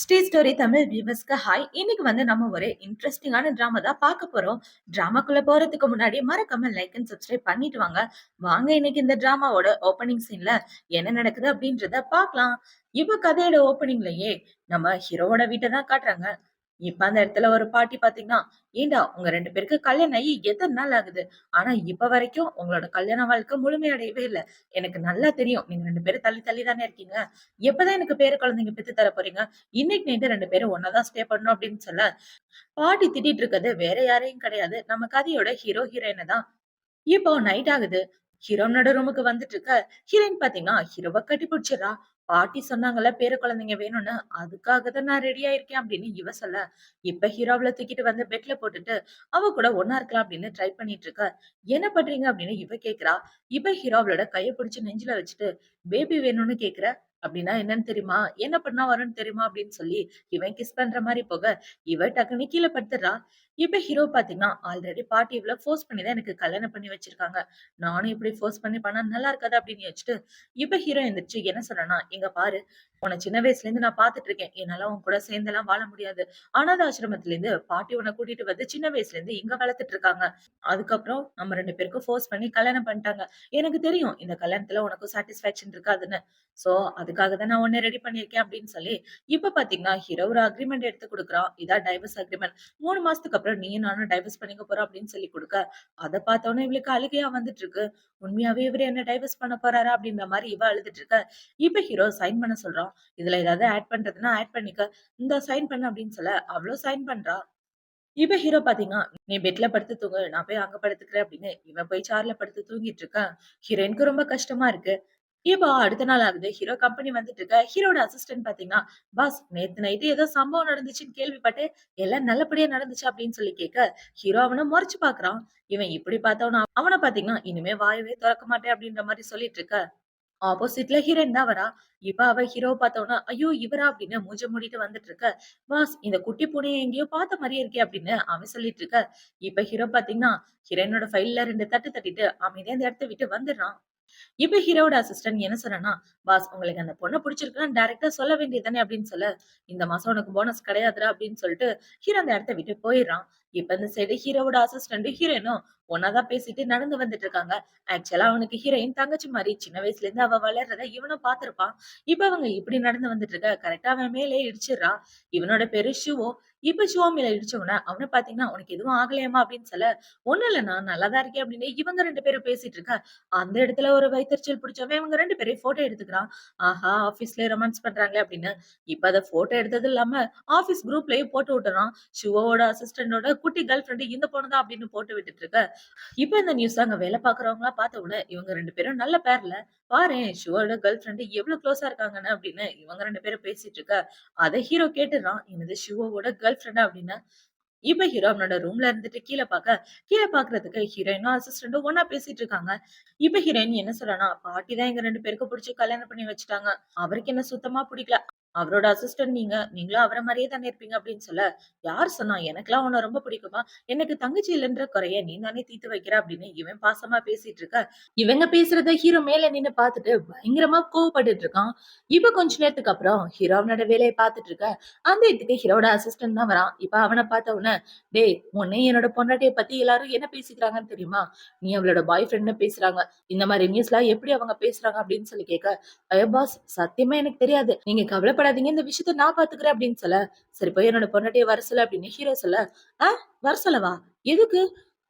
Sri story Tamil வியூவர்ஸ்க்கு hi. இன்னைக்கு நம்ம ஒரு இன்ட்ரெஸ்டிங்கான டிராமா தான் பார்க்க போறோம். டிராமாக்குள்ள போறதுக்கு முன்னாடி மறக்காம லைக் அண்ட் சப்ஸ்கிரைப் பண்ணிட்டு வாங்க. வாங்க இன்னைக்கு இந்த டிராமாவோட ஓப்பனிங் சீன்ல என்ன நடக்குது அப்படின்றத பார்க்கலாம். இப்ப கதையோட ஓப்பனிங்லயே நம்ம ஹீரோவோட வீட்டை தான் காட்டுறாங்க. இப்ப அந்த இடத்துல ஒரு பாட்டி பாத்தீங்கன்னா, ஏண்டா உங்க 2 பேருக்கு கல்யாணம் ஆகி எத்தன நாள் ஆகுது? ஆனா இப்ப வரைக்கும் உங்களோட கல்யாண வாழ்க்கை முழுமையடையவே இல்ல. எனக்கு நல்லா தெரியும். நீங்க 2 பேரும் தள்ளி தள்ளி தானே இருக்கீங்க. எப்பதான் எனக்கு பேர குழந்தைங்க பெத்து தர போறீங்க? இன்னைக்கு நைட்டு 2 பேரும் ஒண்ணா தான் ஸ்டே பண்ணணும் அப்படின்னு சொல்ல, பாட்டி திட்டிட்டு இருக்கிறது வேற யாரையும் கிடையாது. நம்ம கதையோட ஹீரோ, ஹீரோயின தான். இப்போ நைட் ஆகுது. ஹீரோனோட ரூமுக்கு வந்துட்டு இருக்க, ஹீரோயின் பாத்தீங்கன்னா ஹீரோவ கட்டி பிடிச்சிடுறா. பாட்டி சொன்னாங்கல்ல பேர குழந்தைங்க வேணும்னு, அதுக்காக தான் நான் ரெடியா இருக்கேன் அப்படின்னு இவ சொல்ல, இப்ப ஹீரோவல தூக்கிட்டு வந்து பெட்ல போட்டுட்டு அவ கூட ஒண்ணா இருக்கலாம் அப்படின்னு ட்ரை பண்ணிட்டு இருக்க. என்ன பண்றீங்க அப்படின்னு இவ கேக்குறா. இவ ஹீரோவலோட கைய பிடிச்சு நெஞ்சில வச்சுட்டு, பேபி வேணும்னு கேக்குற அப்படின்னா என்னன்னு தெரியுமா? என்ன பண்ணா வரும்னு தெரியுமா? அப்படின்னு சொல்லி இவன் கிஸ் பண்ற மாதிரி போக, இவ டக்குன்னு கீழே படுத்துடுறா. இப்ப ஹீரோ பாத்தீங்கன்னா, ஆல்ரெடி பாட்டி இவ்வளவு ஃபோர்ஸ் பண்ணி தான் எனக்கு கல்யாணம் பண்ணி வச்சிருக்காங்க. நானும் இப்படி ஃபோர்ஸ் பண்ணி பண்ணா நல்லா இருக்காது அப்படின்னு யோசிச்சுட்டு, இப்ப ஹீரோ எந்திரிச்சு என்ன சொன்னா, "இங்க பாரு, உன்ன சின்ன வயசுல இருந்து நான் பாத்துட்டு இருக்கேன். என்னால உன் கூட சேர்ந்தெல்லாம் வாழ முடியாது. அனாத ஆசிரமத்துல இருந்து பாட்டி உன்னை கூட்டிட்டு வந்து சின்ன வயசுல இருந்து இங்க வளர்த்துட்டு இருக்காங்க. அதுக்கப்புறம் நம்ம 2 பேருக்கும் ஃபோர்ஸ் பண்ணி கல்யாணம் பண்ணிட்டாங்க. எனக்கு தெரியும் இந்த கல்யாணத்துல உனக்கும் சாட்டிஸ்ஃபேக்ஷன் இருக்காதுன்னு. சோ அதுக்காக தான் நான் உன்னை ரெடி பண்ணியிருக்கேன்" அப்படின்னு சொல்லி, இப்ப பாத்தீங்கன்னா ஹீரோ ஒரு அக்ரிமெண்ட் எடுத்து குடுக்குறான். இதான் டைவர்ஸ் அக்ரிமெண்ட். 3 மாசத்துக்கு அப்புறம் நீயும் நானும் டைவர்ஸ் பண்ணிக்க போறோம் அப்படின்னு சொல்லி குடுக்க, அத பார்த்தோனே இவளுக்கு அழுகையா வந்துட்டு இருக்கு. உண்மையாவே இவரு என்ன டைவர்ஸ் பண்ண போறாரா? அப்படின்ற மாரி இவ அழுதுட்டு இருக்க. இப்ப ஹீரோ சைன் பண்ண சொல்றான். இதுல ஏதாவது ஆட் பண்றதுன்னா ஆட் பண்ணிக்க. இந்தா சைன் பண்ணு அப்படின்னு சொல்ல, அவளும் சைன் பண்றா. இப்ப ஹீரோ பாத்தீங்கன்னா, "நீ பெட்ல படுத்து தூங்கு. நான் போய் அங்க படுத்துக்கிறேன்" அப்படின்னு இவன் போய் சேர்ல படுத்து தூங்கிட்டு இருக்கான். ஹீரோயினுக்கு ரொம்ப கஷ்டமா இருக்கு. இப்போ அடுத்த நாள் ஆகுது. ஹீரோ கம்பெனி வந்துட்டு இருக்க. ஹீரோட அசிஸ்டன்ட் பாத்தீங்கன்னா, "பாஸ் நேத்து நைட்டு ஏதோ சம்பவம் நடந்துச்சுன்னு கேள்விப்பட்டேன். எல்லாம் நல்லபடியா நடந்துச்சா?" அப்படின்னு சொல்லி கேட்க, ஹீரோ அவன மொறச்சு பாக்குறான். இவன் இப்படி பார்த்தவன அவன பாத்தீங்கன்னா, "இனிமே வாயவே தொறக்க மாட்டேன்" அப்படின்ற மாரி சொல்லிட்டு இருக்க. ஆப்போசிட்ல ஹீரோயின் தான் வரா. இப்ப அவ ஹீரோவ பார்த்தோன, "ஐயோ! இவரா?" அப்படின்னு மூஞ்ச மூடிட்டு வந்துட்டு இருக்க. "பாஸ் இந்த குட்டி பூனைய எங்கேயோ பார்த்த மாரியே இருக்கே" அப்படின்னு அவன் சொல்லிட்டு இருக்க. இப்ப ஹீரோ பார்த்தீங்கன்னா, ஹீரோயினோட ஃபைல்ல 2 தட்டு தட்டிட்டு அமைதியா அந்த இடத்த விட்டு வந்துடுறான். இப்ப ஹீரோவோட அசிஸ்டன்ட் என்ன சொன்னான்னா, "பாஸ் உங்களுக்கு அந்த பொண்ண புடிச்சிருக்குன்னா டைரக்ட்டா சொல்ல வேண்டியது தானே" அப்படின்னு சொல்ல, "இந்த மாசம் உனக்கு போனஸ் கிடையாதுடா" அப்படின்னு சொல்லிட்டு ஹீரோ அந்த இடத்த விட்டு போயிடுறான். இப்ப இந்த சைடு ஹீரோவோட அசிஸ்டன்ட் ஹீரோயினும் ஒண்ணா தான் பேசிட்டு நடந்து வந்துட்டு இருக்காங்க. ஆக்சுவலா அவனுக்கு ஹீரோயின் தங்கச்சி மாரி. சின்ன வயசுல இருந்து அவ வளர்றத இவனும் பார்த்திருப்பான். இப்ப அவங்க இப்படி நடந்து வந்துட்டு இருக்க, கரெக்ட்டா அவன் மேலே இடிச்சிடுறா. இவனோட பேரு ஷிவு. இப்ப ஷிவோ மேல இடிச்ச உடனே அவன பார்த்தீங்கன்னா, "உனக்கு எதுவும் ஆகலையாம்மா?" அப்படின்னு சொல்ல, "ஒண்ணும் இல்ல நான் நல்லா தான் இருக்கேன்" அப்படின்னு இவங்க 2 பேரும் பேசிட்டு இருக்க, அந்த இடத்துல ஒரு வயித்தெரிச்சல் பிடிச்சவன் இவங்க 2 பேரையும் ஃபோட்டோ எடுத்துக்கிறான். ஆஹா! ஆஃபீஸ்ல ரொமான்ஸ் பண்றாங்களே அப்படின்னு. இப்ப அத ஃபோட்டோ எடுத்தது இல்லாம ஆஃபீஸ் குரூப்லயும் போட்டு விட்டுறான். ஷிவோவோட அசிஸ்டன்டோட குட்டி கேர்ள் ஃபிரெண்ட் இந்த பொண்ணு தான் அப்படின்னு போட்டு விட்டுட்டு இருக்க. இப்ப இந்த நியூஸ் அங்க வேலை பார்க்கிறவங்கலாம் பார்த்த உடனே இவங்க 2 பேரும் நல்ல பேர்ல. பாரேன் ஷிவோட கேர்ள் ஃபிரெண்ட் எவ்வளவு க்ளோஸா இருக்காங்கன்னு அப்படின்னு இவங்க 2 பேரும் பேசிட்டு இருக்க. அத ஹீரோ கேட்டுறான். என்னது ஷிவோவோட கேர்ள் ஃபிரெண்டா அப்படின்னு. இப்ப ஹீரோ அவனோட ரூம்ல இருந்துட்டு கீழ பாக்குறதுக்கு ஹீரோயினும் அசிஸ்டன்டும் ஒண்ணா பேசிட்டு இருக்காங்க. இப்ப ஹீரோயின் என்ன சொல்றான்னா, "பாட்டி தான் எங்க 2 பேருக்கும் புடிச்சு கல்யாணம் பண்ணி வச்சுட்டாங்க. அவருக்கு என்ன சுத்தமா புடிக்கல. அவரோட அசிஸ்டன்ட் நீங்க. நீங்களும் அவர மாரியே தானே இருப்பீங்க" அப்படின்னு சொல்ல, "யார் சொன்னா? எனக்கெல்லாம் உன்ன ரொம்ப பிடிக்குமா? எனக்கு தங்கச்சி இல்லன்ற குறைய நீ தானே தீர்த்து வைக்கிற" அப்படின்னு இவன் பாசமா பேசிட்டு இருக்க. இவங்க பேசுறத ஹீரோ மேல நின்னு பாத்துட்டு பயங்கரமா கோவப்பட்டுட்டு இருக்கான். இப்ப கொஞ்ச நேரத்துக்கு அப்புறம் ஹீரோ அவனோட வேலைய பாத்துட்டு இருக்க. அந்த இடத்துக்கு ஹீரோட அசிஸ்டன்ட் தான் வரான். இப்ப அவன பார்த்த உடனே, "டேய் உன்னை என்னோட பொண்டாட்டிய பத்தி எல்லாரும் என்ன பேசிக்கிறாங்கன்னு தெரியுமா? நீ அவளோட பாய் ஃப்ரெண்ட்ன்னு பேசுறாங்க. இந்த மாரி நியூஸ்லாம் எப்படி அவங்க பேசுறாங்க?" அப்படின்னு சொல்லி கேட்க, "ஐயோ பாஸ் சத்தியமா எனக்கு தெரியாது. நீங்க கவலைப்படாதீங்க. இந்த விஷயத்த நான் பாத்துக்கிறேன்" அப்படின்னு சொல்ல, "சரி போய் என்னோட பொண்டாட்டிய வர சொல்லு" அப்படின்னு ஹீரோ சொல்ல, "ஆ வர சொல்லவா? எதுக்கு?"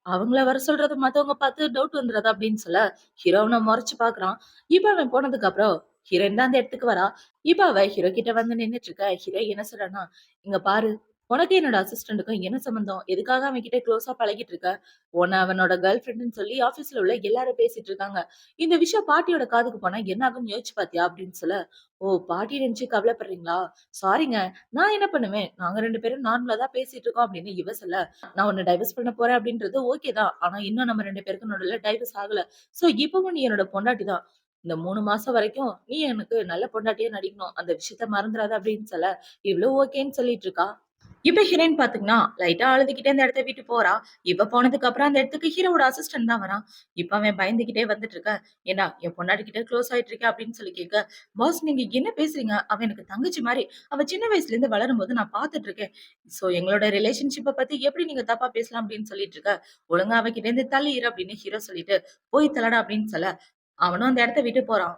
அவங்கள வர சொல்றது மத்தவங்க பார்த்து டவுட் வந்துராதா அப்படின்னு சொல்ல, ஹீரோ அவன மொறச்சு பார்க்குறான். இப்ப அவன் போனதுக்கு அப்புறம் ஹீரோயின் தான் அந்த இடத்துக்கு வரா. இப்ப அவ ஹீரோ கிட்ட வந்து நின்னுட்டு இருக்க. ஹீரோ என்ன சொல்றான்னா, "இங்க பாரு. உனக்கும் என்னோட அசிஸ்டன்ட்க்கும் என்ன சம்மந்தம்? எதுக்காக அவன் கிட்ட க்ளோஸா பழகிட்டு இருக்க? உன்ன அவனோட கேர்ள் ஃபிரெண்ட்ன்னு சொல்லி ஆபீஸ்ல உள்ள எல்லாரும் பேசிட்டு இருக்காங்க. இந்த விஷயம் பாட்டியோட காதுக்கு போனா என்ன ஆகும்னு யோசிச்சு பாத்தியா?" அப்படின்னு சொல்ல, "ஓ! பாட்டி நெனச்சு கவலைப்படுறீங்களா? சாரிங்க. நான் என்ன பண்ணுவேன்? நாங்க 2 பேரும் நார்மலா தான் பேசிட்டு இருக்கோம்" அப்படின்னு இவ சொல்ல, "நான் உன்ன டைவர்ஸ் பண்ண போறேன் அப்படின்றது ஓகே தான். ஆனா இன்னும் நம்ம 2 பேருக்கும் நடுவுல டைவர்ஸ் ஆகல. சோ இப்பவும் நீ என்னோட பொண்டாட்டி தான். இந்த 3 மாசம் வரைக்கும் நீ எனக்கு நல்ல பொண்டாட்டியா நடிக்கணும். அந்த விஷயத்த மறந்துறாத" அப்படின்னு சொல்ல, இவளும் ஓகேன்னு சொல்லிட்டு இருக்கா. இப்ப ஹீரோயின் பாத்தீங்கன்னா, லைட்டா அழுதுகிட்டே அந்த இடத்த விட்டு போறா. இவ போனதுக்கு அப்புறம் அந்த இடத்துக்கு ஹீரோவோட அசிஸ்டன்ட் தான் வரான். இப்ப அவன் பயந்துகிட்டே வந்துட்டு இருக்க. "ஏன்டா என் பொண்டாட்டி கிட்ட க்ளோஸ் ஆயிட்டு இருக்க" அப்படின்னு சொல்லி கேட்க, "பாஸ் நீங்க என்ன பேசுறீங்க? அவ எனக்கு தங்கச்சி மாரி. அவ சின்ன வயசுல இருந்து வளரும்போது நான் பாத்துட்டு இருக்கேன். சோ எங்களோட ரிலேஷன்ஷிப்ப பத்தி எப்படி நீங்க தப்பா பேசலாம்?" அப்படின்னு சொல்லிட்டு இருக்க. "ஒழுங்கா அவகிட்ட இருந்து தள்ளியிரு" அப்படின்னு ஹீரோ சொல்லிட்டு, "போய் தொலடா" அப்படின்னு சொல்ல, அவனும் அந்த இடத்த விட்டு போறான்.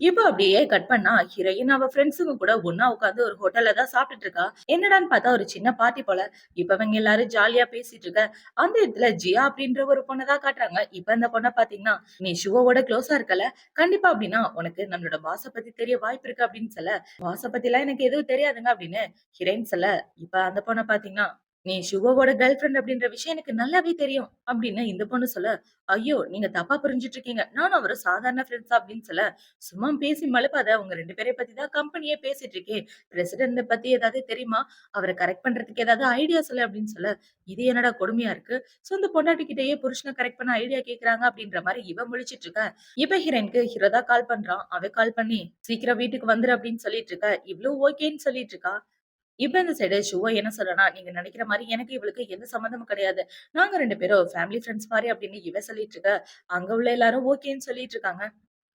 இப்ப அப்படியே கட் பண்ணா, ஹீரோயின் அவ ஃப்ரெண்ட்ஸுங்க கூட ஒண்ணா உட்கார்ந்து ஒரு ஹோட்டல்ல தான் சாப்பிட்டுட்டு இருக்கா. என்னடான்னு பார்த்தா ஒரு சின்ன பார்ட்டி போல. இப்ப இவங்க எல்லாரும் ஜாலியா பேசிட்டு இருக்க. அந்த இடத்துல ஜியா அப்படின்ற ஒரு பொண்ண தான் காட்டுறாங்க. இப்ப அந்த பொண்ண பார்த்தீங்கன்னா, "நீ சிவாவோட க்ளோஸா இருக்கல. கண்டிப்பா அப்படின்னா உனக்கு நம்மளோட பாஸ பத்தி தெரிய வாய்ப்பு இருக்கு" அப்படின்னு சொல்ல, "பாஸ பத்திலாம் எனக்கு எதுவும் தெரியாதுங்க" அப்படின்னு ஹீரோயின் சொல்ல, இப்ப அந்த பொண்ண பார்த்தீங்கன்னா, "நீ சிவாவோட கேர்ள் ஃபிரெண்ட் அப்படின்ற விஷயம் எனக்கு நல்லாவே தெரியும்" அப்படின்னு இந்த பொண்ணு சொல்ல, "ஐயோ! நீங்க தப்பா புரிஞ்சுட்டு இருக்கீங்க. நானும் அவரும் சாதாரண ஃப்ரெண்ட்ஸ்" அப்படின்னு சொல்ல, சும்மா பேசி மழுப்பாத. உங்க 2 பேரையும் பத்தி தான் கம்பெனியே பேசிட்டு இருக்கே. பிரசிடென்ட்ட பத்தி ஏதாவது தெரியுமா? அவர கரெக்ட் பண்றதுக்கு ஏதாவது ஐடியா சொல்லு அப்படின்னு சொல்ல, இது என்னடா கொடுமையா இருக்கு. சொந்த பொண்டாட்டி கிட்டயே புருஷன கரெக்ட் பண்ண ஐடியா கேட்கறாங்க அப்படின்ற மாரி இவ முழிச்சிட்டு இருக்கா. இப்ப ஹீரோயினுக்கு ஹீரோ தான் கால் பண்றான். அவன் கால் பண்ணி, "சீக்கிரம் வீட்டுக்கு வந்துரு" அப்படின்னு சொல்லிட்டு இருக்க. இவளும் ஓகேன்னு சொல்லிட்டு இருக்கா. இப்ப இந்த சைடு ஷுவா என்ன சொல்றன்னா, "நீங்க நினைக்கிற மாரி எனக்கு இவளுக்கு எந்த சம்மந்தமும் கிடையாது. நாங்க 2 பேரும் ஃபேமிலி ஃபிரெண்ட்ஸ் மாரி" அப்படின்னு இவ சொல்லிட்டு இருக்க. அங்க உள்ள எல்லாரும் ஓகேன்னு சொல்லிட்டு இருக்காங்க.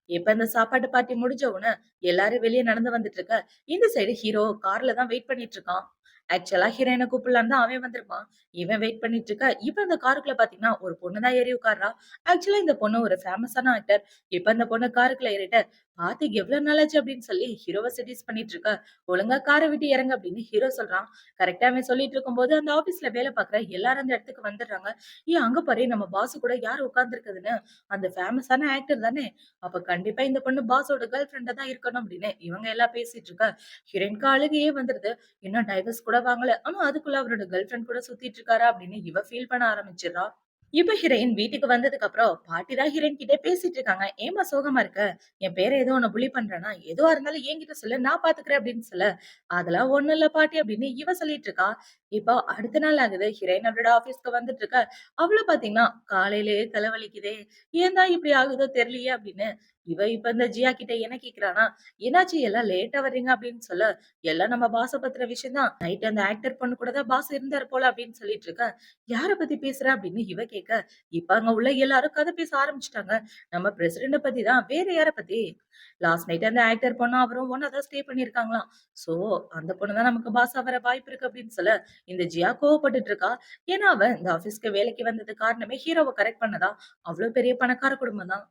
இப்ப இந்த சாப்பாட்டு பார்ட்டி முடிஞ்ச உடனே எல்லாரும் வெளிய நடந்து வந்துட்டு இருக்க. இந்த சைடு ஹீரோ கார்ல தான் வெயிட் பண்ணிட்டு இருக்கான். ஆக்சுவலா ஹீரோயின கூப்பிடலான்னு தான் அவன் வந்திருப்பான். இவன் வெயிட் பண்ணிட்டு இருக்க. இப்ப இந்த காருக்குள்ள பாத்தீங்கன்னா, ஒரு பொண்ணு தான் ஏறி உட்கார்றா. ஆக்சுவலா இந்த பொண்ணு ஒரு ஃபேமஸான ஆக்டர். இப்ப இந்த பொண்ணு காருக்குள்ள ஏறிட்டு, "பாத்து எவ்வளவு நாளாச்சு" அப்படின்னு சொல்லி ஹீரோவ செட்டிஸ் பண்ணிட்டு இருக்க. "ஒழுங்கா கார விட்டு இறங்கு" அப்படின்னு ஹீரோ சொல்றான். கரெக்ட்டா அவன் சொல்லிட்டு இருக்கும்போது, அந்த ஆபீஸ்ல வேலை பாக்குற எல்லாரும் அந்த இடத்துக்கு வந்துடுறாங்க. "ஏய் அங்க பாரு நம்ம பாஸ் கூட யார் உட்கார்ந்திருக்குதுன்னு, அந்த ஃபேமஸான ஆக்டர் தானே! அப்ப கண்டிப்பா இந்த பொண்ணு பாஸோட கேர்ள் ஃபிரெண்டா தான் இருக்கணும்" அப்படின்னு இவங்க எல்லாம் பேசிட்டு இருக்க. ஹீரோயினுக்கு அழுகையே வந்துருது. இன்னும் டைவர்ஸ் கூட வாங்கல. ஆனா அதுக்குள்ள அவரோட கேர்ள் ஃபிரெண்ட் கூட சுத்திட்டு இருக்காரா அப்படின்னு இவ ஃபீல் பண்ண ஆரம்பிச்சிடுறா. இப்ப ஹீரோயின் வீட்டுக்கு வந்ததுக்கு அப்புறம் பாட்டி தான் ஹீரோயின் கிட்ட பேசிட்டு இருக்காங்க. "ஏம்மா சோகமா இருக்க? என் பேர ஏதோ உன்ன புல்லி பண்றானா? எதுவா இருந்தாலும் என்கிட்ட சொல்லு. நான் பாத்துக்கிறேன்" அப்படின்னு சொல்ல, "அதெல்லாம் ஒண்ணும் இல்ல பாட்டி" அப்படின்னு இவ சொல்லிட்டு இருக்கா. இப்போ அடுத்த நாள் ஆகுது. ஹீரோயின் அவளோட ஆபீஸ்க்கு வந்துட்டு இருக்கா. அவள பாத்தீங்கன்னா, "காலையிலேயே தலைவலிக்குதே. ஏன் தான் இப்படி ஆகுதோ தெரியலையே" அப்படின்னு இவ இப்ப இந்த ஜியா கிட்ட என்ன கேக்குறானா, "என்னாச்சு எல்லாம் லேட்டா வர்றீங்க" அப்படின்னு சொல்ல, "எல்லாம் நம்ம பாஸ பத்தின விஷயம் தான். நைட் அந்த ஆக்டர் பொண்ணு கூட தான் பாஸ் இருந்தாரு போல" அப்படின்னு சொல்லிட்டு இருக்க. "யார பத்தி பேசுற?" அப்படின்னு இவ கேட்க, இப்ப அங்க உள்ள எல்லாரும் கதை பேச ஆரம்பிச்சுட்டாங்க. நம்ம பிரசிடெண்ட்ட பத்தி தான். வேற யார பத்தி? லாஸ்ட் நைட் அந்த ஆக்டர் பொண்ணும் அவரும் ஒண்ணா தான் ஸ்டே பண்ணியிருக்காங்களாம். சோ, அந்த பொண்ணு தான் நமக்கு பாஸா வர வாய்ப்பு இருக்கு அப்படின்னு சொல்ல, இந்த ஜியா கோவப்பட்டுட்டு இருக்கா. ஏன்னா அவ இந்த ஆபீஸ்க்கு வேலைக்கு வந்தது காரணமே ஹீரோவ கரெக்ட் பண்ணதா. அவ்ளோ பெரிய பணக்கார குடும்பம் தான்.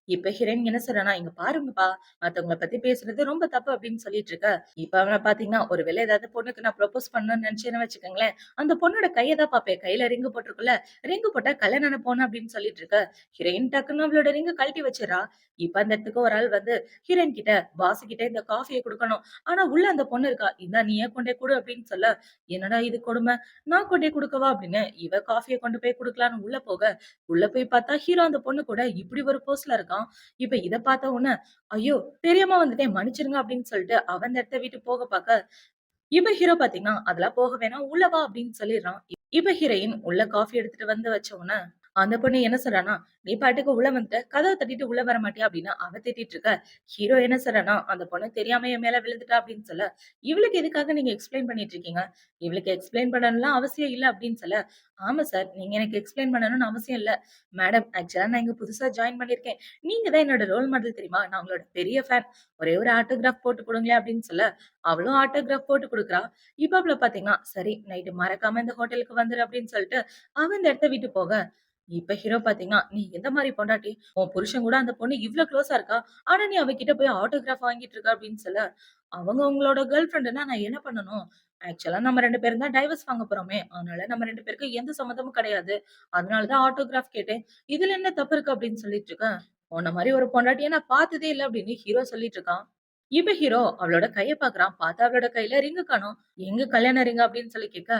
இப்ப ஹீரோயின் என்ன சொல்றான்னா, "இங்க பாருங்கப்பா, மத்தவங்கள பத்தி பேசுறது ரொம்ப தப்பு" அப்படின்னு சொல்லிட்டு இருக்க. இப்ப அவன பாத்தீங்கன்னா, ஒருவேளை ஏதாவது பொண்ணுக்கு நான் ப்ரொபோஸ் பண்ணணும்னு நினைச்சேன்னு வச்சுக்கோங்களேன், அந்த பொண்ணோட கைய தான் பாப்பேன். கையில ரிங் போட்டிருக்குல்ல, ரிங் போட்டா கல்யாணம் ஆன பொண்ணு அப்படின்னு சொல்லிட்டு இருக்க. ஹீரோயின் டக்குன்னு அவளோட ரிங்க கழட்டி வச்சிர்றா. இப்ப அந்த இடத்துக்கு ஒரு ஆள் வந்து ஹீரோயின் கிட்ட, "பாஸ் கிட்ட இந்த காஃபிய குடுக்கணும். ஆனா உள்ள அந்த பொண்ணு இருக்கா. இந்தா நீயே கொண்டோய் குடு" அப்படின்னு சொல்ல, "என்னடா இது கொடும! நான் கொண்டோய் குடுக்கவா?" அப்படின்னு இவ காஃபிய கொண்டு போய் குடுக்கலான்னு உள்ள போக, உள்ள போய் பார்த்தா ஹீரோ அந்த பொண்ணு கூட இப்படி ஒரு போஸ்ல இருக்கான். இப்ப இத பார்த்த உடனே, "ஐயோ! தெரியாம வந்துட்டேன் மன்னிச்சிடுங்க" அப்படின்னு சொல்லிட்டு அவன் அந்த இடத்த விட்டு போக பாக்க, இப்ப ஹீரோ பாத்தீங்கன்னா, "அதெல்லாம் போக வேணாம். உள்ள வா" அப்படின்னு சொல்லிர்றான். இப்ப ஹீரோயின் உள்ள காஃபி எடுத்துட்டு வந்து வச்ச உடனே, அந்த பொண்ணு என்ன சொல்றான்னா, "நீ பாட்டுக்கு உள்ள வந்துட்ட. கதவ தட்டிட்டு உள்ள வர மாட்டியா?" அப்படின்னு அவ திட்டிட்டு இருக்க. ஹீரோ என்ன சொல்றான்னா, "அந்த பொண்ணு தெரியாம என் மேல விழுந்துட்டா" அப்படின்னு சொல்ல, "இவளுக்கு எதுக்காக நீங்க எக்ஸ்ப்ளைன் பண்ணிட்டு இருக்கீங்க? இவளுக்கு எக்ஸ்ப்ளைன் பண்ணணும்லாம் அவசியம் இல்ல" அப்படின்னு சொல்ல, "ஆமா சார். நீங்க எனக்கு எக்ஸ்ப்ளைன் பண்ணணும்னு அவசியம் இல்ல. மேடம் ஆக்சுவலா நான் இங்க புதுசா ஜாயின் பண்ணியிருக்கேன். நீங்க தான் என்னோட ரோல் மாடல் தெரியுமா? நான் உங்களோட பெரிய ஃபேன். ஒரே ஒரு ஆட்டோகிராஃப் போட்டு குடுங்களேன்" அப்படின்னு சொல்ல, அவளும் ஆட்டோகிராஃப் போட்டு குடுக்குறா. இப்ப அவள பாத்தீங்கன்னா, "சரி நைட்டு மறக்காம இந்த ஹோட்டலுக்கு வந்துரு" அப்படின்னு சொல்லிட்டு அவ இந்த இடத்த விட்டு போக, இப்ப ஹீரோ பாத்தீங்கன்னா, "நீ எந்த மாரி பொண்டாட்டி? உன் புருஷன் கூட அந்த பொண்ணு இவ்ளோ க்ளோஸா இருக்கா. ஆனா நீ அவகிட்ட போய் ஆட்டோகிராஃப் வாங்கிட்டு இருக்க" அப்படின்னு சொல்ல, "அவங்க உங்களோட கேர்ள் ஃபிரெண்டுன்னா நான் என்ன பண்ணணும்? ஆக்சுவலா நம்ம 2 பேரும் தான் டைவர்ஸ் வாங்க போறோமே. அதனால நம்ம 2 பேருக்கும் எந்த சம்மந்தமும் கிடையாது. அதனால தான் ஆட்டோகிராஃப் கேட்டேன். இதுல என்ன தப்பு இருக்கு?" அப்படின்னு சொல்லிட்டு இருக்கேன். "உன்ன மாரி ஒரு பொண்டாட்டிய நான் பார்த்ததே இல்ல" அப்படின்னு ஹீரோ சொல்லிட்டு இருக்கான். இப்ப ஹீரோ அவளோட கைய பாக்குறான். பார்த்தா அவளோட கையில ரிங்கு காணோம். "எங்க கல்யாண ரிங்?" அப்படின்னு சொல்லி கேட்க,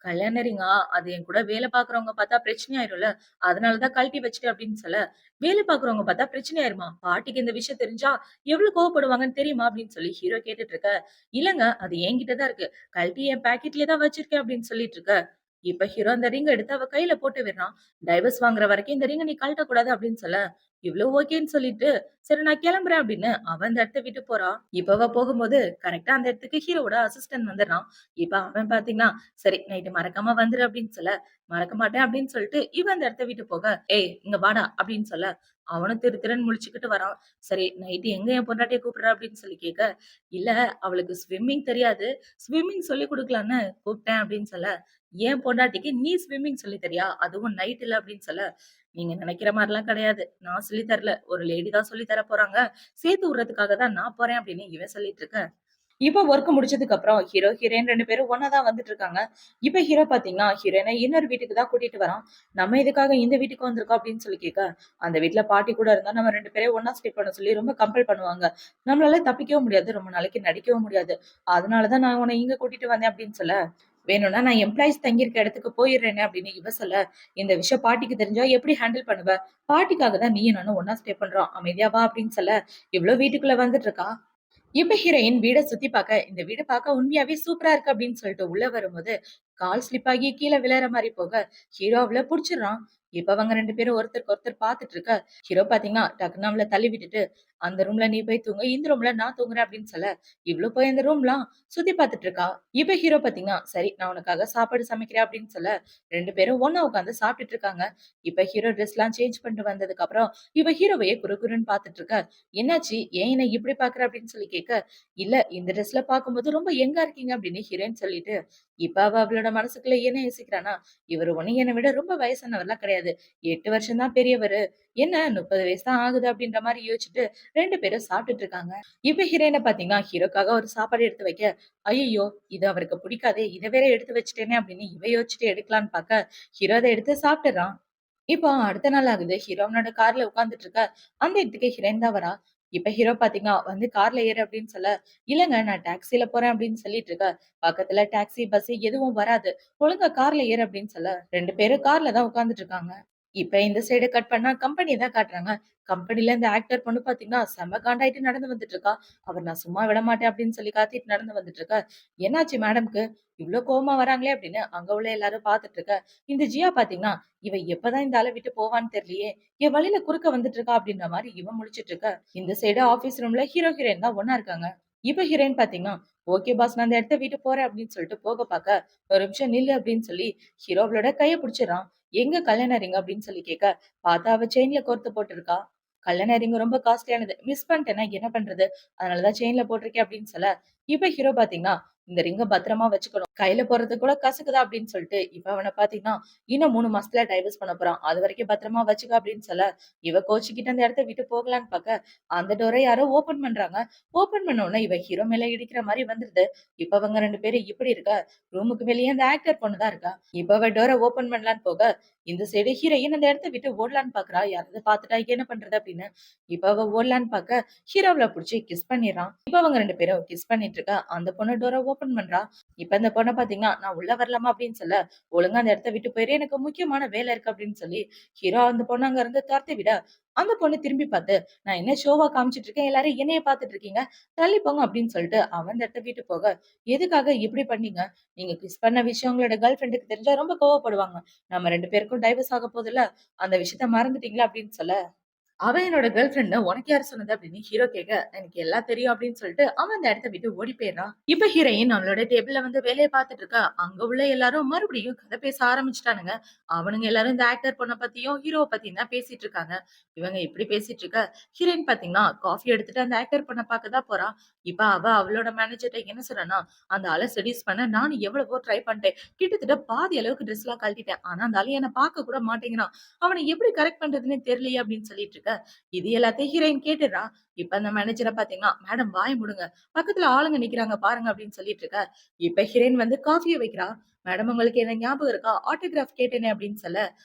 "கல்யாண ரிங்கா? அது என் கூட வேலை பாக்குறவங்க பார்த்தா பிரச்சனை ஆயிரும்ல. அதனால தான் கழட்டி வச்சுட்டேன்" அப்படின்னு சொல்ல, "வேலை பாக்குறவங்க பார்த்தா பிரச்சனை ஆயிருமா? பாட்டிக்கு இந்த விஷயம் தெரிஞ்சா எவ்வளவு கோவப்படுவாங்கன்னு தெரியுமா?" அப்படின்னு சொல்லி ஹீரோ கேட்டுட்டு இருக்க. "இல்லங்க அது என்கிட்ட தான் இருக்கு. கழட்டி என் பாக்கெட்லயே தான் வச்சிருக்கேன்" அப்படின்னு சொல்லிட்டு இருக்க. இப்ப ஹீரோ அந்த ரிங் எடுத்து அவ கையில போட்டு விடுறான். டைவர்ஸ் வாங்குற வரைக்கும் இந்த ரிங்க நீ கழட்டக்கூடாது அப்படின்னு சொல்ல, இவ்வளவு ஓகேன்னு சொல்லிட்டு, சரி நான் கிளம்புறேன் அப்படின்னு அவன் அந்த இடத்த விட்டு போறான். இப்ப அவ போகும்போது கரெக்ட்டா அந்த இடத்துக்கு ஹீரோவோட அசிஸ்டன்ட் வந்துடுறான். இப்ப அவன் பாத்தீங்கன்னா, சரி நைட்டு மறக்காம வந்துரு அப்படின்னு சொல்ல, மறக்க மாட்டேன் அப்படின்னு சொல்லிட்டு இவன் அந்த இடத்த விட்டு போக, ஏய் இங்க வாடா அப்படின்னு சொல்ல, அவனும் திரு திருன்னு முழிச்சுக்கிட்டு வரான். சரி நைட்டு எங்க என் பொண்டாட்டிய கூப்பிடுற அப்படின்னு சொல்லி கேட்க, இல்ல அவளுக்கு ஸ்விம்மிங் தெரியாது. ஸ்விம்மிங் சொல்லிக் குடுக்கலான்னு கூப்பிட்டேன் அப்படின்னு சொல்ல, என் பொண்டாட்டிக்கு நீ ஸ்விம்மிங் சொல்லி தரியா? அதுவும் நைட்ல அப்படின்னு சொல்ல, நீங்க நினைக்கிற மாரிலாம் கிடையாது. நான் சொல்லி தரல. ஒரு லேடி தான் சொல்லி தர போறாங்க. சேர்த்து விடுறதுக்காக தான் நான் போறேன் அப்படின்னு இவன் சொல்லிட்டு இருக்க. இப்ப வொர்க் முடிச்சதுக்கு அப்புறம் ஹீரோ, ஹீரோயின் 2 பேரும் ஒண்ணா தான் வந்துட்டு இருக்காங்க. இப்ப ஹீரோ பாத்தீங்கன்னா, ஹீரோயின இன்னொரு வீட்டுக்கு தான் கூட்டிட்டு வரான். நம்ம எதுக்காக இந்த வீட்டுக்கு வந்திருக்கோம் அப்படின்னு சொல்லி கேட்க, அந்த வீட்ல பாட்டி கூட இருந்தா நம்ம 2 பேரையும் ஒண்ணா ஸ்டே பண்ண சொல்லி ரொம்ப கம்பல் பண்ணுவாங்க. நம்மளால தப்பிக்கவும் முடியாது. ரொம்ப நாளைக்கு நடிக்கவும் முடியாது. அதனால தான் நான் உன்ன இங்க கூட்டிட்டு வந்தேன் அப்படின்னு சொல்ல, வேணும்னா நான் எம்ப்ளாயீஸ் தங்கியிருக்க இடத்துக்கு போயிடுறேனே அப்படின்னு இவ சொல்ல, இந்த விஷயம் பாட்டிக்கு தெரிஞ்சா எப்படி ஹேண்டில் பண்ணுவ? பாட்டிக்காக தான் நீயும் நானும் ஒண்ணா ஸ்டே பண்றோம். அமைதியா வா அப்படின்னு சொல்ல, இவ்ளோ வீட்டுக்குள்ள வந்துட்டு இருக்கா. இப்ப ஹீரோயின் வீட சுத்தி பாக்க, இந்த வீடு பாக்க உண்மையாவே சூப்பரா இருக்கு அப்படின்னு சொல்லிட்டு உள்ள வரும்போது, கால் ஸ்லிப் ஆகி கீழ விழற மாரி போக, ஹீரோ அவள புடிச்சுடுறான். இப்ப அவங்க 2 பேரும் ஒருத்தருக்கு ஒருத்தர் பாத்துட்டு இருக்க, ஹீரோ பாத்தீங்கன்னா டக்குன்னு அவள தள்ளி விட்டுட்டு, அந்த ரூம்ல நீ போய் தூங்கு, இந்த ரூம்ல நான் தூங்குறேன் அப்படின்னு சொல்ல, இவ்ளோ போய் அந்த ரூம்லாம் சுத்தி பாத்துட்டு இருக்கா. இப்ப ஹீரோ பாத்தீங்கன்னா, சரி நான் உனக்காக சாப்பாடு சமைக்கிறேன் அப்படின்னு சொல்ல, 2 பேரும் ஒண்ணா உட்கார்ந்து சாப்பிட்டுட்டு இருக்காங்க. இப்ப ஹீரோ ட்ரெஸ்லாம் சேஞ்ச் பண்ணிட்டு வந்ததுக்கு அப்புறம், இவ ஹீரோவையே குறுகுறுன்னு பாத்துட்டு இருக்க. என்னாச்சு? ஏன் என்ன இப்படி பாக்குற? அப்படின்னு சொல்லி கேட்க, இல்ல இந்த ட்ரெஸ்ல பாக்கும்போது ரொம்ப யங்கா இருக்கீங்க அப்படின்னு ஹீரோயின் சொல்லிட்டு, இப்ப அவ அவளோட மனசுக்குள்ள என்ன யோசிக்கிறான்னா, இவரு ஒண்ணும் என்ன விட ரொம்ப வயசானவர்லாம் கிடையாது. 8 வருஷம் தான் பெரியவரு. என்ன 30 வயசு தான் ஆகுது அப்படின்ற மாரி யோசிச்சுட்டு 2 பேரும் சாப்பிட்டுட்டு இருக்காங்க. இப்ப ஹீரோயின பாத்தீங்கன்னா, ஹீரோக்காக ஒரு சாப்பாடு எடுத்து வைக்க, ஐயய்யோ! இது அவருக்கு பிடிக்காதே. இத வேற எடுத்து வச்சுட்டேனே அப்படின்னு இவ யோசிச்சுட்டு எடுக்கலான்னு பாக்க, ஹீரோ அத எடுத்து சாப்பிட்டுறான். இப்போ அடுத்த நாள் ஆகுது. ஹீரோ அவனோட கார்ல உட்கார்ந்துட்டு இருக்க. அந்த இடத்துக்கு ஹீரோயின் தான் வரா. இப்ப ஹீரோ பாத்தீங்கன்னா, வந்து கார்ல ஏறு அப்படின்னு சொல்ல, இல்லங்க நான் டாக்ஸில போறேன் அப்படின்னு சொல்லிட்டு இருக்க. பக்கத்துல டாக்ஸி, பஸ் எதுவும் வராது. ஒழுங்கா கார்ல ஏறு அப்படின்னு சொல்ல, 2 பேரும் கார்ல தான் உட்கார்ந்துட்டு இருக்காங்க. இப்ப இந்த சைடு கட் பண்ணா கம்பெனிய தான் காட்டுறாங்க. கம்பெனில இந்த ஆக்டர் பொண்ணு பாத்தீங்கன்னா, செம்ம காண்டாயிட்டு நடந்து வந்துட்டு இருக்கா. அவர் நான் சும்மா விடமாட்டேன் அப்படின்னு சொல்லி காத்திட்டு நடந்து வந்துட்டு இருக்க. என்னாச்சு மேடம்க்கு? இவ்ளோ கோவமா வராங்களே அப்படின்னு அங்க உள்ள எல்லாரும் பாத்துட்டு இருக்க. இந்த ஜியா பாத்தீங்கன்னா, இவ எப்பதான் இந்த ஆள விட்டு போவான்னு தெரியலையே! என் வழியில குறுக்க வந்துட்டு இருக்கா அப்படின்ற மாரி இவ முழிச்சுட்டு இருக்க. இந்த சைடு ஆபீஸ் ரூம்ல ஹீரோ, ஹீரோயின் தான் ஒண்ணா இருக்காங்க. இப்ப ஹீரோயின் பாத்தீங்கன்னா, ஓகே பாஸ் நான் அந்த இடத்த விட்டு போறேன் அப்படின்னு சொல்லிட்டு போக பாக்க, ஒரு நிமிஷம் நில்லு அப்படின்னு சொல்லி ஹீரோ அவளோட கைய புடிச்சுடுறான். எங்க கல்யாண ரிங் அப்படின்னு சொல்லி கேட்க, பார்த்தா அவ செயின்ல கோர்த்து போட்டிருக்கா. கல்யாண ரிங் ரொம்ப காஸ்ட்லியானது. மிஸ் பண்ணிட்டேன்னா என்ன பண்றது? அதனால தான் செயின்ல போட்டிருக்கேன் அப்படின்னு சொல்ல, இப்ப ஹீரோ பாத்தீங்கன்னா, இந்த ரிங்க பத்திரமா வச்சுக்கணும். கையில போடுறதுக்கு கூட கசக்குதா அப்படின்னு சொல்லிட்டு, இப்ப அவன பாத்தீங்கன்னா, இன்னும் 3 மாசத்துல டைவர்ஸ் பண்ண போறான். அதுவரைக்கும் பத்திரமா வச்சுக்க அப்படின்னு சொல்ல, இவ கோச்சுக்கிட்டு அந்த இடத்த விட்டு போகலான்னு பாக்க, அந்த டோர யாரோ ஓப்பன் பண்றாங்க. ஓப்பன் பண்ண உடனே இவ ஹீரோ மேல இடிக்கிற மாரி வந்துருது. இப்ப அவங்க 2 பேரும் இப்படி இருக்க, ரூமுக்கு வெளிய அந்த ஆக்டர் பொண்ணு தான் இருக்கா. இப்ப அவ டோர ஓப்பன் பண்ணலான்னு போக, இந்த சைடு ஹீரோயின் அந்த இடத்த விட்டு ஓடலான்னு பாக்குறா. யாராவது பாத்துட்டா என்ன பண்றது அப்படின்னு. இப்ப அவ ஓடலான்னு பாக்க, ஹீரோவ புடிச்சு கிஸ் பண்ணிர்றான். இப்ப அவங்க 2 பேரும் கிஸ் பண்ணிட்டு இருக்க, அந்த பொண்ணு டோர ஓப்பன் பண்றா. இப்ப அந்த பொண்ண பாத்தீங்கன்னா, நான் உள்ள வரலாமா அப்படின்னு சொல்ல, ஒழுங்கா அந்த இடத்த விட்டு போயிரு. எனக்கு முக்கியமான வேலை இருக்கு அப்படின்னு சொல்லி, ஹீரோ அந்த பொண்ண அங்க இருந்து தொரத்தி விட, அந்த பொண்ணு திரும்பி பார்த்து, நான் என்ன ஷோவா காமிச்சிட்டு இருக்கேன். எல்லாரும் என்னைய பாத்துட்டு இருக்கீங்க. தள்ளி போங்க அப்படின்னு சொல்லிட்டு அவன் அந்த இடத்த விட்டு போக, எதுக்காக இப்படி பண்ணீங்க? நீங்க கிஸ் பண்ண விஷயம் உங்களோட கேர்ள் ஃபிரெண்டுக்கு தெரிஞ்சா ரொம்ப கோவப்படுவாங்க. நம்ம 2 பேருக்கும் டைவர்ஸ் ஆக போகுதுல்ல. அந்த விஷயத்த மறந்துட்டீங்களா அப்படின்னு சொல்ல, அவன் என்னோட கேர்ள் ஃபிரெண்ட்ன்னு உனக்கு யாரு சொன்னது அப்படின்னு ஹீரோ கேட்க, எனக்கு எல்லாம் தெரியும் அப்படின்னு சொல்லிட்டு அவன் அந்த இடத்த விட்டு ஓடி போயிடுறான். இப்ப ஹீரோயின் அவளோட டேபிள்ல வந்து வேலையை பார்த்துட்டு இருக்கா. அங்க உள்ள எல்லாரும் மறுபடியும் கதை பேச ஆரம்பிச்சுட்டானுங்க. அவனுங்க எல்லாரும் இந்த ஆக்டர் பொண்ண பத்தியும் ஹீரோவ பத்தியும் தான் பேசிட்டு இருக்காங்க. இவங்க இப்படி பேசிட்டு இருக்க, ஹீரோயின் பாத்தீங்கன்னா காஃபி எடுத்துட்டு அந்த ஆக்டர் பொண்ண பார்க்க தான் போறா. இப்ப அவ அவளோட மேனேஜர்ட்ட என்ன சொல்றான்னா, அந்த ஆளை செடியூஸ் பண்ண நானும் எவ்வளவோ ட்ரை பண்ணிட்டேன். கிட்டத்தட்ட பாதி அளவுக்கு ட்ரெஸ் எல்லாம் கழட்டிட்டேன். ஆனா அந்த ஆளு என்ன பார்க்க கூட மாட்டேங்கிறான். அவனை எப்படி கரெக்ட் பண்றதுன்னே தெரியலையே அப்படின்னு சொல்லிட்டு இருக்க. இது எல்லாத்தையும் ஹீரோயின் கேட்டுடுறா. இப்ப அந்த மேனேஜர பாத்தீங்கன்னா, மேடம் வாய மூடுங்க. பக்கத்துல ஆளுங்க நிக்கிறாங்க பாருங்க அப்படின்னு சொல்லிட்டு இருக்க. இப்ப ஹீரோயின் வந்து காஃபிய வைக்கிறா. மேடம் உங்களுக்கு என்ன ஞாபகம் இருக்கா? ஆட்டோகிராஃப் கேட்டேனே அப்படின்னு சொல்ல,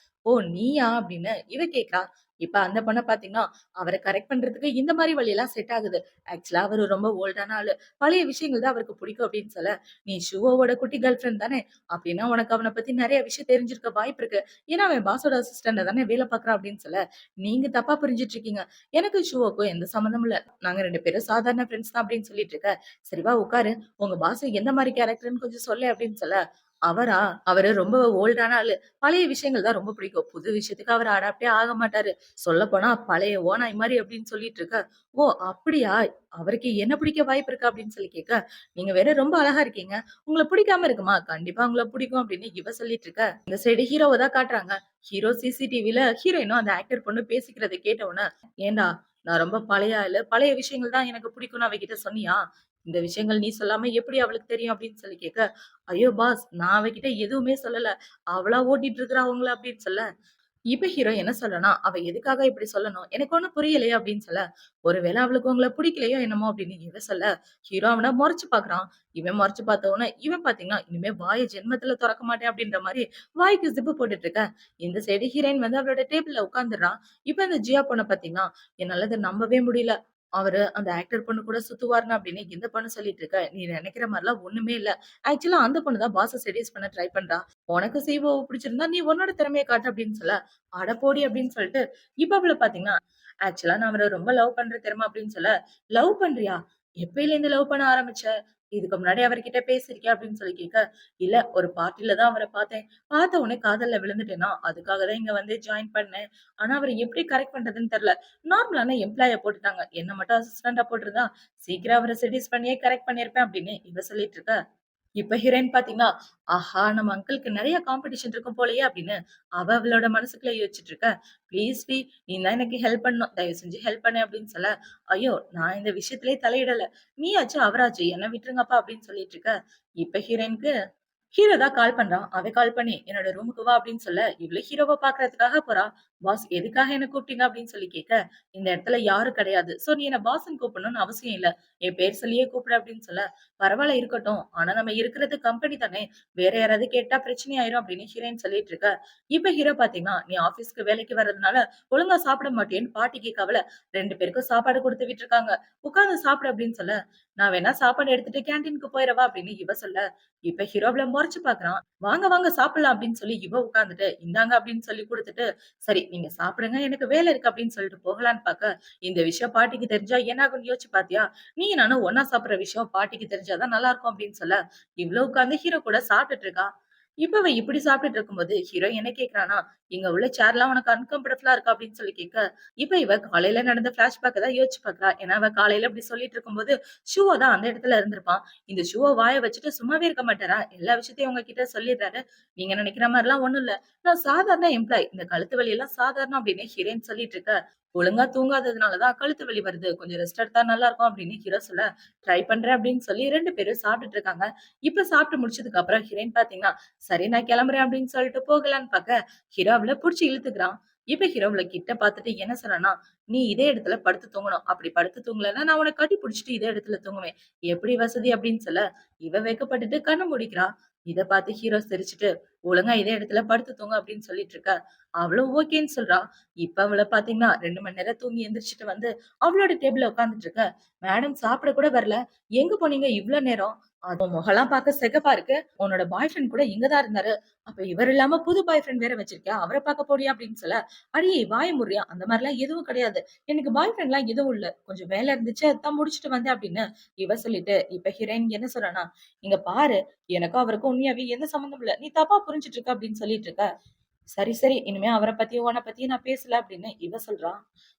ஓ நீயா? அப்படின்னு இவ கேட்கிறா. இப்ப அந்த பொண்ண பாத்தீங்கன்னா, அவர கரெக்ட் பண்றதுக்கு இந்த மாரி வழியெல்லாம் செட் ஆகுது. ஆக்சுவலா அவரு ரொம்ப ஓல்டான ஆளு. பழைய விஷயங்கள் தான் அவருக்கு பிடிக்கும் அப்படின்னு சொல்ல, நீ ஷூவோட குட்டி கேர்ள் ஃபிரெண்ட் தானே? அப்படின்னா உனக்கு அவன பத்தி நெறைய விஷயம் தெரிஞ்சிருக்க வாய்ப்பு இருக்கு. ஏன்னா அவன் பாஸோட அசிஸ்டன்ட்டா தானே வேலை பார்க்குறான் அப்படின்னு சொல்ல, நீங்க தப்பா புரிஞ்சுட்டு இருக்கீங்க. எனக்கும் ஷூவுக்கும் எந்த சம்மந்தமும் இல்ல. நாங்க 2 பேரும் சாதாரண ஃப்ரெண்ட்ஸ் தான் அப்படின்னு சொல்லிட்டு இருக்க. சரி வா உட்காரு. உங்க பாஸ் எந்த மாரி கேரக்டர்ன்னு கொஞ்சம் சொல்லேன் அப்படின்னு சொல்ல, அவரா? அவரு ரொம்ப ஓல்டான ஆளு. பழைய விஷயங்கள் தான் ரொம்ப பிடிக்கும். புது விஷயத்துக்கு அவரு அடாப்டே ஆக மாட்டாரு. சொல்லப்போனா பழைய ஓநாய் மாரி அப்படின்னு சொல்லிட்டு இருக்க. "ஓ! அப்படியா? அவருக்கு என்ன பிடிக்க வாய்ப்பு இருக்கு?" அப்படின்னு சொல்லி கேட்க, "நீங்க வேற ரொம்ப அழகா இருக்கீங்க. உங்கள பிடிக்காம இருக்குமா? கண்டிப்பா உங்கள பிடிக்கும்." அப்படின்னு இவ சொல்லிட்டு இருக்க. இந்த சைடு ஹீரோவ தான் காட்டுறாங்க. ஹீரோ சிசிடிவில ஹீரோயினும் அந்த ஆக்டர் பொண்ணு பேசிக்கிறத கேட்ட உடனே, "ஏன்டா நான் ரொம்ப பழைய ஆளு. பழைய விஷயங்கள் தான் எனக்கு பிடிக்கும்னு அவகிட்ட சொன்னியா? இந்த விஷயங்கள் நீ சொல்லாம எப்படி அவளுக்கு தெரியும்?" அப்படின்னு சொல்லி கேட்க, "ஐயோ பாஸ்! நான் அவகிட்ட எதுவுமே சொல்லல. அவளா ஓட்டிட்டு இருக்கிறா அவங்கள" அப்படின்னு சொல்ல, இப்ப ஹீரோ என்ன சொல்றான்னா, "அவ எதுக்காக இப்படி சொல்லணும்? எனக்கு ஒண்ணும் புரியலையே" அப்படின்னு சொல்ல, "ஒருவேளை அவளுக்கு உங்கள பிடிக்கலையோ என்னமோ" அப்படின்னு இவன் சொல்ல, ஹீரோ அவன மொறச்சு பார்க்குறான். இவன் மொறச்சு பார்த்த உடனே, இவன் பார்த்தீங்கன்னா, "இனிமே வாய ஜென்மத்துல தொறக்க மாட்டேன்" அப்படின்ற மாரி வாய்க்கு ஜிப்பு போட்டுட்டு இருக்க. இந்த சைடு ஹீரோயின் வந்து அவளோட டேபிள்ல உட்கார்ந்துடுறா. இப்ப இந்த ஜியா பொண்ண பார்த்தீங்கன்னா, என்னால இத நம்பவே முடியல. அவரு அந்த ஆக்டர் பொண்ணு கூட சுத்துவாருன்னு அப்படின்னு இந்த பொண்ணு சொல்லிட்டு இருக்க. நீ நினைக்கிற மாரிலாம் ஒண்ணுமே இல்ல. ஆக்சுவலா அந்த பொண்ணு தான் பாஸ செட்யூஸ் பண்ண ட்ரை பண்றா. உனக்கு சிஇஓவ பிடிச்சிருந்தா நீ உன்னோட திறமைய காட்டு அப்படின்னு சொல்ல, அட போடி அப்படின்னு சொல்லிட்டு, இப்ப அவள பார்த்தீங்கன்னா, ஆக்சுவலா நான் அவர ரொம்ப லவ் பண்றேன் தெரியுமா அப்படின்னு சொல்ல, லவ் பண்றியா? எப்பயிலேருந்து லவ் பண்ண ஆரம்பிச்ச? இதுக்கு முன்னாடி அவர்கிட்ட பேசியிருக்கியா? அப்படின்னு சொல்லி கேட்க, இல்ல ஒரு பார்ட்டில தான் அவர பார்த்தேன். பார்த்த உடனே காதல்ல விழுந்துட்டேனா, அதுக்காக தான் இங்க வந்து ஜாயின் பண்ணேன். ஆனா அவர எப்படி கரெக்ட் பண்றதுன்னு தெரியல. நார்மலான எம்ப்ளாயியா போட்டுட்டாங்க. என்ன மட்டும் அசிஸ்டன்ட்டா போட்டிருந்தா, சீக்கிரம் அவர செட்யூஸ் பண்ணியே கரெக்ட் பண்ணியிருப்பேன் அப்படின்னு இவ சொல்லிட்டு இருக்க. இப்ப ஹீரோயின் பாத்தீங்கன்னா, ஆஹா! நம்ம அங்கிள்க்கு நெறைய காம்படிஷன் இருக்கும் போலயே அப்படின்னு அவளோட மனசுக்குள்ள யோசிச்சுட்டு இருக்க. ப்ளீஸ் டி நீ தான் எனக்கு ஹெல்ப் பண்ணணும். தயவு செஞ்சு ஹெல்ப் பண்ணு அப்படின்னு சொல்ல, ஐயோ! நான் இந்த விஷயத்திலேயே தலையிடல. நீயாச்சு அவராச்சு என்ன விட்டுருங்கப்பா அப்படின்னு சொல்லிட்டு இருக்க. இப்ப ஹீரோயினுக்கு ஹீரோ தான் கால் பண்றான். அவன் கால் பண்ணி, "என்னோட ரூமுக்கு வா" அப்படின்னு சொல்ல, இவளு ஹீரோவ பாக்குறதுக்காக போறா. "பாஸ் எதுக்காக என்ன கூப்பிட்டீங்க?" அப்படின்னு சொல்லி கேட்க, "இந்த இடத்துல யாரும் கிடையாது. சோ நீ என்ன பாஸ்ன்னு கூப்பிடணும்னு அவசியம் இல்ல. என் பேர் சொல்லியே கூப்பிடு" அப்படின்னு சொல்ல, "பரவால்ல இருக்கட்டும். ஆனா நம்ம இருக்கிறது கம்பெனி தானே. வேற யாராவது கேட்டா பிரச்சனை ஆயிரும்" அப்படின்னு ஹீரோயின் சொல்லிட்டு இருக்க. இப்ப ஹீரோ பாத்தீங்கன்னா, "நீ ஆபீஸ்க்கு வேலைக்கு வர்றதுனால ஒழுங்கா சாப்பிட மாட்டியேன்னு பாட்டி கேட்க அவள 2 பேருக்கும் சாப்பாடு குடுத்து விட்டுருக்காங்க. உட்கார்ந்து சாப்பிடு" அப்படின்னு சொல்ல, "நான் வேணா சாப்பாடு எடுத்துட்டு கேன்டீன்க்கு போயிறவா?" அப்படின்னு இவ சொல்ல, இப்ப ஹீரோ அவள மொறச்சு பார்க்குறான். "வாங்க, வாங்க சாப்பிடலாம்" அப்படின்னு சொல்லி இவ உட்கார்ந்துட்டு, "இந்தாங்க" அப்படின்னு சொல்லி குடுத்துட்டு, "சரி நீங்க சாப்பிடுங்க. எனக்கு வேலை இருக்கு" அப்படின்னு சொல்லிட்டு போகலான்னு பாக்க, இந்த விஷயம் பாட்டிக்கு தெரிஞ்சா என்ன ஆகும்னு யோசிச்சு பாத்தியா? நீயும் நானும் ஒண்ணா சாப்பிடுற விஷயம் பாட்டிக்கு தெரிஞ்சா தான் நல்லா இருக்கும் அப்படின்னு சொல்ல, இவளும் உட்கார்ந்து ஹீரோ கூட சாப்பிட்டுட்டு இருக்கா. இப்ப அவ இப்படி சாப்பிட்டுட்டு இருக்கும்போது, ஹீரோ என்ன கேட்கிறான்னா, "இங்க உள்ள சேர்லாம் உனக்கு அன்கம்ஃபர்டபுளா இருக்கா?" அப்படின்னு சொல்லி கேட்க, இப்ப இவ காலையில நடந்த ஃபிளாஷ்பேக்க தான் யோசிச்சு பார்க்கிறா. ஏன்னா அவ காலையில இப்படி சொல்லிட்டு இருக்கும்போது, ஷூவ தான் அந்த இடத்துல இருந்திருப்பான். இந்த ஷூவ வாய வச்சுட்டு சும்மாவே இருக்க மாட்டாரா? எல்லா விஷயத்தையும் உங்ககிட்ட சொல்லிடுறாரு. "நீங்க நினைக்கிற மாரிலாம் ஒண்ணும் இல்ல. நான் சாதாரண எம்ப்ளாயி. இந்த கழுத்து வலி எல்லாம் சாதாரணம்" அப்படின்னு ஹீரோயின் சொல்லிட்டு இருக்க. "ஒழுங்கா தூங்காததுனால தான் கழுத்து வலி வருது. கொஞ்சம் ரெஸ்ட் எடுத்தா நல்லா இருக்கும்" அப்படின்னு ஹீரோ சொல்ல, "ட்ரை பண்றேன்" அப்படின்னு சொல்லி 2 பேரும் சாப்பிட்டுட்டு இருக்காங்க. இப்ப சாப்பிட்டு முடிச்சதுக்கு அப்புறம் ஹீரோயின் பார்த்தீங்கன்னா, "சரி நான் கிளம்புறேன்" அப்படின்னு சொல்லிட்டு போகலான்னு பாக்க, ஹீரோ அவள புடிச்சு இழுத்துக்கிறான். இப்ப ஹீரோ அவள கிட்ட பாத்துட்டு என்ன சொல்றான்னா, "நீ இதே இடத்துல படுத்து தூங்கணும். அப்படி படுத்து தூங்கலன்னா நான் உன்ன கட்டி புடிச்சுட்டு இதே இடத்துல தூங்குவேன். எப்படி வசதி?" அப்படின்னு சொல்ல, இவ வெட்கப்பட்டுட்டு கண்ண மூடிக்கிறா. இத பார்த்து ஹீரோ சிரிச்சுட்டு, "ஒழுங்கா இதே இடத்துல படுத்து தூங்கு" அப்படின்னு சொல்லிட்டு இருக்க. அவளும் ஓகேன்னு சொல்றா. இப்ப அவள பார்த்தீங்கன்னா, 2 மணி நேரம் தூங்கி எந்திரிச்சுட்டு வந்து, அவளோட டேபிள்ல உட்கார்ந்துட்டு இருக்க. "மேடம் சாப்பிட கூட வரல. எங்க போனீங்க இவ்ளோ நேரம்? உன் முகம்லாம் பார்க்க சிகப்பா இருக்கு. உன்னோட பாய் ஃப்ரெண்ட் கூட இங்க தான் இருந்தாரு. அப்ப இவர் இல்லாம புது பாய் ஃப்ரெண்ட் வேற வச்சிருக்கியா? அவர பார்க்க போறியா?" அப்படின்னு சொல்ல, "அடியே வாய மூடுறியா? அந்த மாரிலாம் எதுவும் கிடையாது. எனக்கு பாய் ஃப்ரெண்ட்லாம் எதுவும் இல்ல. கொஞ்சம் வேலை இருந்துச்சு. அதான் முடிச்சுட்டு வந்தேன்" அப்படின்னு இவ சொல்லிட்டு, இப்ப ஹீரோயின் என்ன சொல்றான்னா, "இங்க பாரு, எனக்கும் அவருக்கும் உண்மையாவே எந்த சம்மந்தமும் இல்ல. நீ தப்பா புரிஞ்சுட்டு இருக்க" அப்படின்னு சொல்லிட்டு இருக்க. "சரி, சரி. இனிமே அவர பத்தியும், உன்ன பத்தியும் நான் பேசல" அப்படின்னு இவ சொல்றா.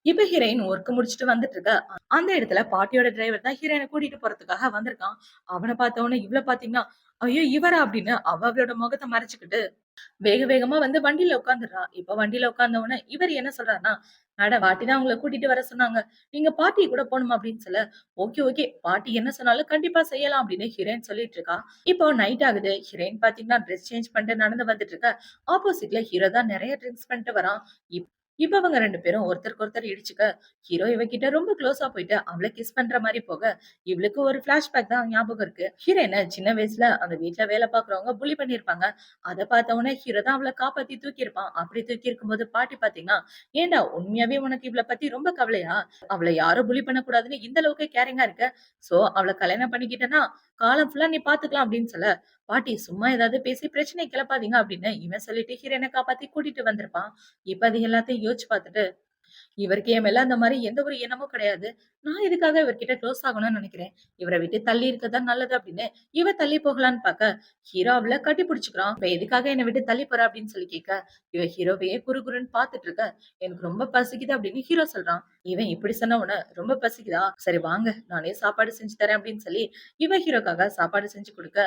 இப்ப ஹீரோயின் ஒர்க் முடிச்சுட்டு வந்துட்டு இருக்க. அந்த இடத்துல பாட்டியோட டிரைவர் தான் ஹீரோயின கூட்டிட்டு போறதுக்காக வந்திருக்கான். அவன பார்த்த உடனே இவள பார்த்தீங்கன்னா, "ஐயோ! இவரா?" அப்படின்னு அவளோட முகத்த மறைச்சுக்கிட்டு வேக வேகமா வந்து வண்டியில உட்கார்ந்துடுறா. இப்ப வண்டியில உட்கார்ந்த உடனே இவரு என்ன சொல்றாருன்னா, "மேடம் பாட்டி தான் உங்கள கூட்டிட்டு வர சொன்னாங்க. நீங்க பாட்டி கூட போணுமா?" அப்படின்னு சொல்ல, "ஓகே, ஓகே. பாட்டி என்ன சொன்னாலும் கண்டிப்பா செய்யலாம்" அப்படின்னு ஹீரோயின் சொல்லிட்டு இருக்கா. இப்போ நைட் ஆகுது. ஹீரோயின் பார்த்தீங்கன்னா, டிரெஸ் சேஞ்ச் பண்ணிட்டு நடந்து வந்துட்டு இருக்கா. ஆப்போசிட்ல ஹீரோ தான் நெறைய ட்ரிங்க்ஸ் பண்ணிட்டு வரான். இப்ப அவங்க 2 பேரும் ஒருத்தருக்கு ஒருத்தர் இடிச்சுக்க, ஹீரோ இவகிட்ட ரொம்ப க்ளோஸா போயிட்டு அவள கிஸ் பண்ற மாரி போக, இவளுக்கு ஒரு ஃபிளாஷ்பேக் தான் ஞாபகம் இருக்கு. ஹீரோயின சின்ன வயசுல அந்த வீட்ல வேலை பார்க்குறவங்க புல்லி பண்ணியிருப்பாங்க. அத பார்த்த உடனே ஹீரோ தான் அவள காப்பாத்தி தூக்கியிருப்பான். அப்படி தூக்கி இருக்கும்போது பாட்டி பார்த்தீங்கன்னா, "ஏன்டா உண்மையாவே உனக்கு இவள பத்தி ரொம்ப கவலையா? அவள யாரும் புல்லி பண்ணக்கூடாதுன்னு இந்த அளவுக்கு கேரிங்கா இருக்க. சோ அவள கல்யாணம் பண்ணிக்கிட்டன்னா, காலம் ஃபுல்லா நீ பார்த்துக்கலாம்" அப்படின்னு சொல்ல, பாட்டி சும்மா ஏதாவது பேசி பிரச்சனைய கிளப்பாதீங்க அப்படின்னு இவன் சொல்லிட்டு ஹீரோயின காப்பாத்தி கூட்டிட்டு வந்திருப்பான். இப்ப அது எல்லாத்தையும் யோசிச்சு பார்த்துட்டு, இவருக்கு என் மேல அந்த மாரி எந்த ஒரு எண்ணமும் கிடையாது. நான் எதுக்காக இவர்கிட்ட க்ளோஸ் ஆகணும்னு நெனைக்கிறேன். இவர விட்டு தள்ளி இருக்கிறது தான் நல்லது அப்படின்னு, இவ தள்ளி போகலான்னு பாக்க, ஹீரோ அவள கட்டி பிடிச்சுக்கிறான். "இப்ப எதுக்காக என்ன விட்டு தள்ளி போற?" அப்படின்னு சொல்லி கேட்க, இவ ஹீரோவையே குறுகுறுன்னு பாத்துட்டு இருக்க. "எனக்கு ரொம்ப பசிக்குது" அப்படின்னு ஹீரோ சொல்றான். இவன் இப்படி சொன்ன உடனே, "ரொம்ப பசிக்குதா? சரி வாங்க, நானே சாப்பாடு செஞ்சு தரேன்" அப்படின்னு சொல்லி, இவ ஹீரோக்காக சாப்பாடு செஞ்சு குடுக்க,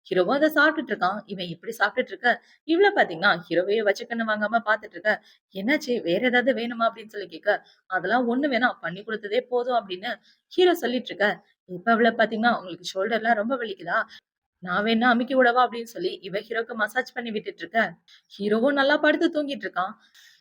ஹீரோவும் அத சாப்பிட்டுட்டு இருக்கான். இவன் இப்படி சாப்பிட்டுட்டு இருக்க, இவள பாத்தீங்கன்னா, ஹீரோவையே வச்ச கண்ணு வாங்காம பாத்துட்டு இருக்க. "என்னாச்சு? வேற ஏதாவது வேணுமா?" அப்படின்னு சொல்லி கேட்க, "அதெல்லாம் ஒண்ணும் வேணாம். பண்ணி குடுத்ததே போதும்" அப்படின்னு ஹீரோ சொல்லிட்டு இருக்க. இப்ப அவள பாத்தீங்கன்னா, "உங்களுக்கு ஷோல்டர்லாம் ரொம்ப வலிக்குதா? நான் வேணா அமுக்கி விடவா?" அப்படின்னு சொல்லி இவ ஹீரோக்கு மசாஜ் பண்ணி விட்டுட்டு இருக்க. ஹீரோவும் நல்லா படுத்து தூங்கிட்டு இருக்கான்.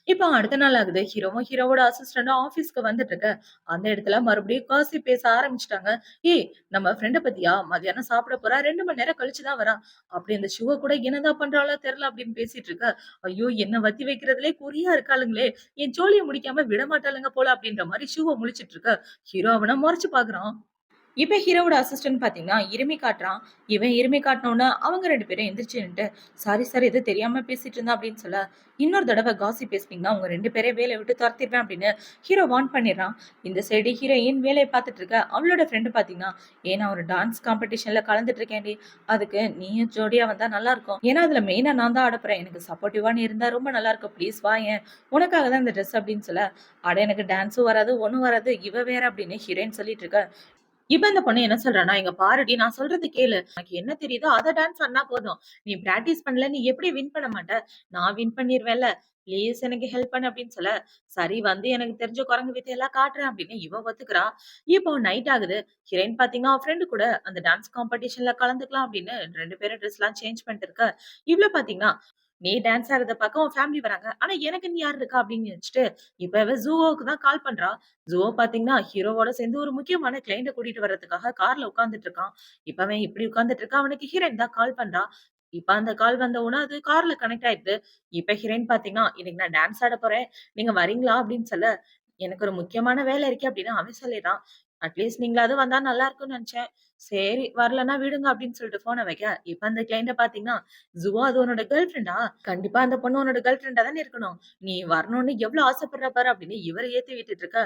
இப்போ அடுத்த நாள் ஆகுது. ஹீரோவும், ஹீரோவோட அசிஸ்டன்டும் ஆஃபீஸ்க்கு வந்துட்டு இருக்க. அந்த இடத்துல மறுபடியும் காசிப் பேச ஆரம்பிச்சுட்டாங்க. "ஏய்! நம்ம ஃப்ரெண்ட பாத்தியா? மத்தியானம் சாப்பிட போறா. 2 மணி நேரம் கழிச்சு தான் வரா. அப்படி அந்த ஷூவ கூட என்னதான் பண்றாளோ தெரியல" அப்படின்னு பேசிட்டு இருக்க. ஐயோ! என்ன வத்தி வைக்கிறதுலயே குறியா இருக்காளுங்களே! என் ஜோலிய முடிக்காம விடமாட்டாளுங்க போல அப்படின்ற மாரி ஷூவ முழிச்சிட்டு இருக்க. ஹீரோ அவன மொறச்சு பார்க்குறான். இப்ப ஹீரோவோட அசிஸ்டன்ட் பாத்தீங்கன்னா, இருமி காட்டுறான். இவன் இருமி காட்டுனோனே, அவங்க 2 பேரும் எந்திரிச்சு நின்னுட்டு, "சாரி சார் இது தெரியாம பேசிட்டு இருந்தான்" அப்படின்னு சொல்ல, "இன்னொரு தடவ காசிப் பேசுனீங்கன்னா, உங்க 2 பேரையும் வேலைய விட்டு தொரத்திருவேன்" அப்படின்னு ஹீரோ வார்ன் பண்ணிடுறான். இந்த சைடு ஹீரோயின் வேலைய பாத்துட்டு இருக்க. அவளோட ஃப்ரெண்ட் பாத்தீங்கன்னா, நான் ஒரு டான்ஸ் காம்படிஷன்ல கலந்துட்டு இருக்கேன்டி. அதுக்கு நீயும் ஜோடியா வந்தா நல்லா இருக்கும். ஏன்னா அதுல மெயினா நான் தான் ஆடப் போறேன். எனக்கு சப்போர்ட்டிவா நீ இருந்தா ரொம்ப நல்லா இருக்கும். ப்ளீஸ் வாயேன். உனக்காக தான் இந்த ட்ரெஸ் அப்படின்னு சொல்ல, "அட எனக்கு டான்ஸும் வராது, ஒண்ணும் வராது. இவ வேற" அப்படின்னு ஹீரோயின் சொல்லிட்டு இருக்க. இப்ப அந்த பொண்ணு என்ன சொல்றான்னா, "இங்க பாருடி நான் சொல்றத கேளு. உனக்கு என்ன தெரியுதோ அத டான்ஸ் ஆடுனா போதும். நீ பிராக்டிஸ் பண்ணல நீ எப்படி வின் பண்ண மாட்ட? நான் வின் பண்ணிருவேன்ல. ப்ளீஸ் எனக்கு ஹெல்ப் பண்ணு" அப்படின்னு சொல்ல, "சரி வந்து எனக்கு தெரிஞ்ச குரங்கு வித்தையெல்லாம் காட்டுறேன்" அப்படின்னு இவ ஒத்துக்கிறா. இப்போ நைட் ஆகுது. ஹீரோயின் பாத்தீங்கன்னா, அவ ஃப்ரெண்ட் கூட அந்த டான்ஸ் காம்படிஷன்ல கலந்துக்கலாம் அப்படின்னு 2 பேரும் ட்ரெஸ்லாம் சேஞ்ச் பண்ணிட்டு இருக்க. இவ்ளோ பாத்தீங்கன்னா, "நீ டான்ஸ் ஆடுறத பாக்க உன் ஃபேமிலி வராங்க. ஆனா எனக்குன்னு யார் இருக்கா?" அப்படின்னு நெனச்சுட்டு, இப்ப இவ ஜூவோக்கு தான் கால் பண்றா. ஜோ பாத்தீங்கன்னா, ஹீரோவோட சேர்ந்து ஒரு முக்கியமான கிளையண்ட்ட கூட்டிட்டு வர்றதுக்காக கார்ல உட்கார்ந்துட்டு இருக்கான். இப்ப அவன் இப்படி உட்கார்ந்துட்டு இருக்கான். அவனுக்கு ஹீரோயின் தான் கால் பண்றா. இப்ப அந்த கால் வந்த உடனே அது கார்ல கனெக்ட் ஆயிடுது. இப்ப ஹீரோயின் பாத்தீங்கன்னா, "இன்னைக்கு நான் டான்ஸ் ஆட போறேன். நீங்க வரீங்களா?" அப்படின்னு சொல்ல, "எனக்கு ஒரு முக்கியமான வேலை இருக்கு" அப்படின்னு அவன் சொல்லிடுறான். "அட்லீஸ்ட் நீங்களாவது வந்தா நல்லா இருக்கும்னு நெனச்சேன். சரி வரலன்னா விடுங்க" அப்படின்னு சொல்லிட்டு போன வைக்க, இப்ப அந்த கிளையண்ட்ட பாத்தீங்கன்னா, "ஜுவா அது உன்னோட கேர்ள் ஃபிரெண்டா? கண்டிப்பா அந்த பொண்ணு உன்னோட கேர்ள் ஃபிரெண்டா தானே இருக்கணும். நீ வரணும்னு எவ்வளவு ஆசைப்படுறா பாரு" அப்படின்னு இவர ஏத்தி விட்டுட்டு இருக்க.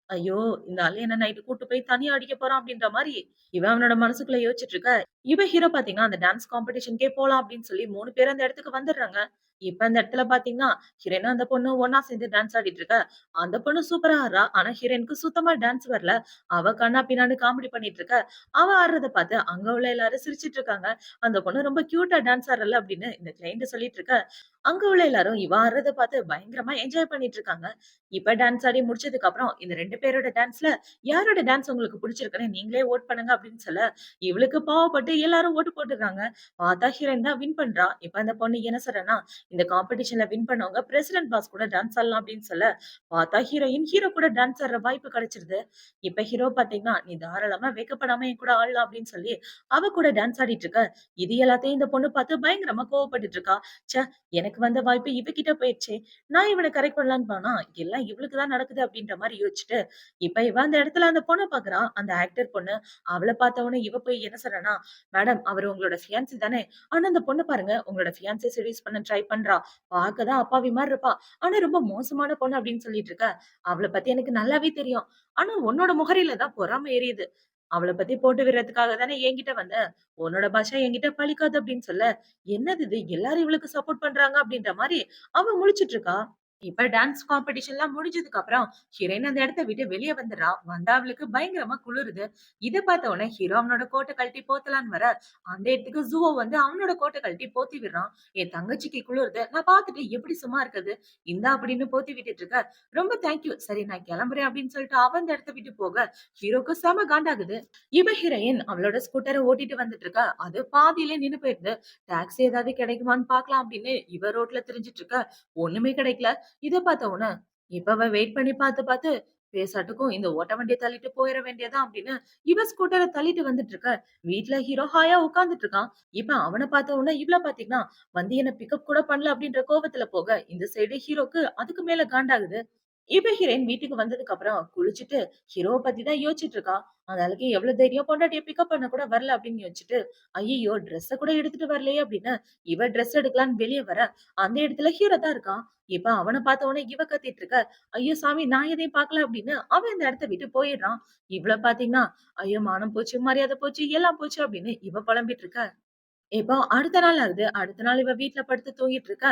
ஐயோ! இந்த ஆளு என்ன நைட்டு கூட்டு போய் தனியா அடிக்க போறான் அப்படின்ற மாரி, இவன் அவனோட மனசுக்குள்ள யோசிச்சுட்டு இருக்க. இவன் ஹீரோ பாத்தீங்கன்னா, அந்த டான்ஸ் காம்படிஷன்க்கே போலாம் அப்படின்னு சொல்லி 3 பேரும் அந்த இடத்துக்கு வந்துடுறாங்க. இப்ப அந்த இடத்துல பாத்தீங்கன்னா, ஹீரோயினும் அந்த பொண்ணும் ஒண்ணா சேர்ந்து டான்ஸ் ஆடிட்டு இருக்க. அந்த பொண்ணு சூப்பரா ஆடுறா. ஆனா ஹீரோயினுக்கு சுத்தமா டான்ஸ் வரல. அவ கன்னா பின்னான்னு காமெடி பண்ணிட்டு இருக்க. அவ ஆடுறத பாத்து அங்க உள்ள எல்லாரும் சிரிச்சுட்டு இருக்காங்க. அந்த பொண்ணு ரொம்ப கியூட்டா டான்ஸ் ஆடுறல்ல அப்படின்னு இந்த கிளையண்ட் சொல்லிட்டு இருக்க. அங்க உள்ள எல்லாரும் இவ ஆடுறத பாத்து பயங்கரமா என்ஜாய் பண்ணிட்டு இருக்காங்க. இப்ப டான்ஸ் ஆடி முடிச்சதுக்கு அப்புறம், இந்த 2 பேரோட டான்ஸ்ல யாரோட டான்ஸ் உங்களுக்கு பிடிச்சிருக்குன்னு நீங்களே வோட் பண்ணுங்க அப்படின்னு சொல்ல, இவளுக்கு பாவப்பட்டு எல்லாரும் ஓட்டு போட்டுடுறாங்க. பார்த்தா ஹீரோயின் தான் வின் பண்றா. இப்ப அந்த பொண்ணு என்ன சொல்றன்னா, இந்த காம்படிஷன்ல வின் பண்ணவங்க பிரசிடென்ட் பாஸ் கூட டான்ஸ் ஆடலாம் அப்படின்னு சொல்ல, பார்த்தா ஹீரோயின் ஹீரோ கூட டான்ஸ் ஆடுற வாய்ப்பு கிடைச்சிருது. இப்ப ஹீரோ பார்த்தீங்கன்னா, "நீ தாராளமா வெட்கப்படாம என் கூட ஆடலாம்" அப்படின்னு சொல்லி அவ கூட டான்ஸ் ஆடிட்டு இருக்க. இது எல்லாத்தையும் இந்த பொண்ணு பார்த்து பயங்கரமா கோவப்பட்டுட்டு இருக்கா. ச்சே! எனக்கு வந்த வாய்ப்பு இவகிட்ட போயிருச்சே! நான் இவன கரெக்ட் பண்ணலான்னு போனா, எல்லாம் இவளுக்கு தான் நடக்குது அப்படின்ற மாரி யோசிச்சுட்டு, இப்ப இவ அந்த இடத்துல அந்த பொண்ண பாக்குறா. அந்த ஆக்டர் பொண்ணு. அவள பார்த்த உடனே இவ போய் என்ன சொல்றான்னா, "மேடம் அவரு உங்களோட ஃபியான்சி தானே? ஆனா அந்த பொண்ணு பாருங்க, உங்களோட ஃபியான்சிய செடியூஸ் பண்ண ட்ரை பண்றா. பார்க்க தான் அப்பாவி மாரி இருப்பா. ஆனா ரொம்ப மோசமான பொண்ணு" அப்படின்னு சொல்லிட்டு இருக்க. அவள பத்தி எனக்கு நல்லாவே தெரியும். ஆனா உன்னோட முகரையில தான் பொறாம எரியுது. அவள பத்தி போட்டு விடுறதுக்காக தானே என்கிட்ட வந்த. உன்னோட பாஷை என்கிட்ட பலிக்காது அப்படின்னு சொல்ல, என்னது இது எல்லாரும் இவளுக்கு சப்போர்ட் பண்றாங்க அப்படின்ற மாரி அவ முழிச்சுட்டு இருக்கா. இப்ப டான்ஸ் காம்படிஷன்லாம் முடிஞ்சதுக்கு அப்புறம் ஹீரோயின் அந்த இடத்த விட்டு வெளிய வந்துடுறா. வந்தா அவளுக்கு பயங்கரமா குளிருது. இத பார்த்த உடனே ஹீரோ அவனோட கோட்ட கழட்டி போத்தலான்னு வர, அந்த இடத்துக்கு ஜூவோ வந்து அவனோட கோட்ட கழட்டி போத்தி விடுறான். என் தங்கச்சிக்கு குளிருது. நான் பார்த்துட்டு எப்படி சும்மா இருக்குது? இந்தா அப்படின்னு போத்தி விட்டுட்டு இருக்க. ரொம்ப தேங்க் யூ. சரி நான் கிளம்புறேன் அப்படின்னு சொல்லிட்டு அவ அந்த இடத்த விட்டு போக, ஹீரோக்கு செம காண்டாகுது. இவ ஹீரோயின் அவளோட ஸ்கூட்டர ஓட்டிட்டு வந்துட்டு இருக்கா. அது பாதியிலே நின்னு போயிருது. டாக்ஸி ஏதாவது கிடைக்குமான்னு பார்க்கலாம் அப்படின்னு இவ ரோட்ல திரிஞ்சுட்டு இருக்க. ஒண்ணுமே கிடைக்கல. இத பார்த்த உடனே, இப்ப அவ வெயிட் பண்ணி பார்த்து பார்த்து, பேசாட்டுக்கும் இந்த ஓட்ட வண்டிய தள்ளிட்டு போயிற வேண்டியதுதான் அப்படின்னு, இவ ஸ்கூட்டர தள்ளிட்டு வந்துட்டு இருக்க. வீட்ல ஹீரோ ஹாயா உட்கார்ந்துட்டு இருக்கான். இப்ப அவன பார்த்த உடனே இவள பார்த்தீங்கன்னா, வந்து என்ன பிக்கப் கூட பண்ணல அப்படின்ற கோவத்துல போக, இந்த சைடு ஹீரோக்கு அதுக்கு மேல காண்டாகுது. இப்ப ஹீரோயின் வீட்டுக்கு வந்ததுக்கு அப்புறம் குளிச்சுட்டு ஹீரோவ பத்தி தான் யோசிச்சுட்டு இருக்கா. அந்த ஆளுக்கு எவ்வளவு தைரியம் பொண்டாட்டிய பிக்கப் பண்ண கூட வரல அப்படின்னு யோசிச்சுட்டு, ஐயையோ! ட்ரெஸ்ஸ கூட எடுத்துட்டு வரலையே அப்படின்னு இவ ட்ரெஸ் எடுக்கலான்னு வெளிய வர, அந்த இடத்துல ஹீரோ தான் இருக்கான். இப்ப அவன பார்த்த உடனே இவ கத்திட்டு இருக்க, ஐயோ சாமி நான் எதையும் பார்க்கல அப்படின்னு அவன் இந்த இடத்த விட்டு போயிடுறான். இவள பார்த்தீங்கன்னா, ஐயோ மானம் போச்சு, மரியாதை போச்சு, எல்லாம் போச்சு அப்படின்னு இவ புலம்பிட்டு இருக்க. இப்போ அடுத்த நாள் ஆகுது. அடுத்த நாள் இவ வீட்ல படுத்து தூங்கிட்டு இருக்கா.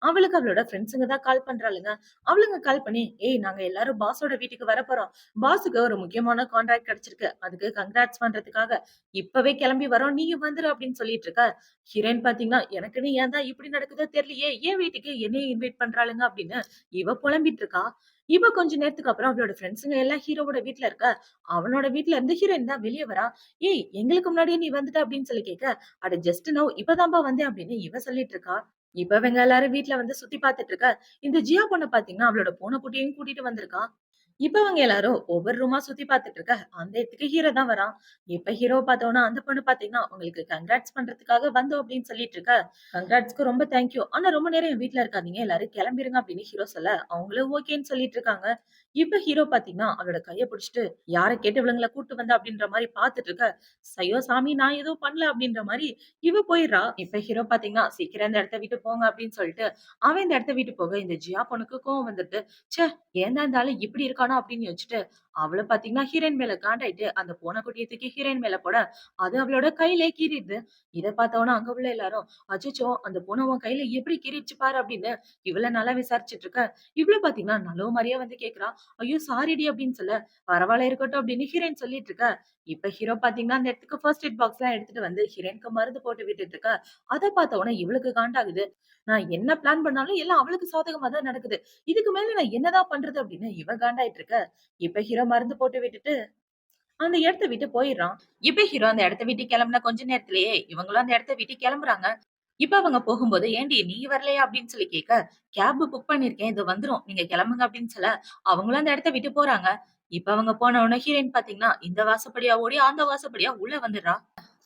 அவளுக்கு அவளோட ஃப்ரெண்ட்ஸுங்க தான் கால் பண்றாளுங்க. அவளுங்க கால் பண்ணி, "ஏய் நாங்க எல்லாரும் பாஸோட வீட்டுக்கு வரப்போறோம். பாஸுக்கு ஒரு முக்கியமான கான்ட்ராக்ட் கிடைச்சிருக்கு. அதுக்கு கங்ராட்ஸ் பண்றதுக்காக இப்பவே கிளம்பி வரோம். நீயும் வந்துரு" அப்படின்னு சொல்லிட்டு இருக்கா. ஹீரோயின் பாத்தீங்கன்னா, "எனக்குன்னு ஏன் தான் இப்படி நடக்குதோ தெரியலையே. என் வீட்டுக்கு என்னையும் இன்வைட் பண்றாளுங்க" அப்படின்னு இவ புலம்பிட்டு இருக்கா. இவ கொஞ்ச நேரத்துக்கு அப்புறம் அவளோட ஃப்ரெண்ட்ஸுங்க எல்லாம் ஹீரோவோட வீட்ல இருக்க. அவனோட வீட்ல இருந்து ஹீரோயின் தான் வெளிய வரா. "ஏய் எங்களுக்கு முன்னாடியே நீ வந்துட்ட" அப்படின்னு சொல்லி கேட்க, "அட ஜஸ்ட் நவ் இப்பதான்பா வந்தேன்" அப்படின்னு இவ சொல்லிட்டு இருக்கா. இப்ப இவங்க எல்லாரும் வீட்ல வந்து சுத்தி பார்த்துட்டு இருக்க. இந்த ஜியா பொண்ண பார்த்தீங்கன்னா, அவளோட பூனைக்குட்டியையும் கூட்டிட்டு வந்திருக்கா. இப்ப அவங்க எல்லாரும் ஒவ்வொரு ரூமா சுத்தி பார்த்துட்டு இருக்க. அந்த இடத்துக்கு ஹீரோ தான் வரான். இப்ப ஹீரோவ பார்த்தோம்னா, அந்த பொண்ணு பார்த்தீங்கன்னா, "உங்களுக்கு கங்கிராட்ஸ் பண்றதுக்காக வந்தோம்" அப்படின்னு சொல்லிட்டு இருக்க. "கங்கிராட்ஸ்க்கு ரொம்ப தேங்க் யூ. ஆனா ரொம்ப நேரம் என் வீட்ல இருக்காதீங்க. எல்லாரும் கிளம்பிருங்க" அப்படின்னு ஹீரோ சொல்ல, அவங்களும் ஓகேன்னு சொல்லிட்டு இருக்காங்க. இப்ப ஹீரோ பார்த்தீங்கன்னா, அவளோட கைய புடிச்சுட்டு, "யார கேட்டு இவளுங்கள கூட்டு வந்த?" அப்படின்ற மாரி பார்த்துட்டு இருக்க. "ஐயோ சாமி நான் எதுவும் பண்ணல" அப்படின்ற மாரி இவ போயிடுறா. இப்ப ஹீரோ பார்த்தீங்கன்னா, "சீக்கிரம் இந்த இடத்த விட்டு போங்க" அப்படின்னு சொல்லிட்டு, அவன் இந்த இடத்த விட்டு போக, இந்த ஜியா பொண்ணுக்கு கோவம் வந்துடுது. ச்சே! ஏன் தான் இந்த ஆளு இப்படி இருக்கானோ அப்படின்னு யோசிச்சுட்டு, அவளும் பார்த்தீங்கன்னா ஹீரோயின் மேல காண்டாயிட்டு, அந்த பூனைக்குட்டிய தூக்கி ஹீரோயின் மேல போட, அது அவளோட கையிலே கீறிடுது. இத பார்த்தவுடனே அங்க உள்ள எல்லாரும், "அச்சச்சோ! அந்த பூனை உன் கையில எப்படி கீறிடுச்சு பாரு" அப்படின்னு இவள நல்லா விசாரிச்சுட்டு இருக்க. இவளும் பார்த்தீங்கன்னா நல்ல மாரியா வந்து கேட்கிறா. "ஐயோ! சாரிடி" அப்படின்னு சொல்ல, "பரவால்ல இருக்கட்டும்" அப்படின்னு ஹீரோயின் சொல்லிட்டு இருக்க. இப்ப ஹீரோ பார்த்தீங்கன்னா, அந்த இடத்துக்கு ஃபர்ஸ்ட் எய்ட் பாக்ஸ்லாம் எடுத்துட்டு வந்து ஹீரோயினுக்கு மருந்து போட்டு விட்டுட்டு இருக்க. அத பார்த்த உடனே இவளுக்கு காண்டாகுது. நான் என்ன பிளான் பண்ணாலும் எல்லாம் அவளுக்கு சாதகமா தான் நடக்குது. இதுக்கு மேல நான் என்னதான் பண்றது அப்படின்னு இவ காண்டாயிட்டு இருக்க. இப்ப ஹீரோ மருந்து போட்டு விட்டுட்டு அந்த இடத்த விட்டு போயிடுறான். இப்ப ஹீரோ அந்த இடத்த விட்டு கிளம்புன கொஞ்ச நேரத்திலேயே இவங்களும் அந்த இடத்த விட்டு கிளம்புறாங்க. இப்ப அவங்க போகும்போது, "ஏன்டி நீ வரலையா?" அப்படின்னு சொல்லி கேட்க, "கேப் புக் பண்ணியிருக்கேன். இது வந்துரும். நீங்க கிளம்புங்க" அப்படின்னு சொல்ல, அவங்களும் அந்த இடத்த விட்டு போறாங்க. இப்ப அவங்க போன உடனே ஹீரோயின் பார்த்தீங்கன்னா, இந்த வாசப்படியா ஓடி அந்த வாசப்படியா உள்ள வந்துடுறா.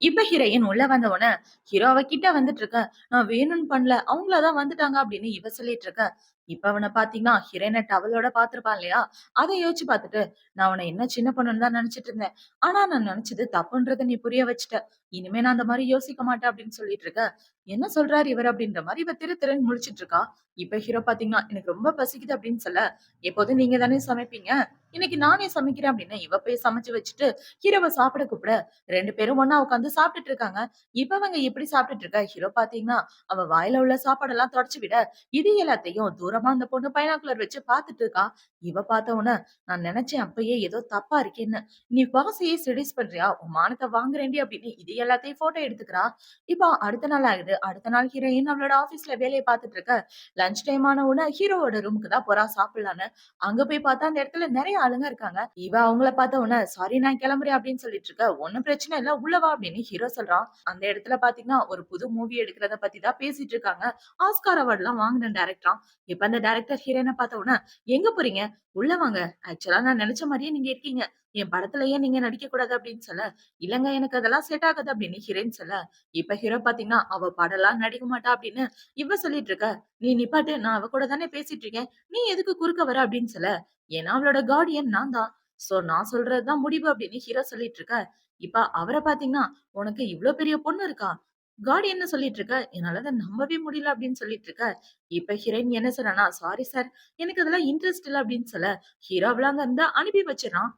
இப்ப ஹீரோயின் உள்ள வந்த உடனே, ஹீரோ அவ கிட்ட வந்துட்டு இருக்க. "நான் வேணும்னு பண்ணல. அவங்களா தான் வந்துட்டாங்க" அப்படின்னு இவ சொல்லிட்டு இருக்க. இப்ப அவன பார்த்தீங்கன்னா, ஹீரோயின டவலோட பார்த்திருப்பான் இல்லையா? அத யோசிச்சு பார்த்துட்டு, "நான் உன்ன என்ன சின்ன பொண்ணுன்னு தான் நினைச்சுட்டு இருந்தேன். ஆனா நான் நினைச்சது தப்புன்றத நீ புரிய வச்சுட்ட. இனிமே நான் அந்த மாரி யோசிக்க மாட்டேன்" அப்படின்னு சொல்லிட்டு இருக்க. என்ன சொல்றாரு இவரு? அப்படின்ற மாரி இவ திரு திருன்னு முழிச்சுட்டு இருக்கா. இப்ப ஹீரோ பார்த்தீங்கன்னா, "எனக்கு ரொம்ப பசிக்குது" அப்படின்னு சொல்ல, "எப்போதும் நீங்க தானே சமைப்பீங்க. இன்னைக்கு நானே சமைக்கிறேன்" அப்படின்னு இவ போய் சமைச்சு வச்சுட்டு, ஹீரோவ சாப்பிட கூப்பிட 2 பேரும் ஒண்ணா உட்கார்ந்து சாப்பிட்டுட்டு இருக்காங்க. இப்ப அவங்க எப்படி சாப்பிட்டுட்டு இருக்கா, ஹீரோ பார்த்தீங்கன்னா, அவ வாயில உள்ள சாப்பாடெல்லாம் தொடச்சு விட, இது எல்லாத்தையும் தூரமா அந்த பொண்ணு பைனாகுலர் வச்சு பார்த்துட்டு இருக்கா. இவ பார்த்த உடனே, "நான் நினைச்சேன் அப்பயே ஏதோ தப்பா இருக்கேன்னு. நீ பாஸையே செடியூஸ் பண்றியா? உன் மானத்த வாங்குறேன்டி" அப்படின்னு இது எல்லாத்தையும் ஃபோட்டோ எடுத்துக்கிறா. இப்ப அடுத்த நாள் ஆகுது. அடுத்த நாள் ஹீரோயின் அவளோட ஆபீஸ்ல வேலைய பார்த்துட்டு இருக்க. லஞ்ச் டைம் ஆன உடனே ஹீரோவோட ரூமுக்கு தான் போறா சாப்பிடலான்னு. அங்க போய் பார்த்தா அந்த இடத்துல நெறைய ஆளுங்க இருக்காங்க. இவ அவங்கள பார்த்த உடனே, "சாரி நான் கிளம்புறேன்" அப்படின்னு சொல்லிட்டு இருக்க. "ஒண்ணும் பிரச்சனை இல்ல. உள்ள வா" அப்படின்னு ஹீரோ சொல்றான். அந்த இடத்துல பார்த்தீங்கன்னா, ஒரு புது மூவி எடுக்கிறத பத்தி தான் பேசிட்டு இருக்காங்க. ஆஸ்கார் அவார்ட்லாம் வாங்குன டைரக்டராம். இப்ப அந்த டைரக்டர் ஹீரோயின பார்த்த உடனே, "எங்க போறீங்க? உள்ள வாங்க. ஆக்சுவலா நான் நெனச்ச மாரியே நீங்க இருக்கீங்க. என் படத்துல ஏன் நீங்க நடிக்கக் கூடாது?" அப்படின்னு சொல்ல, "இல்லங்க எனக்கு அதெல்லாம் செட் ஆகாது" அப்படின்னு ஹீரோயின் சொல்ல, இப்ப ஹீரோ பார்த்தீங்கன்னா, "அவ படம்லாம் நடிக்க மாட்டா" அப்படின்னு இவ சொல்லிட்டு இருக்க. "நீ நிப்பாட்டு. நான் அவ கூட தானே பேசிட்டு இருக்கேன். நீ எதுக்கு குறுக்க வர?" அப்படின்னு சொல்ல, "ஏன்னா அவளோட கார்டியன் நான் தான். சோ நான் சொல்றது தான் முடிவு" அப்படின்னு ஹீரோ சொல்லிட்டு இருக்க. இப்ப அவர பார்த்தீங்கன்னா, "உனக்கு இவ்ளோ பெரிய பொண்ணு இருக்கா? கார்டியன்னு சொல்லிட்டு இருக்க. என்னால அத நம்பவே முடியல" அப்படின்னு சொல்லிட்டு இருக்க. இப்ப ஹீரோயின் என்ன சொன்னான்னா, "சாரி சார். எனக்கு அதெல்லாம் இன்ட்ரெஸ்ட் இல்ல" அப்படின்னு சொல்ல, ஹீரோ அவள அங்க இருந்து அனுப்பி வச்சுர்றான்.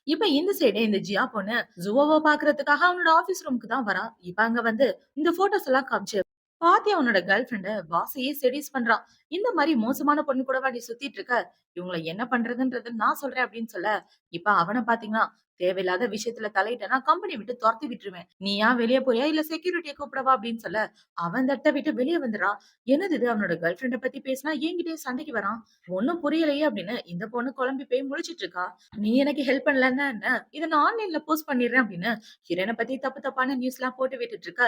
இப்ப இந்த சைடு இந்த ஜியா பொண்ணு ஜூவாவ பாக்குறதுக்காக அவனோட ஆபீஸ் ரூமுக்கு தான் வரா. இப்ப அங்க வந்து இந்த போட்டோஸ் எல்லாம் காமிச்சு, "பாத்தியா உன்னோட கேர்ள் ஃபிரெண்ட் பாஸையே செடியூஸ் பண்றா. இந்த மாரி மோசமான பொண்ணு கூடவா நீ சுத்திட்டு இருக்க? இவங்கள என்ன பண்றதுன்றது நான் சொல்றேன்" அப்படின்னு சொல்ல, இப்ப அவன பாத்தீங்கன்னா, "தேவையில்லாத விஷயத்துல தலையிட்டனா கம்பெனி விட்டு தொரத்தி விட்டுருவேன். நீயா வெளிய போறியா இல்ல செக்யூரிட்டிய கூப்பிடவா?" அப்படின்னு சொல்ல, அவன் அந்த இடத்த விட்டு வெளிய வந்துடுறான். என்னது இது அவனோட கேர்ள் ஃபிரெண்ட பத்தி பேசினா என்கிட்டயே சண்டைக்கு வரான். ஒண்ணும் புரியலையே அப்படின்னு இந்த பொண்ணு குழம்பி போய் முழிச்சிட்டு இருக்கா. "நீ எனக்கு ஹெல்ப் பண்ணலன்னா என்ன? இத நான் ஆன்லைன்ல போஸ்ட் பண்ணிடுறேன்" அப்படின்னு ஹீரோயின பத்தி தப்பு தப்பான நியூஸ்லாம் போட்டு விட்டுட்டு இருக்க.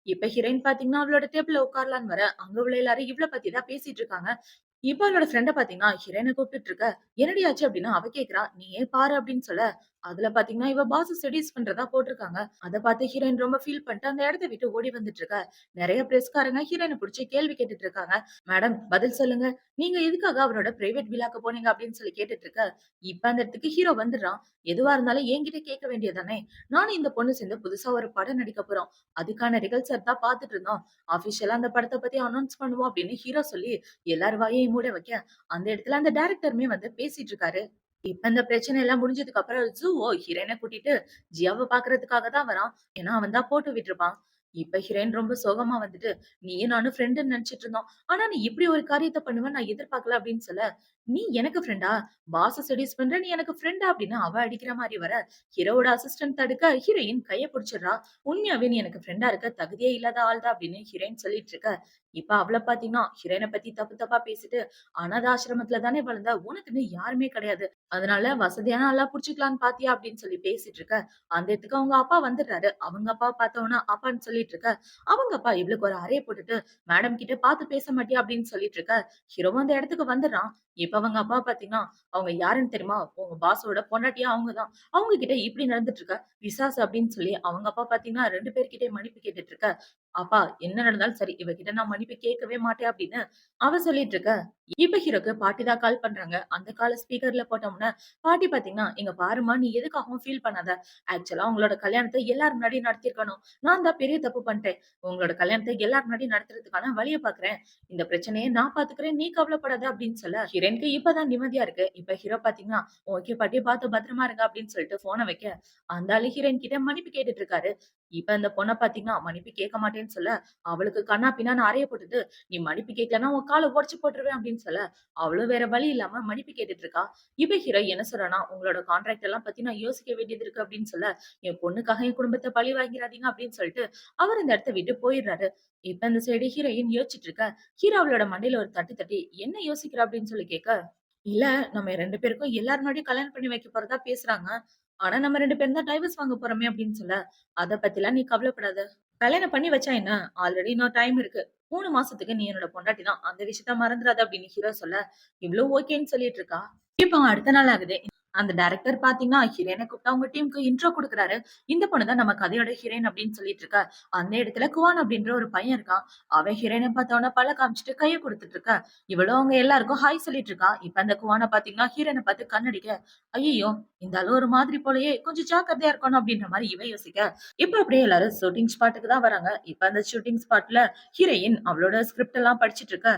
இப்ப ஹீரோயின் பாத்தீங்கன்னா, அவளோட டேபிள்ல உட்காரலான்னு வர, அங்க உள்ள எல்லாரும் இவள பத்தி தான் பேசிட்டு இருக்காங்க. இப்ப அவளோட ஃப்ரெண்ட பாத்தீங்கன்னா, ஹீரோயின கூப்பிட்டுட்டு இருக்க. "என்னடி ஆச்சு?" அப்படின்னு அவ கேட்கிறா. "நீயே பாரு" அப்படின்னு சொல்ல, அதுல பாத்தீங்கன்னா, இவ பாஸ செட்யூஸ் பண்றதா போட்டிருக்காங்க. அத பார்த்து ஹீரோயின் ரொம்ப ஃபீல் பண்ணிட்டு அந்த இடத்த விட்டு ஓடி வந்துட்டு இருக்கா. நெறைய பிரஸ்காரங்க ஹீரோயின புடிச்சு கேள்வி கேட்டுட்டு இருக்காங்க. "மேடம் பதில் சொல்லுங்க. நீங்க எதுக்காக அவரோட பிரைவேட் வில்லாக்கு போனீங்க?" அப்படின்னு சொல்லி கேட்டுட்டு இருக்க. இப்ப அந்த இடத்துக்கு ஹீரோ வந்துடுறான். "எதுவா இருந்தாலும் என்கிட்ட கேட்க வேண்டியது தானே. நானும் இந்த பொண்ணும் சேர்ந்து புதுசா ஒரு படம் நடிக்க போறோம். அதுக்கான ரிஹர்சல் தான் பார்த்துட்டு இருந்தோம். ஆஃபிஷியலா அந்த படத்த பத்தி அனௌன்ஸ் பண்ணுவோம்." அப்படின்னு ஹீரோ சொல்லி எல்லார் வாயையும் மூட வைக்க, அந்த இடத்துல அந்த டைரக்டருமே வந்து பேசிட்டு இருக்காரு. இப்ப இந்த பிரச்சனை எல்லாம் முடிஞ்சதுக்கு அப்புறம் ஜூவோ ஹீரோயின கூட்டிட்டு ஜியாவ பாக்குறதுக்காக தான் வரான். ஏன்னா அவன் தான் போட்டு விட்டுருப்பான். இப்ப ஹீரோயின் ரொம்ப சோகமா வந்துட்டு, "நீயும் நானும் ஃப்ரெண்டுன்னு நெனச்சுட்டு இருந்தோம். ஆனா நீ இப்படி ஒரு காரியத்த பண்ணுவ நான் எதிர்பார்க்கல" அப்படின்னு சொல்ல, "நீ எனக்கு ஃப்ரெண்டா? பாஸ செட்யூஸ் பண்ற நீ எனக்கு ஃப்ரெண்டா?" அப்படின்னு அவ அடிக்கிற மாரி வர, ஹீரோவோட அசிஸ்டன்ட் தடுக்க ஹீரோயின் கைய புடிச்சிடுறா. "உண்மையாவே நீ எனக்கு ஃப்ரெண்டா இருக்க தகுதியே இல்லாத ஆள் தான்" அப்படின்னு ஹீரோயின் சொல்லிட்டு இருக்க. இப்ப அவள பாத்தீங்கன்னா, ஹீரோயின பத்தி தப்பு தப்பா பேசிட்டு, "அனாத ஆசிரமத்துல தானே வளர்ந்த. உனக்குன்னு யாருமே கிடையாது. அதனால வசதியான ஆளா புடிச்சுக்கலான்னு பாத்தியா?" அப்படின்னு சொல்லி பேசிட்டு இருக்க. அந்த இடத்துக்கு அவங்க அப்பா வந்துடுறாரு. அவங்க அப்பாவ பார்த்தோனே அப்பான்னு சொல்லிட்டு இருக்க. அவங்க அப்பா இவளுக்கு ஒரு அறைய போட்டுட்டு, "மேடம் கிட்ட பார்த்து பேச மாட்டியா?" அப்படின்னு சொல்லிட்டு இருக்க. ஹீரோவும் அந்த இடத்துக்கு வந்துடுறான். இப்ப அவங்க அப்பா பார்த்தீங்கன்னா, "அவங்க யாருன்னு தெரியுமா? உங்க பாஸோட பொண்டாட்டியே அவங்க தான். அவங்க கிட்ட இப்படி நடந்துட்டு இருக்க. பிசாசு" அப்படின்னு சொல்லி அவங்க அப்பா பார்த்தீங்கன்னா 2 பேர்கிட்டயும் மன்னிப்பு கேட்டுட்டு இருக்க. "அப்பா என்ன நடந்தாலும் சரி, இவ கிட்ட நான் மன்னிப்பு கேட்கவே மாட்டேன்" அப்படின்னு அவ சொல்லிட்டு இருக்க. இப்ப ஹீரோக்கு பாட்டி தான் கால் பண்றாங்க. அந்த கால ஸ்பீக்கர்ல போட்டோம்னா, பாட்டி பார்த்தீங்கன்னா, "இங்க பாரும்மா, நீ எதுக்காகவும் ஃபீல் பண்ணாத. ஆக்சுவலா உங்களோட கல்யாணத்த எல்லார் முன்னாடியும் நடத்தியிருக்கணும். நான் தான் பெரிய தப்பு பண்ணிட்டேன். உங்களோட கல்யாணத்த எல்லார் முன்னாடியும் நடத்துறதுக்கான வழிய பார்க்குறேன். இந்த பிரச்சனைய நான் பார்த்துக்கிறேன். நீ கவலைப்படாத" அப்படின்னு சொல்ல, ஹீரோயினுக்கு இப்பதான் நிம்மதியா இருக்கு. இப்ப ஹீரோ பார்த்தீங்கன்னா, "ஓகே பாட்டி, பார்த்து பத்திரமா இருங்க" அப்படின்னு சொல்லிட்டு ஃபோன வைக்க, அந்த ஆளு ஹீரோயின் கிட்ட மன்னிப்பு கேட்டுட்டு இருக்காரு. இப்ப அந்த பொண்ண பார்த்தீங்கன்னா, மன்னிப்பு கேட்க மாட்டேன்னு சொல்ல, அவளுக்கு கன்னா பின்னான்னு அறைய போட்டுட்டு, "நீ மன்னிப்பு கேட்கலன்னா உன் கால உடைச்சு போட்டுருவேன்" அப்படின்னு சொல்ல, அவளும் வேற வழி இல்லாம மன்னிப்பு கேட்டுட்டு இருக்கா. இப்ப ஹீரோ என்ன சொல்றான்னா, "உங்களோட கான்ட்ராக்ட் எல்லாம் பத்தி நான் யோசிக்க வேண்டியது இருக்கு" அப்படின்னு சொல்ல, "என் பொண்ணுக்காக என் குடும்பத்த பழி வாங்கிறாதீங்க" அப்படின்னு சொல்லிட்டு அவர் இந்த இடத்த விட்டு போயிடுறாரு. இப்ப இந்த சைடு ஹீரோயின் யோசிச்சுட்டு இருக்க. ஹீரோ அவளோட மண்டையில ஒரு தட்டு தட்டி, "என்ன யோசிக்கிற?" அப்படின்னு சொல்லி கேட்க, "இல்ல நம்ம 2 பேருக்கும் எல்லார் முன்னாடியும் கல்யாணம் பண்ணி வைக்க போறதா பேசுறாங்க. ஆனா நம்ம 2 பேரும் தான் டைவர்ஸ் வாங்க போறோமே" அப்படின்னு சொல்ல, "அத பத்திலாம் நீ கவலைப்படாத. கல்யாணம் பண்ணி வச்சா என்ன? ஆல்ரெடி இன்னும் டைம் இருக்கு. 3 மாசத்துக்கு நீ என்னோட பொண்டாட்டி தான். அந்த விஷயத்த மறந்துறாத" அப்படின்னு ஹீரோ சொல்ல, இவளும் ஓகேன்னு சொல்லிட்டு இருக்கா. இப்போ அடுத்த நாள் ஆகுது. அந்த டைரக்டர் பார்த்தீங்கன்னா, ஹீரோயின கூப்பிட்டு அவங்க டீமுக்கு இன்ட்ரோ குடுக்குறாரு. இந்த பொண்ணு தான் நம்ம கதையோட ஹீரோயின் அப்படின்னு சொல்லிட்டு இருக்கா. அந்த இடத்துல குவான் அப்படின்ற ஒரு பையன் இருக்கான். அவன் ஹீரோயின பார்த்தோனே பல்ல காமிச்சுட்டு கைய குடுத்துட்டு இருக்கா. இவளும் அவங்க எல்லாருக்கும் ஹாய் சொல்லிட்டு இருக்கா. இப்ப அந்த குவான பார்த்தீங்கன்னா, ஹீரோயின பார்த்து கண்ணடிக்க, "ஐயய்யோ! இந்த ஆளு ஒரு மாதிரி போலயே, கொஞ்சம் ஜாக்கிரதையா இருக்கணும்" அப்படின்ற மாரி இவ யோசிக்க. இப்ப அப்படியே எல்லாரும் ஷூட்டிங் ஸ்பாட்டுக்கு தான் வராங்க. இப்ப அந்த ஷூட்டிங் ஸ்பாட்ல ஹீரோயின் அவளோட ஸ்கிரிப்ட் எல்லாம் படிச்சுட்டு இருக்கா.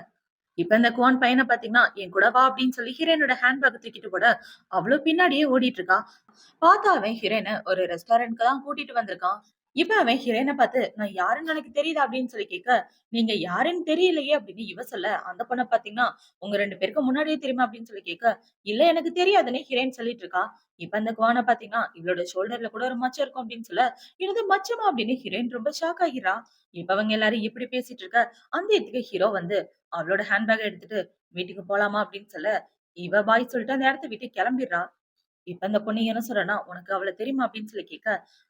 இப்ப இந்த குவான் பையன பார்த்தீங்கன்னா, "என் கூட வா" அப்படின்னு சொல்லி ஹீரோயினோட ஹேண்ட் பேக்க தூக்கிட்டு போட, அவளும் பின்னாடியே ஓடிட்டு இருக்கா. பார்த்தா அவன் ஹீரோயின ஒரு ரெஸ்டாரண்ட்க்கு தான் கூட்டிட்டு வந்திருக்கான். இப்ப அவன் ஹீரோயின பார்த்து, "நான் யாருன்னு உனக்கு தெரியுதா?" அப்படின்னு சொல்லி கேட்க, "நீங்க யாருன்னு தெரியலையே" அப்படின்னு இவ சொல்ல, அந்த பொண்ண பார்த்தீங்கன்னா, "உங்க 2 பேருக்கு முன்னாடியே தெரியுமா?" அப்படின்னு சொல்லி கேட்க, "இல்ல எனக்கு தெரியாதுன்னு" ஹீரோயின் சொல்லிட்டு இருக்கா. இப்ப அந்த குவான பார்த்தீங்கன்னா, "இவளோட ஷோல்டர்ல கூட ஒரு மச்சம் இருக்கும்" அப்படின்னு சொல்ல, "என்னது மச்சமா?" அப்படின்னு ஹீரோயின் ரொம்ப ஷாக் ஆகிறா. இப்ப அவங்க எல்லாரும் இப்படி பேசிட்டு இருக்க, அந்த இடத்துக்கு ஹீரோ வந்து அவளோட ஹேண்ட் பேக்க எடுத்துட்டு, "வீட்டுக்கு போலாமா?" அப்படின்னு சொல்ல, இவ பாய் சொல்லிட்டு அந்த இடத்த விட்டு கிளம்பிடுறா. இப்ப அந்த பொண்ணு என்ன சொல்றன்னா, "உனக்கு அவள தெரியுமா?" அப்படின்னு சொல்லி கேட்க,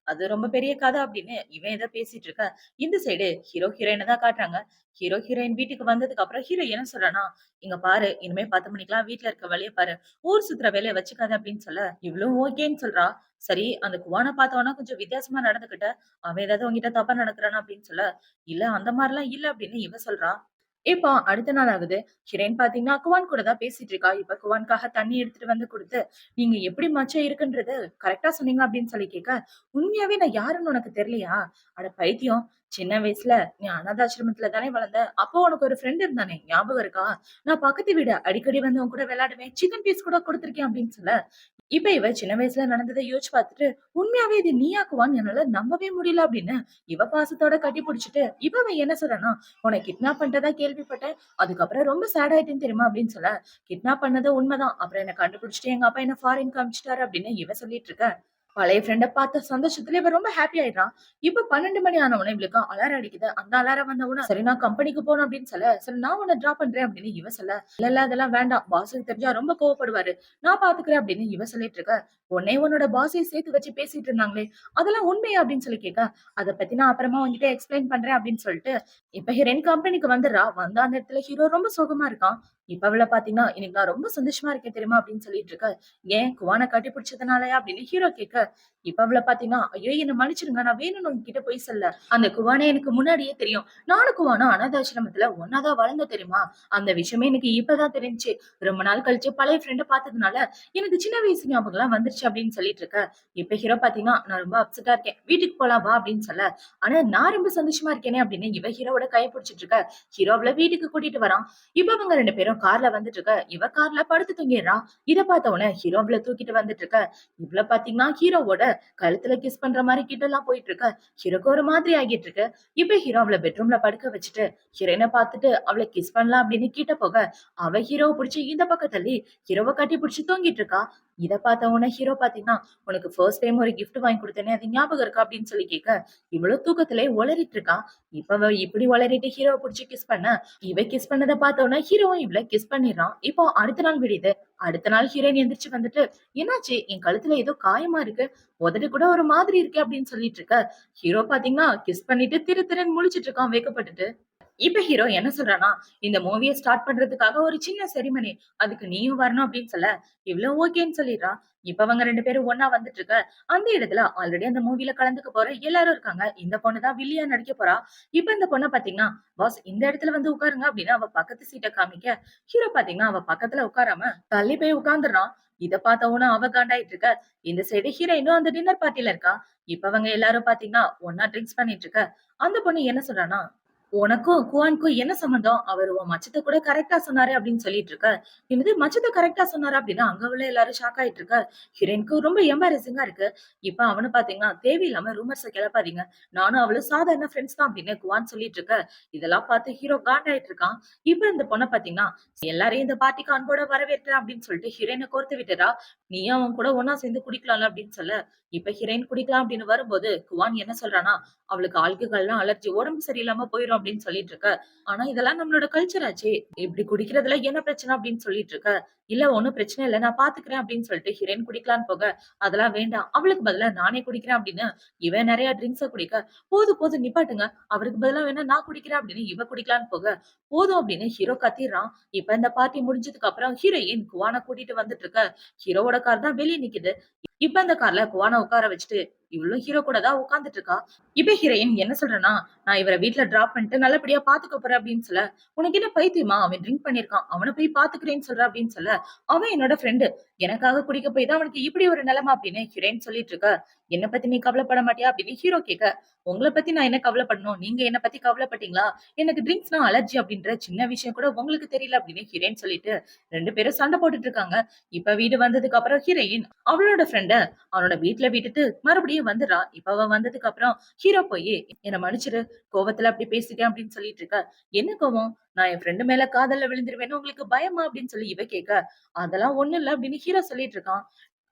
"அது ரொம்ப பெரிய கதை" அப்படின்னு இவன் ஏதோ பேசிட்டு இருக்க. இந்த சைடு ஹீரோ, ஹீரோயின தான் காட்டுறாங்க. ஹீரோ, ஹீரோயின் வீட்டுக்கு வந்ததுக்கு அப்புறம் ஹீரோ என்ன சொல்றான்னா, "இங்க பாரு, இனிமே 10 மணிக்கெல்லாம் வீட்ல இருக்க வேலைய பாரு. ஊர் சுத்துற வேலைய வச்சுக்காத" அப்படின்னு சொல்ல, இவளும் ஓகேன்னு சொல்றா. சரி, அந்த குவான பார்த்தோன்னா கொஞ்சம் வித்தியாசமா நடந்துக்கிட்ட. அவன் ஏதாவது உன்கிட்ட தப்பா நடக்குறானா அப்படின்னு சொல்ல, "இல்ல அந்த மாரிலாம் இல்ல" அப்படின்னு இவ சொல்றா. இப்போ அடுத்த நாள் ஆகுது. ஹிரேன் பார்த்தீங்கன்னா, குவான் கூட தான் பேசிட்டு இருக்கா. இப்ப குவான்க்காக தண்ணி எடுத்துட்டு வந்து குடுத்து, "நீங்க எப்படி மச்சம் இருக்குன்றது கரெக்ட்டா சொன்னீங்க" அப்படின்னு சொல்லி கேட்க, "உண்மையாவே நான் யாருன்னு உனக்கு தெரியலையா? அட பைத்தியம்! சின்ன வயசுல நீ அனாதாசிரமத்துல தானே வளர்ந்த. அப்போ உனக்கு ஒரு ஃப்ரெண்ட் இருந்தானே, ஞாபகம் இருக்கா? நான் பக்கத்து வீடு அடிக்கடி வந்து உன் கூட விளையாடுவேன். சிக்கன் பீஸ் கூட குடுத்துருக்கேன்" அப்படின்னு சொல்ல, இப்ப இவ சின்ன வயசுல நடந்தத யோசிச்சு பார்த்துட்டு, "உண்மையாவே இது நீயா குவான்? என்னால நம்பவே முடியல" அப்படின்னு இவ பாசத்தோட கட்டி புடிச்சுட்டு, இப்ப அவன் என்ன சொல்றான்னா, "உன்னை கிட்னாப் பண்ணிட்டதா கேள்விப்பட்டேன். அதுக்கப்புறம் ரொம்ப சேட் ஆயிட்டேன் தெரியுமா?" அப்படின்னு சொல்ல, "கிட்னாப் பண்ணது உண்மைதான். அப்புறம் என்ன கண்டுபிடிச்சுட்டு எங்க அப்பா என்ன ஃபாரின்க்கு அனுப்பிச்சுட்டாரு" அப்படின்னு இவ சொல்லிட்டு இருக்க. பழைய ஃப்ரெண்ட பார்த்த சந்தோஷத்துல இவ ரொம்ப ஹாப்பி ஆயிடுறான். இப்ப 12 மணி ஆன உடனே இவளுக்கு அலாரம் அடிக்குது. அந்த அலாரம் வந்த உடனே சரி நான் கம்பெனிக்கு போணும் அப்படின்னு சொல்ல, சரி நான் உன்ன டிராப் பண்றேன் அப்படின்னு இவ சொல்ல, இல்ல இல்ல அதெல்லாம் வேண்டாம். பாஸுக்கு தெரிஞ்சா ரொம்ப கோவப்படுவாரு. நான் பாத்துக்கிறேன் அப்படின்னு இவ சொல்லிட்டு இருக்க. உன்னை உன்னோட பாஸையும் சேர்த்து வச்சு பேசிட்டு இருந்தாங்களே, அதெல்லாம் உண்மையா அப்படின்னு சொல்லி கேட்க, அத பத்தி நான் அப்புறமா உன்கிட்ட எக்ஸ்பிளைன் பண்றேன் அப்படின்னு சொல்லிட்டு, இப்ப ஹீரோயின் கம்பெனிக்கு வந்துடுறா. வந்த அந்த இடத்துல ஹீரோ ரொம்ப சோகமா இருக்கான். இப்ப அவள பாத்தீங்கன்னா, இன்னைக்கு நான் ரொம்ப சந்தோஷமா இருக்கேன் தெரியுமா அப்படின்னு சொல்லிட்டு இருக்க. ஏன் குவான கட்டி பிடிச்சதுனாலயா அப்படின்னு ஹீரோ கேட்க, இப்ப அவள பாத்தீங்கன்னா, ஐயோ என்ன மன்னிச்சிடுங்க. நான் வேணும்னு உங்ககிட்ட போய் சொல்ல. அந்த குவானே எனக்கு முன்னாடியே தெரியும். நானும் குவானும் அனாதாசிரமத்துல ஒன்னாதான் வளர்ந்தோம் தெரியுமா? அந்த விஷயமே எனக்கு இப்பதான் தெரிஞ்சுச்சு. ரொம்ப நாள் கழிச்சு பழைய ஃப்ரெண்ட பாத்ததுனால எனக்கு சின்ன வயசு ஞாபகம்லாம் வந்துருச்சு அப்படின்னு சொல்லிட்டு இருக்க. இப்ப ஹீரோ பாத்தீங்கன்னா, நான் ரொம்ப அப்செட்டா இருக்கேன். வீட்டுக்கு போலாம் வா அப்படின்னு சொல்ல. ஆனா நான் ரொம்ப சந்தோஷமா இருக்கேனே அப்படின்னு இவ ஹீரோவோட கைய பிடிச்சிட்டு இருக்க. ஹீரோ அவள வீட்டுக்கு கூட்டிட்டு வரான். இப்ப அவங்க 2 பேரும் கார்ல வந்துட்டு இருக்க. இவ கார்ல படுத்து தூங்கிடுறா. இத பார்த்த உடனே ஹீரோ அவள தூக்கிட்டு வந்துட்டு இருக்க. இவள பாத்தீங்கன்னா ஹீரோவோட கழுத்துல கிஸ் பண்ற மாதிரி கிட்ட எல்லாம் போயிட்டு இருக்க. ஹீரோக்கு ஒரு மாதிரி ஆகிட்டு இருக்கு. இப்ப ஹீரோ அவள பெட்ரூம்ல படுக்க வச்சுட்டு ஹீரோயினை பார்த்துட்டு அவளை கிஸ் பண்ணலாம் அப்படின்னு கிட்ட போக, அவ ஹீரோவை பிடிச்சி இந்த பக்கம் தள்ளி ஹீரோவை கட்டி பிடிச்சி தூங்கிட்டு இருக்கா. இத பார்த்த உடனே ஹீரோ பாத்தீங்கன்னா, உனக்கு ஃபர்ஸ்ட் டைம் ஒரு கிஃப்ட் வாங்கி கொடுத்தேனே அது ஞாபகம் இருக்கா அப்படின்னு சொல்லி கேட்க, இவ்வளவு தூக்கத்திலே உளறிட்டு இருக்கா. இப்ப அவ இப்படி உளறிட்டு ஹீரோவை பிடிச்சி கிஸ் பண்ண, இவ கிஸ் பண்ணதை பார்த்த உடனே ஹீரோவும் இவள கிஸ் பண்ணிடுறான். இப்போ அடுத்த நாள் விடியுது. அடுத்த நாள் ஹீரோயின் எந்திரிச்சு வந்துட்டு, என்னாச்சு என் கழுத்துல ஏதோ காயமா இருக்கு, உதடு கூட ஒரு மாதிரி இருக்கு அப்படின்னு சொல்லிட்டு இருக்க. ஹீரோ பாத்தீங்கன்னா கிஸ் பண்ணிட்டு திரு திருன்னு முழிச்சிட்டு இருக்கான் வேக்கப்பட்டுட்டு. இப்ப ஹீரோ என்ன சொல்றானா, இந்த மூவிய ஸ்டார்ட் பண்றதுக்காக ஒரு சின்ன செரிமனி, அதுக்கு நீயும் வரணும் அப்படின்னு சொல்ல, இவ்வளவு ஓகேன்னு சொல்லிடுறா. இப்ப அவங்க 2 பேரும் ஒண்ணா வந்துட்டு இருக்க. அந்த இடத்துல ஆல்ரெடி அந்த மூவில கலந்துக்க போற எல்லாரும் இருக்காங்க. இந்த பொண்ணு தான் வில்லியா நடிக்க போறா. இப்ப இந்த பொண்ண பாத்தீங்கன்னா, பாஸ் இந்த இடத்துல வந்து உட்காருங்க அப்படின்னு அவ பக்கத்து சீட்டை காமிக்க, ஹீரோ பாத்தீங்கன்னா அவ பக்கத்துல உட்காராம தள்ளி போய் உட்கார்ந்துடுறான். இத பார்த்த உடனே அவ காண்டாயிட்டு இருக்க. இந்த சைடு ஹீரோயினும் அந்த டின்னர் பார்ட்டில இருக்கா. இப்ப அவங்க எல்லாரும் பாத்தீங்கன்னா ஒன்னா ட்ரிங்க்ஸ் பண்ணிட்டு இருக்க. அந்த பொண்ணு என்ன சொல்றானா, உனக்கும் குவான்க்கும் என்ன சம்மந்தம்? அவரு உன் மச்சத்த கூட கரெக்ட்டா சொன்னாரு அப்படின்னு சொல்லிட்டு இருக்க. என்னது மச்சத்த கரெக்ட்டா சொன்னாரா அப்படின்னா, அங்க உள்ள எல்லாரும் ஷாக் ஆயிட்டு இருக்க. ஹீரோயினுக்கு ரொம்ப எம்பாரசிங்கா இருக்கு. இப்ப அவனு பாத்தீங்கன்னா, தேவையில்லாம ரூமர்ஸ கிளப்பாதீங்க. நானும் அவளும் சாதாரண ஃப்ரெண்ட்ஸ் தான் அப்படின்னு குவான் சொல்லிட்டு இருக்க. இதெல்லாம் பார்த்து ஹீரோ காண்டாயிட்டு இருக்கான். இப்ப இந்த பொண்ண பாத்தீங்கன்னா, எல்லாரையும் இந்த பார்ட்டிக்கு அன்போட வரவேற்கிறேன் அப்படின்னு சொல்லிட்டு ஹீரோயின கோர்த்து விட்டுறா. நீயும் அவன் கூட ஒண்ணா சேர்ந்து குடிக்கலாம்ல அப்படின்னு சொல்ல, இப்ப ஹீரோயின் குடிக்கலாம் அப்படின்னு வரும்போது, குவான் என்ன சொல்றானா, அவளுக்கு ஆல்கஹால்லாம் அலர்ஜி. உடம்பு சரியில்லாம போயிரும் அப்படின்னு சொல்லிட்டு இருக்க. ஆனா இதெல்லாம் நம்மளோட கல்ச்சர் ஆச்சே. இப்படி குடிக்கிறதுல என்ன பிரச்சனை அப்படின்னு சொல்லிட்டு இருக்க. இல்ல ஒண்ணும் பிரச்சனை இல்ல. நான் பாத்துக்கிறேன் அப்படின்னு சொல்லிட்டு ஹீரோயின் குடிக்கலான்னு போக, அதெல்லாம் வேண்டாம். அவளுக்கு பதிலா நானே குடிக்கிறேன் அப்படின்னு இவன் நெறைய ட்ரிங்க்ஸ குடிக்க, போதும் போதும் நிப்பாட்டுங்க. அவருக்கு பதிலா வேணா நான் குடிக்கிறேன் அப்படின்னு இவ குடிக்கலான்னு போக, போதும் அப்படின்னு ஹீரோ கத்திர்றான். இப்ப இந்த பார்ட்டி முடிஞ்சதுக்கு அப்புறம் ஹீரோயின் குவான கூட்டிட்டு வந்துட்டு இருக்க. ஹீரோவோட கார் தான் வெளிய நிக்குது. இப்ப அந்த கார்ல குவான உட்கார வச்சுட்டு இவளும் ஹீரோ கூட தான் உட்கார்ந்துட்டு இருக்கா. இப்ப ஹீரோயின் என்ன சொல்றேன்னா, நான் இவர வீட்ல டிராப் பண்ணிட்டு நல்லபடியா பாத்துக்க போறேன் அப்படின்னு சொல்ல, உனக்கு என்ன பைத்தியமா? அவன் ட்ரிங்க் பண்ணிருக்கான். அவன போய் பாத்துக்கிறேன்னு சொல்ற அப்படின்னு சொல்ல, அவன் என்னோட ஃப்ரெண்டு. எனக்காக குடிக்க போய் தான் அவனுக்கு இப்படி ஒரு நிலைமை அப்படின்னு ஹீரோயின் சொல்லிட்டு இருக்க. என்ன பத்தி நீ கவலைப்பட மாட்டியா அப்படின்னு ஹீரோ கேட்க, உங்கள பத்தி நான் என்ன கவலைப்படணும்? நீங்க என்ன பத்தி கவலைப்பட்டீங்களா? எனக்கு ட்ரிங்க்ஸ்னா அலர்ஜி அப்படின்ற சின்ன விஷயம் கூட உங்களுக்கு தெரியல அப்படின்னு ஹீரோயின் சொல்லிட்டு 2 பேரும் சண்டை போட்டுட்டு இருக்காங்க. இப்ப வீடு வந்ததுக்கு அப்புறம் ஹீரோயின் அவளோட ஃப்ரெண்ட அவனோட வீட்ல விட்டுட்டு மறுபடியும் வந்துடுறா. இப்ப அவ வந்ததுக்கு அப்புறம் ஹீரோ போய் என்ன மன்னிச்சிரு, கோவத்துல அப்படி பேசிட்டேன் அப்படின்னு சொல்லிட்டு இருக்க. என்ன கோவம்? நான் என் ஃப்ரெண்டு மேல காதல்ல விழுந்துருவேன்னு உங்களுக்கு பயமா அப்படின்னு சொல்லி இவ கேட்க, அதெல்லாம் ஒண்ணும் இல்ல அப்படின்னு ஹீரோ சொல்லிட்டு இருக்கான்.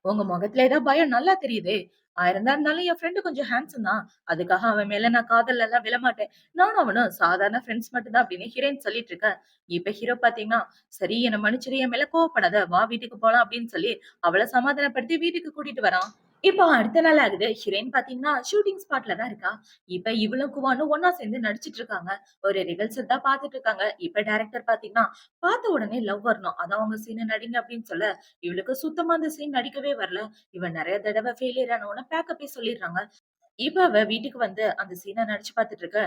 உங்க முகத்துல ஏதோ பயம் நல்லா தெரியுதே. 1000 தான் இருந்தாலும் என் ஃப்ரெண்டு கொஞ்சம் ஹேண்ட்ஸம் தான். அதுக்காக அவன் மேல நான் காதல்ல எல்லாம் விழமாட்டேன். நானும் அவனும் சாதாரண ஃப்ரெண்ட்ஸ் மட்டும் தான் அப்படின்னு ஹீரோயின் சொல்லிட்டு இருக்க. இப்ப ஹீரோ பாத்தீங்கன்னா, சரி என்ன மன்னிச்சிரு, என் மேல கோவப்படாத, வா வீட்டுக்கு போலாம் அப்படின்னு சொல்லி அவள சமாதானப்படுத்தி வீட்டுக்கு கூட்டிட்டு வரான். இப்போ அடுத்த நாள் ஆகுது. ஹீரோயின் பாத்தீங்கன்னா ஷூட்டிங் ஸ்பாட்ல தான் இருக்கா. இப்ப இவளும் குவானும் ஒண்ணா சேர்ந்து நடிச்சிட்டு இருக்காங்க. ஒரு ரிஹர்சல் தான் பாத்துட்டு இருக்காங்க. இப்ப டைரக்டர் பாத்தீங்கன்னா, பார்த்த உடனே லவ் வரணும். அதான் உங்க சீன நடிங்க அப்படின்னு சொல்ல, இவளுக்கு சுத்தமா அந்த சீன் நடிக்கவே வரல. இவ நெறைய தடவ ஃபெயிலியர் ஆன உடனே பேக்கப்பே சொல்லிடுறாங்க. இப்ப அவ வீட்டுக்கு வந்து அந்த சீன நடிச்சு பாத்துட்டு இருக்க.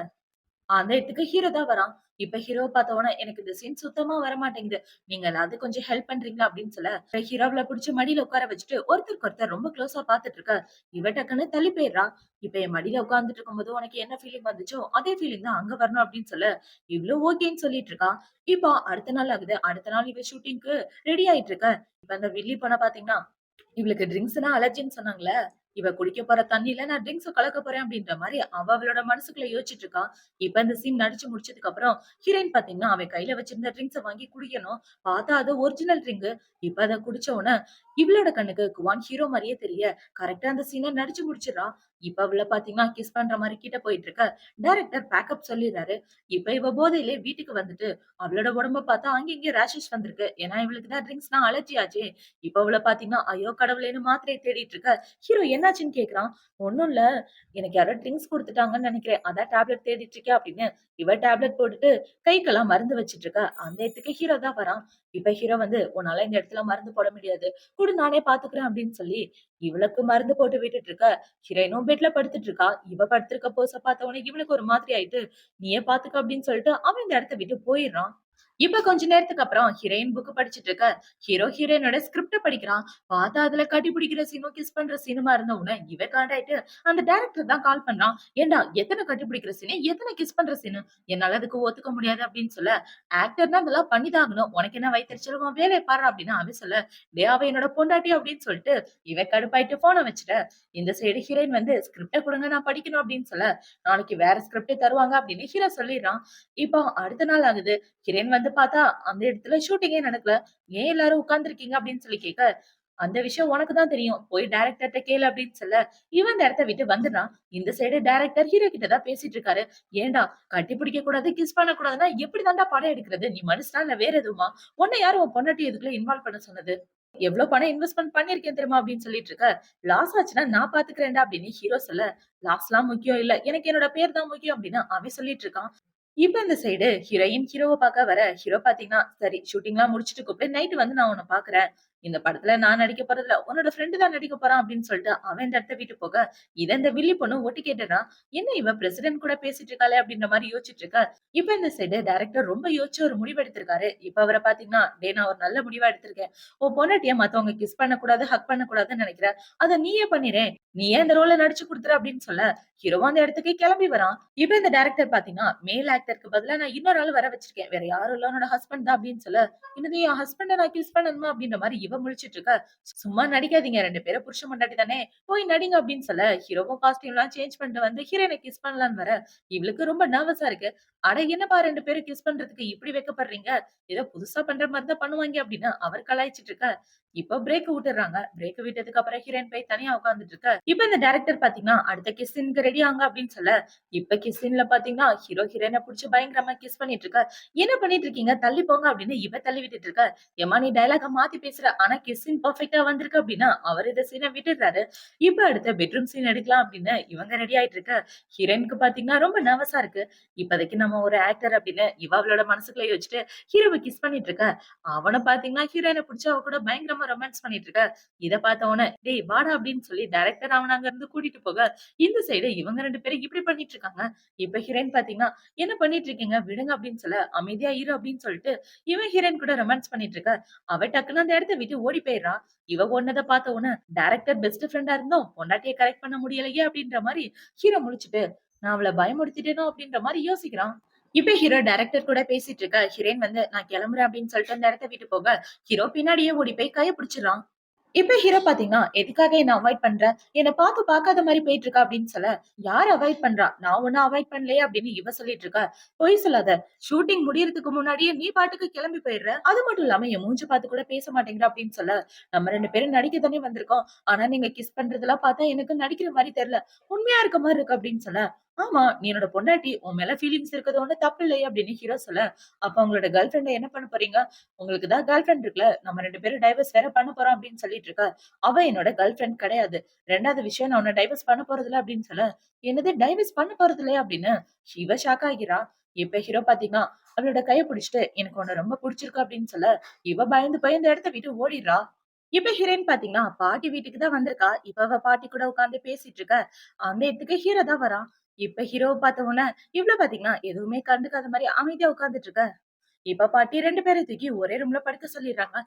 அந்த இடத்துக்கு ஹீரோ தான் வரான். இப்ப ஹீரோவ பார்த்த உடனே எனக்கு இந்த சீன் சுத்தமா வரமாட்டேங்குது. நீங்க ஏதாவது கொஞ்சம் ஹெல்ப் பண்றீங்களா? அப்படின்னு சொல்ல, ஹீரோவ புடிச்சு மடியில உட்கார வச்சுட்டு ஒருத்தருக்கு ஒருத்தர் ரொம்ப க்ளோஸா பார்த்துட்டு இருக்க. இவ டக்குன்னு தள்ளி போயிடுறா. இப்ப என் மடியில உட்கார்ந்துட்டு இருக்கும்போது உனக்கு என்ன ஃபீலிங் வந்துச்சோ, அதே ஃபீலிங் தான் அங்க வரணும் அப்படின்னு சொல்ல, இவ்ளோ ஓகேன்னு சொல்லிட்டு இருக்கா. இப்போ அடுத்த நாள் ஆகுது. அடுத்த நாள் இவ ஷூட்டிங்க்கு ரெடி ஆயிட்டு இருக்க. இப்ப அந்த வில்லி பொண்ண பார்த்தீங்கன்னா, இவளுக்கு ட்ரிங்க்ஸ்னா அலர்ஜின்னு சொன்னாங்கல்ல. இவ குடிக்க போற தண்ணில நான் ட்ரிங்க்ஸ கலக்க போறேன் அப்படின்ற மாரி அவளோட மனசுக்குள்ள யோசிச்சுட்டு இருக்கா. இப்ப இந்த சீன் நடிச்சு முடிச்சதுக்கு அப்புறம் ஹீரோயின் பாத்தீங்கன்னா, அவ கையில வச்சிருந்த ட்ரிங்க்ஸ வாங்கி குடிக்கணும். பார்த்தா அது ஒரிஜினல் ட்ரிங்க். இப்ப அத குடிச்ச உடனே இவளோட கண்ணுக்கு குவான் ஹீரோ மாரியே தெரிய, கரெக்ட்டா அந்த சீன நடிச்சு முடிச்சிடுறா. இப்ப அவள பாத்தீங்கன்னா, கிஸ் பண்ற மாரி கிட்ட போயிட்டு இருக்க. டைரக்டர் பேக்கப் சொல்லிர்றாரு. இப்ப இவ போதையிலே வீட்டுக்கு வந்துட்டு, அவளோட உடம்ப பார்த்தா அங்க இங்க ரேஷஸ் வந்திருக்கு. ஏன்னா இவளுக்கு தான் ட்ரிங்க்ஸ்னா அலர்ஜி ஆச்சே. இப்ப அவள பாத்தீங்கன்னா, ஐயோ கடவுளேன்னு மாத்திரைய தேடிட்டு இருக்க. ஹீரோ என்னாச்சுன்னு கேட்கிறான். ஒண்ணும் இல்ல. எனக்கு யாரோ ட்ரிங்க்ஸ் குடுத்துட்டாங்கன்னு நெனைக்கிறேன். அதான் டேப்லெட் தேடிட்டு இருக்கேன் அப்படின்னு, இவ டேப்லெட் போட்டுட்டு கைக்கெல்லாம் மருந்து வச்சுட்டு இருக்கா. அந்த இடத்துக்கு ஹீரோ தான் வரான். இப்ப ஹீரோ வந்து, "உன்னால இந்த இடத்துல மருந்து போட முடியாது. குடு நானே பாத்துக்கிறேன்" அப்படின்னு சொல்லி, இவளுக்கு மருந்து போட்டு விட்டுட்டு இருக்க. ஹீரோயினும் பெட்ல படுத்துட்டு இருக்கா. இவ படுத்திருக்க போஸ பார்த்த உடனே இவளுக்கு ஒரு மாதிரி ஆயிட்டு, "நீயே பாத்துக்க" அப்படின்னு சொல்லிட்டு அவன் இந்த இடத்த விட்டு போயிடுறான். இப்ப கொஞ்ச நேரத்துக்கு அப்புறம் ஹீரோயின் புக் படிச்சுட்டு இருக்க. ஹீரோ ஹீரோயினோட ஸ்கிரிப்ட படிக்கிறான். பார்த்தா அதுல கட்டி பிடிக்கிற சீனும், கிஸ் பண்ற சீனுமா இருந்த உடனே இவன் காண்டாயிட்டு அந்த டைரக்டர் தான் கால் பண்றான். "ஏன்டா எத்தன கட்டி பிடிக்கிற சீனு, எத்தன கிஸ் பண்ற சீனு? என்னால அதுக்கு ஒத்துக்க முடியாது" அப்படின்னு சொல்ல, "ஆக்டர்னா அதெல்லாம் பண்ணிதான் ஆகணும். உனக்கு என்ன வயித்தெரிச்சல்? உன் வேலைய பாரு" அப்படின்னு அவன் சொல்ல, "டேய் அவ என்னோட பொண்டாட்டி" அப்படின்னு சொல்லிட்டு இவன் கடுப்பாயிட்டு போன வச்சுட்ட. இந்த சைடு ஹீரோயின் வந்து, "ஸ்கிரிப்ட குடுங்க நான் படிக்கணும்" அப்படின்னு சொல்ல, "நாளைக்கு வேற ஸ்கிரிப்ட் தருவாங்க" அப்படின்னு ஹீரோ சொல்லிடுறான். இப்போ அடுத்த நாள் ஆகுது. ஹீரோயின் வந்து பார்த்தா, அந்த இடத்துல ஷூட்டிங்கே நடக்கல. "ஏன் எல்லாரும் உட்கார்ந்திருக்கீங்க?" அப்படின்னு சொல்லி கேட்க, "அந்த விஷயம் உனக்கு தான் தெரியும். போய் டைரக்டர்ட்ட கேளு" அப்படின்னு சொல்ல, இவன் அந்த இடத்த விட்டு வந்துடுறான். இந்த சைடு டைரக்டர் ஹீரோ கிட்ட தான் பேசிட்டு இருக்காரு. "ஏன்டா கட்டி பிடிக்க கூடாது, கிஸ் பண்ண கூடாதுன்னா எப்படி தான்டா படம் எடுக்கிறது? நீ மனுஷனா இல்ல வேற எதுவுமா? உன்ன யாரு உன் பொண்டாட்டிய இதுக்குள்ள இன்வால்வ் பண்ண சொன்னது? எவ்ளோ பணம் இன்வெஸ்ட்மென்ட் பண்ணியிருக்கேன் தெரியுமா?" அப்படின்னு சொல்லிட்டு இருக்க. "லாஸ் ஆச்சுன்னா நான் பார்த்துக்கிறேன்டா" அப்படின்னு ஹீரோ சொல்ல, "லாஸ்லாம் முக்கியம் இல்ல. எனக்கு என்னோட பேர் தான் முக்கியம்" அப்படின்னு அவன் சொல்லிட்டு இருக்கான். இப்ப இந்த சைடு ஹீரோயின் ஹீரோவ பாக்க வர, ஹீரோ பாத்தீங்கன்னா, "சரி ஷூட்டிங்லாம் முடிச்சுட்டு கூப்பிடு. நைட் வந்து நான் உன்ன பாக்குறேன். இந்த படத்துல நான் நடிக்க போறதில்ல. உன்னோட ஃப்ரெண்ட் தான் நடிக்க போறான்" அப்படின்னு சொல்லிட்டு அவன் இந்த இடத்த விட்டு போக, இத இந்த வில்லி பொண்ணு ஒட்டு கேட்டுறா. "என்ன இவ பிரசிடென்ட் கூட பேசிட்டு இருக்காளே" அப்படின்ற மாரி யோசிச்சுட்டு இருக்க. இப்ப இந்த சைடு டைரக்டர் ரொம்ப யோசிச்சு ஒரு முடிவு எடுத்திருக்காரு. இப்ப அவர பாத்தீங்கன்னா, "டேய் நான் ஒரு நல்ல முடிவா எடுத்திருக்கேன். உன் பொண்டாட்டிய மத்தவங்க கிஸ் பண்ணக்கூடாது, ஹக் பண்ணக்கூடாதுன்னு நெனைக்கிற. அத நீயே பண்ணிறேன். நீயே அந்த ரோல நடிச்சு குடுத்துரு" அப்படின்னு சொல்ல, ஹீரோவும் அந்த இடத்துக்கு கிளம்பி வரான். இப்ப இந்த டைரக்டர் பாத்தீங்கன்னா, மேல் ஆக்டருக்கு பதிலா நான் இன்னொரு ஆள் வர வச்சிருக்கேன். வேற யாரும் இல்ல உன்னோட ஹஸ்பண்ட் தான் அப்படின்னு சொல்ல, "என்னது என் ஹஸ்பண்ட நான் கிஸ் பண்ணணுமா?" அப்படின்ற மாரி இவ முழிச்சுட்டு இருக்கா. "சும்மா நடிக்காதீங்க. 2 பேரும் புருஷன் பொண்டாட்டி தானே. போய் நடிங்க" அப்படின்னு சொல்ல, ஹீரோவும் காஸ்டியூம்லாம் சேஞ்ச் பண்ணிட்டு வந்து ஹீரோயின கிஸ் பண்ணலான்னு வர, இவளுக்கு ரொம்ப நர்வஸா இருக்கு. "அட என்னப்பா 2 பேரும் கிஸ் பண்றதுக்கு இப்படி வெட்கப்படுறீங்க? ஏதோ புதுசா பண்ற மாரி தான் பண்ணுவாங்க" அப்படின்னு அவர் கலாய்ச்சிட்டு இருக்க. இப்ப பிரேக் விட்டுர்றாங்க. பிரேக் விட்டதுக்கு அப்புறம் ஹீரோயின் போய் தனியா உட்கார்ந்துட்டு இருக்க. இப்ப இந்த டைரக்டர் பாத்தீங்கன்னா, அடுத்த கிஸ் சீனுக்கு ரெடி ஆங்க அப்படின்னு சொல்ல, இப்ப கிஸ் சீன்ல பாத்தீங்கன்னா, ஹீரோ ஹீரோயின புடிச்சு பயங்கரமா கிஸ் பண்ணிட்டு இருக்க. "என்ன பண்ணிட்டு இருக்கீங்க? தள்ளி போங்க" அப்படின்னு இவ தள்ளி விட்டுட்டு இருக்க. "ஏம்மா நீ டயலாக்க மாத்தி பேசுற. ஆனா கிஸ் சீன் பெர்ஃபெக்ட்டா வந்திருக்கு" அப்படின்னா அவர் இந்த சீன விட்டுடுறாரு. இப்ப அடுத்த பெட்ரூம் சீன் எடுக்கலாம் அப்படின்னு இவங்க ரெடி ஆயிட்டு இருக்க. ஹீரோயினுக்கு பாத்தீங்கன்னா ரொம்ப நர்வஸா இருக்கு. இப்போதைக்கு நம்ம ஒரு ஆக்டர் அப்படின்னு இவ அவளோட மனசுக்குள்ள யோசிச்சுட்டு ஹீரோவ கிஸ் பண்ணிட்டு இருக்க. அவன பாத்தீங்கன்னா ஹீரோயின புடிச்சு அவ கூட பயங்கரமா ரொமான்ஸ் பண்ணிட்டு இருக்க. இத பார்த்த உடனே, "டேய் வாடா" அப்படின்னு சொல்லி டைரக்டர் அவன அங்க இருந்து கூட்டிட்டு போக, இந்த சைடு இவங்க 2 பேரும் இப்படி பண்ணிட்டு இருக்காங்க. இப்ப ஹீரோயின் பாத்தீங்கன்னா, "என்ன பண்ணிட்டு இருக்கீங்க? விடுங்க" அப்படின்னு சொல்ல, "அமைதியா இரு" அப்படின்னு சொல்லிட்டு இவன் ஹீரோயின் கூட ரொமான்ஸ் பண்ணிட்டு இருக்க. அவ டக்குன்னு அந்த இடத்த விட்டு ஓடி போயிடுறா. இவ ஓடுனத பார்த்த உடனே, டைரக்டர் பெஸ்ட் ஃப்ரெண்டா இருந்தும் பொண்டாட்டிய கரெக்ட் பண்ண முடியலையே அப்படின்ற மாரி ஹீரோ முழிச்சுட்டு, நான் அவள பயமுறுத்திட்டேனோ அப்படின்ற மாரி யோசிக்கிறான். இப்ப ஹீரோ டைரக்டர் கூட பேசிட்டு இருக்க. ஹீரோயின் வந்து, "நான் கிளம்புறேன்" அப்படின்னு சொல்லிட்டு அந்த இடத்த விட்டு போக, ஹீரோ பின்னாடியே ஓடி போய் கைய பிடிச்சுர்றான். இப்ப ஹீரோ பாத்தீங்கன்னா, "எதுக்காக என்ன அவாய்ட் பண்ற? என்ன பார்த்து பார்க்காத மாரி போயிட்டு இருக்க" அப்படின்னு சொல்ல, "யார் அவாய்ட் பண்றா? நான் ஒண்ணும் அவாய்ட் பண்ணலையே" அப்படின்னு இவ சொல்லிட்டு இருக்கா. "பொய் சொல்லாத. ஷூட்டிங் முடியறதுக்கு முன்னாடியே நீ பாட்டுக்கு கிளம்பி போயிடுற. அது மட்டும் இல்லாம என் மூஞ்சி பார்த்து கூட பேச மாட்டேங்கிற" அப்படின்னு சொல்ல, "நம்ம 2 பேரும் நடிக்க தானே வந்திருக்கோம். ஆனா நீங்க கிஸ் பண்றதெல்லாம் பார்த்தா எனக்கு நடிக்கிற மாரி தெரியல. உண்மையா இருக்க மாரி இருக்கு" அப்படின்னு சொல்ல, "ஆமா, நீ என்னோட பொண்டாட்டி. உன் மேல ஃபீலிங்ஸ் இருக்கிறது ஒண்ணும் தப்பு இல்லையே" அப்படின்னு ஹீரோ சொல்ல, "அப்ப உங்களோட கேர்ள் ஃபிரெண்ட என்ன பண்ண போறீங்க? உங்களுக்கு தான் கேர்ள் ஃபிரெண்ட் இருக்குல்ல. நம்ம 2 பேரும் டைவர்ஸ் வேற பண்ண போறோம்" அப்படின்னு சொல்லிட்டு இருக்கா. அவ என்னோட கேர்ள் ஃபிரெண்ட் கிடையாது. 2வது விஷயம் நான் உன்ன டைவர்ஸ் பண்ண போறதில்ல அப்படின்னு சொல்ல, "என்னது டைவர்ஸ் பண்ண போறதில்லையா?" அப்படின்னு இவ ஷாக் ஆகிறா. இப்ப ஹீரோ பாத்தீங்கன்னா, அவளோட கைய புடிச்சுட்டு, "எனக்கு உன்ன ரொம்ப புடிச்சிருக்கு" அப்படின்னு சொல்ல, இவ பயந்து போய் அந்த இடத்த விட்டு ஓடிர்றா. இப்ப ஹீரோயின் பாத்தீங்கன்னா, பாட்டி வீட்டுக்கு தான் வந்திருக்கா. இப்ப அவ பாட்டி கூட உட்கார்ந்து பேசிட்டு இருக்க. அந்த இடத்துக்கு ஹீரோ தான் வரான். இப்ப ஹீரோவ பாத்த உடனே, இவள பாத்தீங்கன்னா, எதுவுமே கண்டுக்காத மாரி அமைதியா உட்கார்ந்துட்டு இருக்க. இப்ப பாட்டி 2 பேரையும் தூக்கி ஒரே ரூம்ல படுக்க சொல்லிடுறாங்க.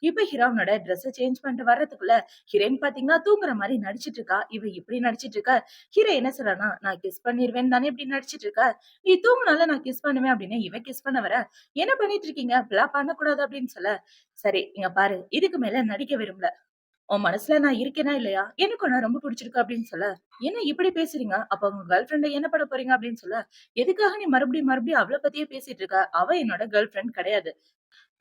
இப்ப ஹீரோயினோட ட்ரெஸ்ஸ சேஞ்ச் பண்ணிட்டு வர்றதுக்குள்ள, ஹீரோயின் பாத்தீங்கன்னா தூங்குற மாரி நடிச்சிட்டு இருக்கா. இவ இப்படி நடிச்சிட்டு இருக்க. ஹீரோ என்ன சொல்றான்னா, "நான் கிஸ் பண்ணிருவேன்னு தானே இப்படி நடிச்சிட்டு இருக்க. நீ தூங்குனாலும் நான் கிஸ் பண்ணுவேன்" அப்படின்னு இவ கிஸ் பண்ண வர, "என்ன பண்ணிட்டு இருக்கீங்க? இப்படிலாம் பண்ணக்கூடாது" அப்படின்னு சொல்ல, "சரி இங்க பாரு. இதுக்கு மேல நடிக்க விரும்பல. உன் மனசுல நான் இருக்கேனா இல்லையா? எனக்கு உன்ன ரொம்ப பிடிச்சிருக்கு அப்படின்னு சொல்ல, என்ன இப்படி பேசுறீங்க? அப்ப உங்க கேர்ள் ஃபிரெண்ட என்ன பண்ண போறீங்க அப்படின்னு சொல்ல, எதுக்காக நீ மறுபடியும் மறுபடியும் அவள பத்தியே பேசிட்டு இருக்க? அவ என்னோட கேர்ள் ஃபிரெண்ட் கிடையாது.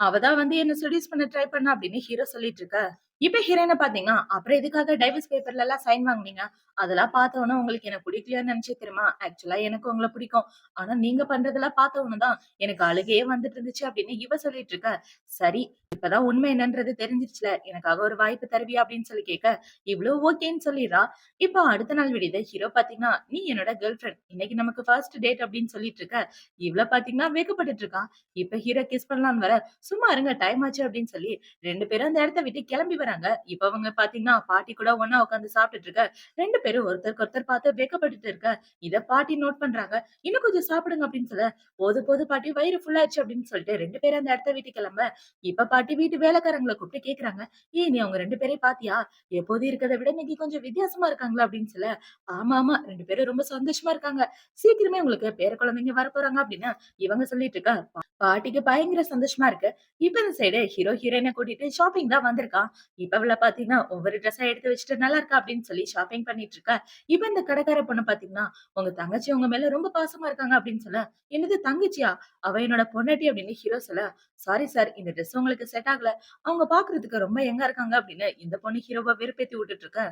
அவ தான் வந்து என்ன செட்யூஸ் பண்ண ட்ரை பண்ணா அப்படின்னு ஹீரோ சொல்லிட்டு இருக்க. இப்ப ஹீரோயின பாத்தீங்கன்னா, அப்புறம் எதுக்காக டைவர்ஸ் பேப்பர்ல எல்லாம் சைன் வாங்குனீங்க? அதெல்லாம் பார்த்த உடனே உங்களுக்கு என்ன பிடிக்கலையோன்னு நினைச்சே தெரியுமா? ஆக்சுவலா எனக்கு உங்கள பிடிக்கும். ஆனா நீங்க பண்றதெல்லாம் பார்த்த உடனே தான் எனக்கு அழுகையே வந்துட்டு இருந்துச்சு அப்படின்னு இவ சொல்லிட்டு இருக்க. சரி, இப்பதான் உண்மை என்னன்றது தெரிஞ்சிருச்சுல. எனக்காக ஒரு வாய்ப்பு தருவியா அப்படின்னு சொல்லி கேட்க, இவ்ளோ ஓகேன்னு சொல்லிடுறா. இப்போ அடுத்த நாள் விடியுது. ஹீரோ பாத்தீங்கன்னா, நீ என்னோட கேர்ள் ஃபிரெண்ட். இன்னைக்கு நமக்கு ஃபர்ஸ்ட் டேட் அப்படின்னு சொல்லிட்டு இருக்க. இவ்ள பாத்தீங்கன்னா வெட்கப்பட்டுட்டு இருக்கா. இப்ப ஹீரோ கிஸ் பண்ணலான்னு வர, சும்மா இருங்க டைம் ஆச்சு அப்படின்னு சொல்லி 2 பேரும் அந்த இடத்த விட்டு கிளம்பி வராங்க. இப்ப அவங்க பாத்தீங்கன்னா, பாட்டி கூட ஒண்ணா உட்கார்ந்து சாப்பிட்டுட்டு இருக்க. 2 பேரும் ஒருத்தருக்கு ஒருத்தர் பார்த்து வெட்கப்பட்டுட்டு இருக்க. இத பாட்டி நோட் பண்றாங்க. "இன்னும் கொஞ்சம் சாப்பிடுங்க" அப்படின்னு சொல்ல, "போதும் போதும் பாட்டி வயிறு ஃபுல் ஆயிடுச்சு" அப்படின்னு சொல்லிட்டு 2 பேரும் அந்த இடத்த விட்டு கிளம்ப, இப்ப பாட்டி வீட்டு வேலைக்காரங்கள கூப்பிட்டு கேக்குறாங்க. "ஏய் நீ அவங்க 2 பேரையும் பாத்தியா? எப்போதும் இருக்கிறத விட இன்னைக்கு கொஞ்சம் வித்தியாசமா இருக்காங்களா?" அப்படின்னு சொல்ல, "ஆமா ஆமா 2 பேரும் ரொம்ப சந்தோஷமா இருக்காங்க. சீக்கிரமே உங்களுக்கு பேர குழந்தைங்க வரப்போறாங்க" அப்படின்னு இவங்க சொல்லிட்டு இருக்க. பாட்டிக்கு பயங்கர சந்தோஷமா இருக்கு. இப்ப இந்த சைடு ஹீரோ ஹீரோயின கூட்டிட்டு ஷாப்பிங் தான் வந்திருக்கான். இப்ப இவள பாத்தீங்கன்னா, ஒவ்வொரு ட்ரெஸ்ஸா எடுத்து வச்சுட்டு நல்லா இருக்கா அப்படின்னு சொல்லி ஷாப்பிங் பண்ணிட்டு இருக்கா. இப்ப இந்த கடைக்கார பொண்ணு பாத்தீங்கன்னா, உங்க தங்கச்சி உங்க மேல ரொம்ப பாசமா இருக்காங்க அப்படின்னு சொல்ல, என்னது தங்கச்சியா? அவ என்னோட பொண்டாட்டி அப்படின்னு ஹீரோ சொல்ல, சாரி சார் இந்த ட்ரெஸ் உங்களுக்கு செட் ஆகல. அவங்க பாக்குறதுக்கு ரொம்ப யங்கா இருக்காங்க அப்படின்னு இந்த பொண்ணு ஹீரோவ வெறுப்பேத்தி விட்டுட்டு இருக்க.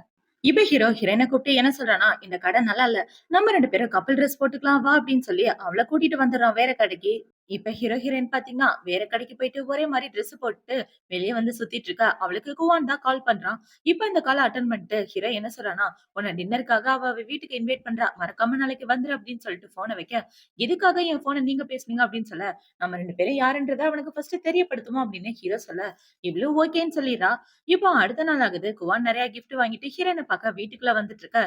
இப்ப ஹீரோ ஹீரோயின கூப்பிட்டு என்ன சொல்றான்னா, இந்த கடை நல்லா இல்ல. நம்ம 2 பேரும் கப்பிள் ட்ரெஸ் போட்டுக்கலாம் வா அப்படின்னு சொல்லி அவள கூட்டிட்டு வந்துடுறான் வேற கடைக்கு. இப்ப ஹீரோ ஹீரோயின் பாத்தீங்கன்னா, வேற கடைக்கு போயிட்டு ஒரே மாரி ட்ரெஸ் போட்டுட்டு வெளிய வந்து சுத்திட்டு இருக்கா. அவளுக்கு குவான் தான் கால் பண்றான். இப்ப இந்த கால அட்டெண்ட் பண்ணிட்டு ஹீரோ என்ன சொல்றான்னா, உன்ன டின்னருக்காக அவ வீட்டுக்கு இன்வைட் பண்றா. மறக்காம நாளைக்கு வந்துரு அப்படின்னு சொல்லிட்டு போன வைக்க, எதுக்காக என் போன நீங்க பேசுனீங்க அப்படின்னு சொல்ல, நம்ம 2 பேரும் யாருன்றத அவனுக்கு ஃபர்ஸ்ட் தெரியப்படுத்துவோம் அப்படின்னு ஹீரோ சொல்ல, இவ்ளோ ஓகேன்னு சொல்லிடுறா. இப்போ அடுத்த நாள் ஆகுது. குவான் நெறைய கிஃப்ட் வாங்கிட்டு ஹீரோயின பாக்க வீட்டுக்குள்ள வந்துட்டு இருக்க.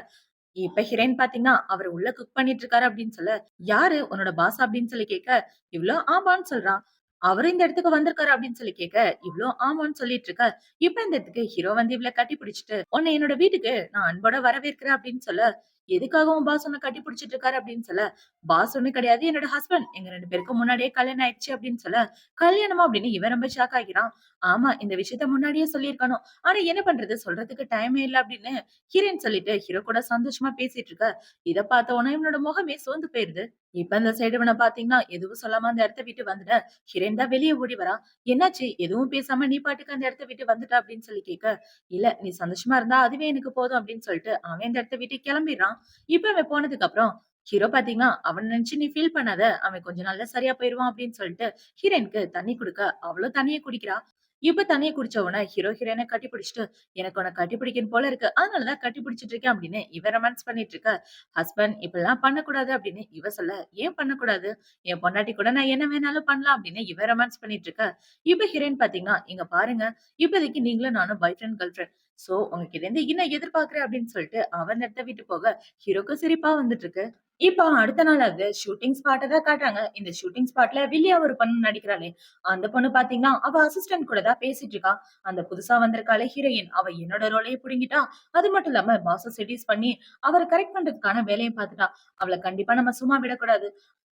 இப்ப ஹீரோயின் பாத்தீங்கன்னா, அவரு உள்ள குக் பண்ணிட்டு இருக்காரு அப்படின்னு சொல்ல, "யாரு உன்னோட பாஸ்?" அப்படின்னு சொல்லி கேட்க, இவ்ளோ ஆமான்னு சொல்றா. அவரு இந்த இடத்துக்கு வந்திருக்காரு அப்படின்னு சொல்லி கேட்க, இவ்ளோ ஆமான்னு சொல்லிட்டு இருக்க. இப்ப இந்த இடத்துக்கு ஹீரோ வந்து இவள கட்டி பிடிச்சுட்டு, "உன்னை என்னோட வீட்டுக்கு நான் அன்போட வரவேற்கிறேன்" அப்படின்னு சொல்ல, "எதுக்காக உன் பாஸ் உன்ன கட்டி பிடிச்சிட்டு இருக்காரு?" அப்படின்னு சொல்ல, "பாஸ் ஒண்ணும் கிடையாது. என்னோட ஹஸ்பண்ட். எங்க 2 பேருக்கும் முன்னாடியே கல்யாணம் ஆயிடுச்சு" அப்படின்னு சொல்ல, "கல்யாணமா?" அப்படின்னு இவன் ரொம்ப ஷாக் ஆகிறான். "ஆமா, இந்த விஷயத்த முன்னாடியே சொல்லியிருக்கணும். ஆனா என்ன பண்றது? சொல்றதுக்கு டைமே இல்ல" அப்படின்னு ஹீரோயின் சொல்லிட்டு ஹீரோ கூட சந்தோஷமா பேசிட்டு இருக்க. இத பார்த்த உடனே இவனோட முகமே சோர்ந்து போயிருது. இப்ப இந்த சைடு இவன பாத்தீங்கன்னா, எதுவும் சொல்லாம அந்த இடத்த விட்டு வந்துட்ட. ஹீரோயின் தான் வெளிய ஓடி வரா. "என்னாச்சு? எதுவும் பேசாம நீ பாட்டுக்கு அந்த இடத்த விட்டு வந்துட்ட" அப்படின்னு சொல்லி கேட்க, "இல்ல நீ சந்தோஷமா இருந்தா அதுவே எனக்கு போதும்" அப்படின்னு சொல்லிட்டு அவன் இந்த இடத்த விட்டு கிளம்பிடுறான். இப்ப அவன் போனதுக்கு அப்புறம் ஹீரோ பாத்தீங்கன்னா, "அவன நினைச்சு நீ ஃபீல் பண்ணாத. அவன் கொஞ்ச நாள்ல சரியா போயிருவான்" அப்படின்னு சொல்லிட்டு ஹீரோயினுக்கு தண்ணி குடுக்க, அவளும் தண்ணிய குடிக்கிறா. இப்ப தண்ணிய குடிச்ச உடனே ஹீரோ ஹீரோயின கட்டி பிடிச்சுட்டு, "எனக்கு உன்ன கட்டி பிடிக்கணும் போல இருக்கு. அதனால தான் கட்டி பிடிச்சுட்டு இருக்கேன்" அப்படின்னு இவ ரொமான்ஸ் பண்ணிட்டு இருக்க. ஹஸ்பண்ட் இப்படிலாம் பண்ணக்கூடாது அப்படின்னு இவ சொல்ல, "ஏன் பண்ணக்கூடாது? என் பொண்டாட்டி கூட நான் என்ன வேணாலும் பண்ணலாம்" அப்படின்னு இவ ரொமான்ஸ் பண்ணிட்டு இருக்க. இப்ப ஹீரோயின் பாத்தீங்கன்னா, "இங்க பாருங்க, இப்போதைக்கு நீங்களும் நானும் பாய் ஃப்ரெண்ட், கேர்ள் ஃப்ரெண்ட். சோ உங்ககிட்ட இருந்து என்ன எதிர்பார்க்கிறேன்" அப்படின்னு சொல்லிட்டு அவ அந்த இடத்த விட்டு போக, ஹீரோக்கு சிரிப்பா வந்துட்டு இருக்கு. இப்போ அடுத்த நாள் ஆகுது. ஷூட்டிங் ஸ்பாட்ட தான் காட்டுறாங்க. இந்த ஷூட்டிங் ஸ்பாட்ல வில்லியா ஒரு பொண்ணு நடிக்கிறாளே, அந்த பொண்ணு பாத்தீங்கன்னா, அவ அசிஸ்டன்ட் கூட தான் பேசிட்டு இருக்கா. அந்த புதுசா வந்திருக்காளே ஹீரோயின், அவ என்னோட ரோலையே புடுங்கிட்டா. அது மட்டும் இல்லாம பாஸ செட்யூஸ் பண்ணி, அவர கரெக்ட் பண்றதுக்கான வேலையும் பாத்துட்டா. அவள கண்டிப்பா நம்ம சும்மா விடக்கூடாது.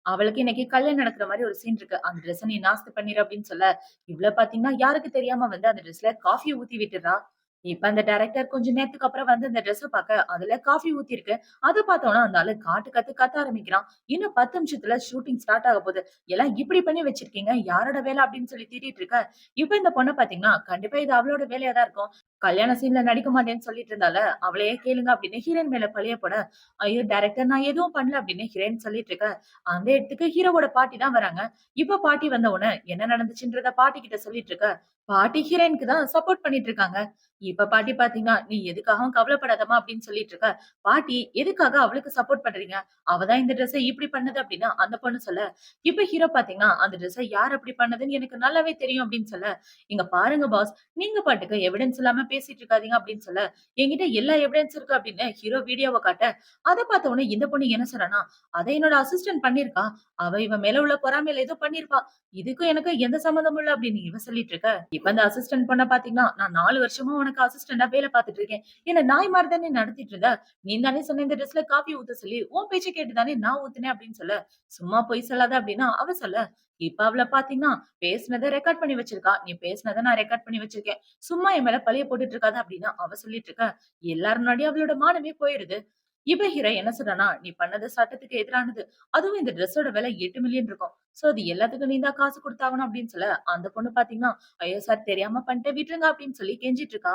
அவளுக்கு இன்னைக்கு கல்யாணம் நடக்குற மாரி ஒரு சீன் இருக்கு. அந்த ட்ரெஸ்ஸ நீ நாஸ்தி பண்ணிரு அப்படின்னு சொல்ல, இவ்ள பாத்தீங்கன்னா யாருக்கு தெரியாம வந்து அந்த ட்ரெஸ்ல காஃபிய ஊத்தி விட்டுர்றா. இப்ப அந்த டைரக்டர் கொஞ்ச நேரத்துக்கு அப்புறம் வந்து அந்த ட்ரெஸ்ஸ பாக்க, அதுல காஃபி ஊத்திருக்கு. அத பார்த்தோன அந்த ஆளு காட்டு கத்து கத்த ஆரம்பிக்கிறான். இன்னும் 10 நிமிஷத்துல ஷூட்டிங் ஸ்டார்ட் ஆக போகுது. எல்லாம் இப்படி பண்ணி வச்சிருக்கீங்க. யாரோட வேலை அப்படின்னு சொல்லி திட்டிட்டு இருக்க. இப்ப இந்த பொண்ண பாத்தீங்கன்னா, கண்டிப்பா இது அவளோட வேலையா தான் இருக்கும். கல்யாண சீன்ல நடிக்க மாட்டேன்னு சொல்லிட்டு இருந்தால, அவளையே கேளுங்க அப்படின்னு ஹீரோயின் மேல பழிய போட, ஐயோ! டைரக்டர் நான் எதுவும் பண்ணல அப்படின்னு ஹீரோயின் சொல்லிட்டு இருக்க. அந்த இடத்துக்கு ஹீரோவோட பாட்டி தான் வராங்க. இப்ப பாட்டி வந்த உடனே என்ன நடந்துச்சுன்றத பாட்டி கிட்ட சொல்லிட்டு இருக்க. பாட்டி ஹீரோயினுக்கு தான் சப்போர்ட் பண்ணிட்டு இருக்காங்க. இப்ப பாட்டி பாத்தீங்கன்னா, "நீ எதுக்காகவும் கவலைப்படாதம்மா" அப்படின்னு சொல்லிட்டு இருக்க. பாட்டி எதுக்காக அவளுக்கு சப்போர்ட் பண்றீங்க? அவ தான் இந்த ட்ரெஸ்ஸ இப்படி பண்ணது அப்படின்னு அந்த பொண்ணு சொல்ல, இப்ப ஹீரோ பாத்தீங்கன்னா, அந்த ட்ரெஸ்ஸ யார் அப்படி பண்ணதுன்னு எனக்கு நல்லாவே தெரியும் அப்படின்னு சொல்ல, "இங்க பாருங்க பாஸ், நீங்க பாட்டுக்கு எவிடன்ஸ் இல்லாம பேசிட்டு இருக்காதீங்க" அப்படின்னு சொல்ல, "என்கிட்ட எல்லா எவிடன்ஸ் இருக்கு" அப்படின்னு ஹீரோ வீடியோவ காட்ட, அத பார்த்த உடனே இந்த பொண்ணு என்ன சொல்றான்னா, "அத என்னோட அசிஸ்டன்ட் பண்ணியிருக்கா. அவ இவன் மேல உள்ள பொறாமையில ஏதோ பண்ணியிருப்பா. இதுக்கும் எனக்கும் எந்த சம்மந்தமும் இல்ல" அப்படின்னு இவ சொல்லிட்டு இருக்க. இப்ப அந்த அசிஸ்டன்ட் பொண்ண பாத்தீங்கன்னா, "நான் 4 வருஷமா உனக்கு உனக்கு அசிஸ்டண்டா வேலை பார்த்துட்டு இருக்கேன். என்ன நாய் மாதிரி தானே நடத்திட்டு இருந்த. நீ தானே சொன்ன இந்த ட்ரெஸ்ல காஃபி ஊத்த சொல்லி. உன் பேச்ச கேட்டு தானே நான் ஊத்துனேன் அப்படின்னு சொல்ல. சும்மா பொய் சொல்லாத அப்படின்னா அவ சொல்ல. இப்ப அவள பாத்தீங்கன்னா, பேசினத ரெக்கார்ட் பண்ணி வச்சிருக்கா. நீ பேசினத நான் ரெக்கார்ட் பண்ணி வச்சிருக்கேன். சும்மா என் மேல பழிய போட்டுட்டு இருக்காத அப்படின்னு அவ சொல்லிட்டு இருக்கா. எல்லாரும் முன்னாடியும் அவளோட மானமே போயிருது. இவ ஹீரோ என்ன சொல்றான்னா, "நீ பண்ணது சட்டத்துக்கு எதிரானது. அதுவும் இந்த ட்ரெஸ்ஸோட விலை 8 மில்லியன் இருக்கும். சோ அது எல்லாத்துக்கும் நீ தான் காசு குடுத்தாகணும்" அப்படின்னு சொல்ல, அந்த பொண்ணு பாத்தீங்கன்னா, "ஐயோ சார் தெரியாம பண்ணிட்டேன் விட்டுருங்க" அப்படின்னு சொல்லி கெஞ்சிட்டு இருக்கா.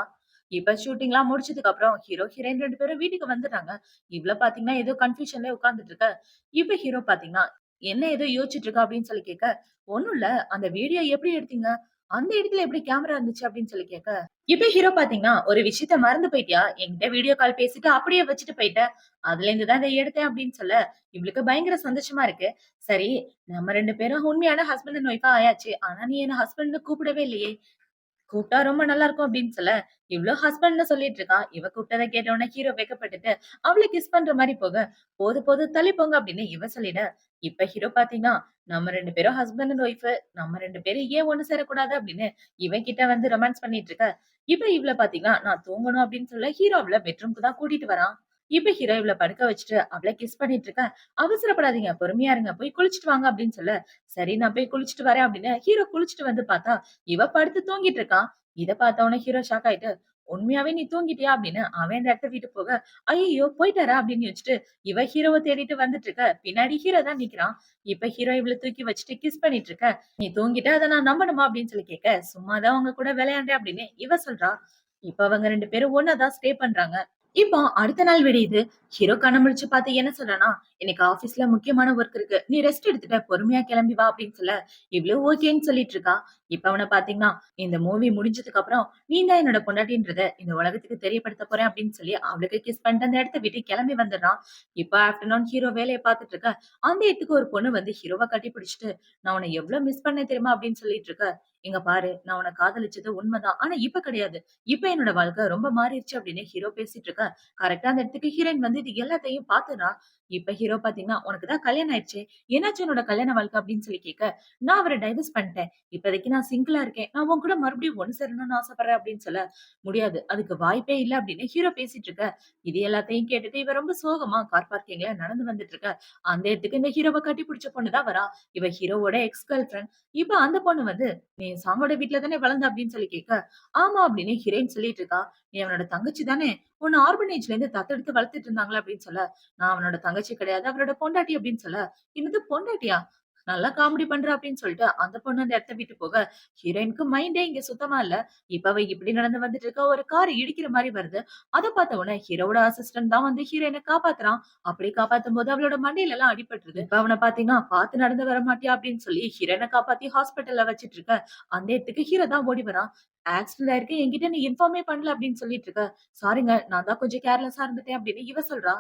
இப்ப ஷூட்டிங்லாம் முடிச்சதுக்கு அப்புறம் ஹீரோ, ஹீரோயின் 2 பேரும் வீட்டுக்கு வந்துடுறாங்க. இவள பாத்தீங்கன்னா, ஏதோ கன்ஃப்யூஷன்ல உட்கார்ந்துட்டு இருக்க. இப்ப ஹீரோ பாத்தீங்கன்னா, "என்ன ஏதோ யோசிச்சுட்டு இருக்க" அப்படின்னு சொல்லி கேட்க, "ஒண்ணும் இல்ல. அந்த வீடியோ எப்படி எடுத்தீங்க? அந்த இடத்துல எப்படி கேமரா இருந்துச்சு?" அப்படின்னு சொல்லி கேட்க, இப்ப ஹீரோ பாத்தீங்கன்னா, "ஒரு விஷயத்த மறந்து போயிட்டியா? என்கிட்ட வீடியோ கால் பேசிட்டு அப்படியே வச்சுட்டு போயிட்ட. அதுல இருந்து தான் இத எடுத்தேன்" அப்படின்னு சொல்ல, இவளுக்கு பயங்கர சந்தோஷமா இருக்கு. சரி, நம்ம 2 பேரும் உண்மையான ஹஸ்பண்ட் அண்ட் ஒய்ஃபா ஆயாச்சு. ஆனா நீ என்ன ஹஸ்பண்ட்ன்னு கூப்பிடவே இல்லையே! கூப்பிட்டா ரொம்ப நல்லா இருக்கும் அப்படின்னு சொல்ல, இவ்ளோ ஹஸ்பண்ட்ன்னு சொல்லிட்டு இருக்கா. இவ கூப்பிட்டத கேட்ட உடனே ஹீரோ வெட்கப்பட்டுட்டு, அவள கிஸ் பண்ற மாரி போக, "போதும் போதும் தள்ளி போங்க" அப்படின்னு இவ சொல்லிட, இப்ப ஹீரோ பாத்தீங்கன்னா, "நம்ம 2 பேரும் ஹஸ்பண்ட் அண்ட் ஒய்ஃப். நம்ம 2 பேரும் ஏன் ஒண்ணு சேரக்கூடாது?" அப்படின்னு இவன் கிட்ட வந்து ரொமான்ஸ் பண்ணிட்டு இருக்க. இப்ப இவள பாத்தீங்கன்னா, "நான் தூங்கணும்" அப்படின்னு சொல்ல ஹீரோ அவள பெட்ரூம்க்கு தான் கூட்டிட்டு வரான். இப்ப ஹீரோ இவள படுக்க வச்சுட்டு அவள கிஸ் பண்ணிட்டு இருக்க. "அவசரப்படாதீங்க, பொறுமையா இருங்க. போய் குளிச்சுட்டு வாங்க" அப்படின்னு சொல்ல, "சரி நான் போய் குளிச்சுட்டு வரேன்" அப்படின்னு ஹீரோ குளிச்சுட்டு வந்து பாத்தா, இவ படுத்து தூங்கிட்டு இருக்கா. இத பார்த்த உடனே ஹீரோ ஷாக் ஆயிட்டு, "உண்மையாவே நீ தூங்கிட்டியா?" அப்படின்னு அவன் அந்த இடத்த விட்டு போக, "ஐயய்யோ! போயிட்டாரா?" அப்படின்னு யோசிச்சுட்டு, இவ ஹீரோவ தேடிட்டு வந்துட்டு இருக்க. பின்னாடி ஹீரோ தான் நிக்கிறான். இப்ப ஹீரோ இவள தூக்கி வச்சுட்டு கிஸ் பண்ணிட்டு இருக்க. "நீ தூங்கிட்ட அத நான் நம்பணுமா?" அப்படின்னு சொல்லி கேட்க, "சும்மா தான் உங்க கூட விளையாண்டேன்" அப்படின்னு இவ சொல்றா. இப்ப அவங்க 2 பேரும் ஒண்ணா தான் ஸ்டே பண்றாங்க. இப்போ அடுத்த நாள் விடியுது. ஹீரோ கண்ண முழிச்சு பார்த்து என்ன சொல்றான்னா, "இன்னைக்கு ஆபீஸ்ல முக்கியமான ஒர்க் இருக்கு. நீ ரெஸ்ட் எடுத்துட்டு பொறுமையா கிளம்பி வா" அப்படின்னு சொல்ல, இவளும் ஓகேன்னு சொல்லிட்டு இருக்கா. இப்ப அவன பார்த்தீங்கன்னா, "இந்த மூவி முடிஞ்சதுக்கு அப்புறம் நீ தான் என்னோட பொண்டாட்டின்றத இந்த உலகத்துக்கு தெரியப்படுத்த போறேன்" அப்படின்னு சொல்லி அவளுக்கு கிஸ் பண்ணிட்டு அந்த இடத்த விட்டு கிளம்பி வந்துடுறான். இப்ப ஆஃப்டர்நூன் ஹீரோ வேலைய பார்த்துட்டு இருக்க. அந்த இடத்துக்கு ஒரு பொண்ணு வந்து ஹீரோவ கட்டி பிடிச்சுட்டு, "நான் உன்ன எவ்ளோ மிஸ் பண்ணேன் தெரியுமா?" அப்படின்னு சொல்லிட்டு இருக்க. "இங்க பாரு, நான் உன்ன காதலிச்சது உண்மைதான். ஆனா இப்ப கிடையாது. இப்ப என்னோட வாழ்க்கை ரொம்ப மாறிடுச்சு" அப்படின்னு ஹீரோ பேசிட்டு இருக்க. கரெக்ட்டா அந்த இடத்துக்கு ஹீரோயின் வந்து இது எல்லாத்தையும் பாத்துறா. இப்ப ஹீரோ பாத்தீங்கன்னா, "உனக்கு தான் கல்யாணம் ஆயிடுச்சே. என்னாச்சு உன்னோட கல்யாண வாழ்க்கை?" அப்படின்னு சொல்லி கேட்க, "நான் அவர டைவர்ஸ் பண்ணிட்டேன். இப்போதைக்கு நான் சிங்கிளா இருக்கேன். நான் உன் கூட மறுபடியும் ஒண்ணு சேரணும்னு ஆசைப்படுறேன்" அப்படின்னு சொல்ல, "முடியாது. அதுக்கு வாய்ப்பே இல்ல" அப்படின்னு ஹீரோ பேசிட்டு இருக்க. இது எல்லாத்தையும் கேட்டுட்டு இவ ரொம்ப சோகமா கார் பார்க்கிங்ல நடந்து வந்துட்டு இருக்க. அந்த இடத்துக்கு இந்த ஹீரோவ கட்டி பிடிச்ச பொண்ணு தான் வரா. இவ ஹீரோவோட எக்ஸ் கேர்ள் ஃபிரெண்ட். இப்ப அந்த பொண்ணு வந்து, "நீ சாங்கோட வீட்ல தானே வளர்ந்த?" அப்படின்னு சொல்லி கேட்க, "ஆமா" அப்படின்னு ஹீரோயின் சொல்லிட்டு இருக்கா. "நீ அவனோட தங்கச்சி தானே? உன்ன ஆர்பனேஜ்ல இருந்து தத்தெடுத்து வளர்த்துட்டு இருந்தாங்களா?" அப்படின்னு சொல்ல, "நான் அவனோட தங்கச்சி கிடையாது. அவரோட பொண்டாட்டி" அப்படின்னு சொல்ல, "என்னது பொண்டாட்டியா? நல்லா காமெடி பண்ற" அப்படின்னு சொல்லிட்டு அந்த பொண்ணு அந்த இடத்த விட்டு போக, ஹீரோயினுக்கு மைண்டே இங்க சுத்தமா இல்ல. இப்ப அவ இப்படி நடந்து வந்துட்டு இருக்கா. ஒரு கார் இடிக்கிற மாரி வருது. அத பார்த்த உடனே ஹீரோவோட அசிஸ்டன்ட் தான் வந்து ஹீரோயின காப்பாத்துறான். அப்படி காப்பாத்தும்போது அவளோட மண்டையில எல்லாம் அடிபட்டுருது. இப்ப அவன பார்த்தீங்கன்னா, "பார்த்து நடந்து வர மாட்டியா?" அப்படின்னு சொல்லி ஹீரோயின காப்பாத்தி ஹாஸ்பிட்டல்ல வச்சுட்டு இருக்க. அந்த இடத்துக்கு ஹீரோ தான் ஓடி வரான். "ஆக்சிடென்ட் ஆயிருக்கு. என்கிட்ட நீ இன்ஃபார்மே பண்ணல" அப்படின்னு சொல்லிட்டு இருக்க. "சாரிங்க. நான் தான் கொஞ்சம் கேர்லெஸ்ஸா இருந்துட்டேன்" அப்படின்னு இவ சொல்றா.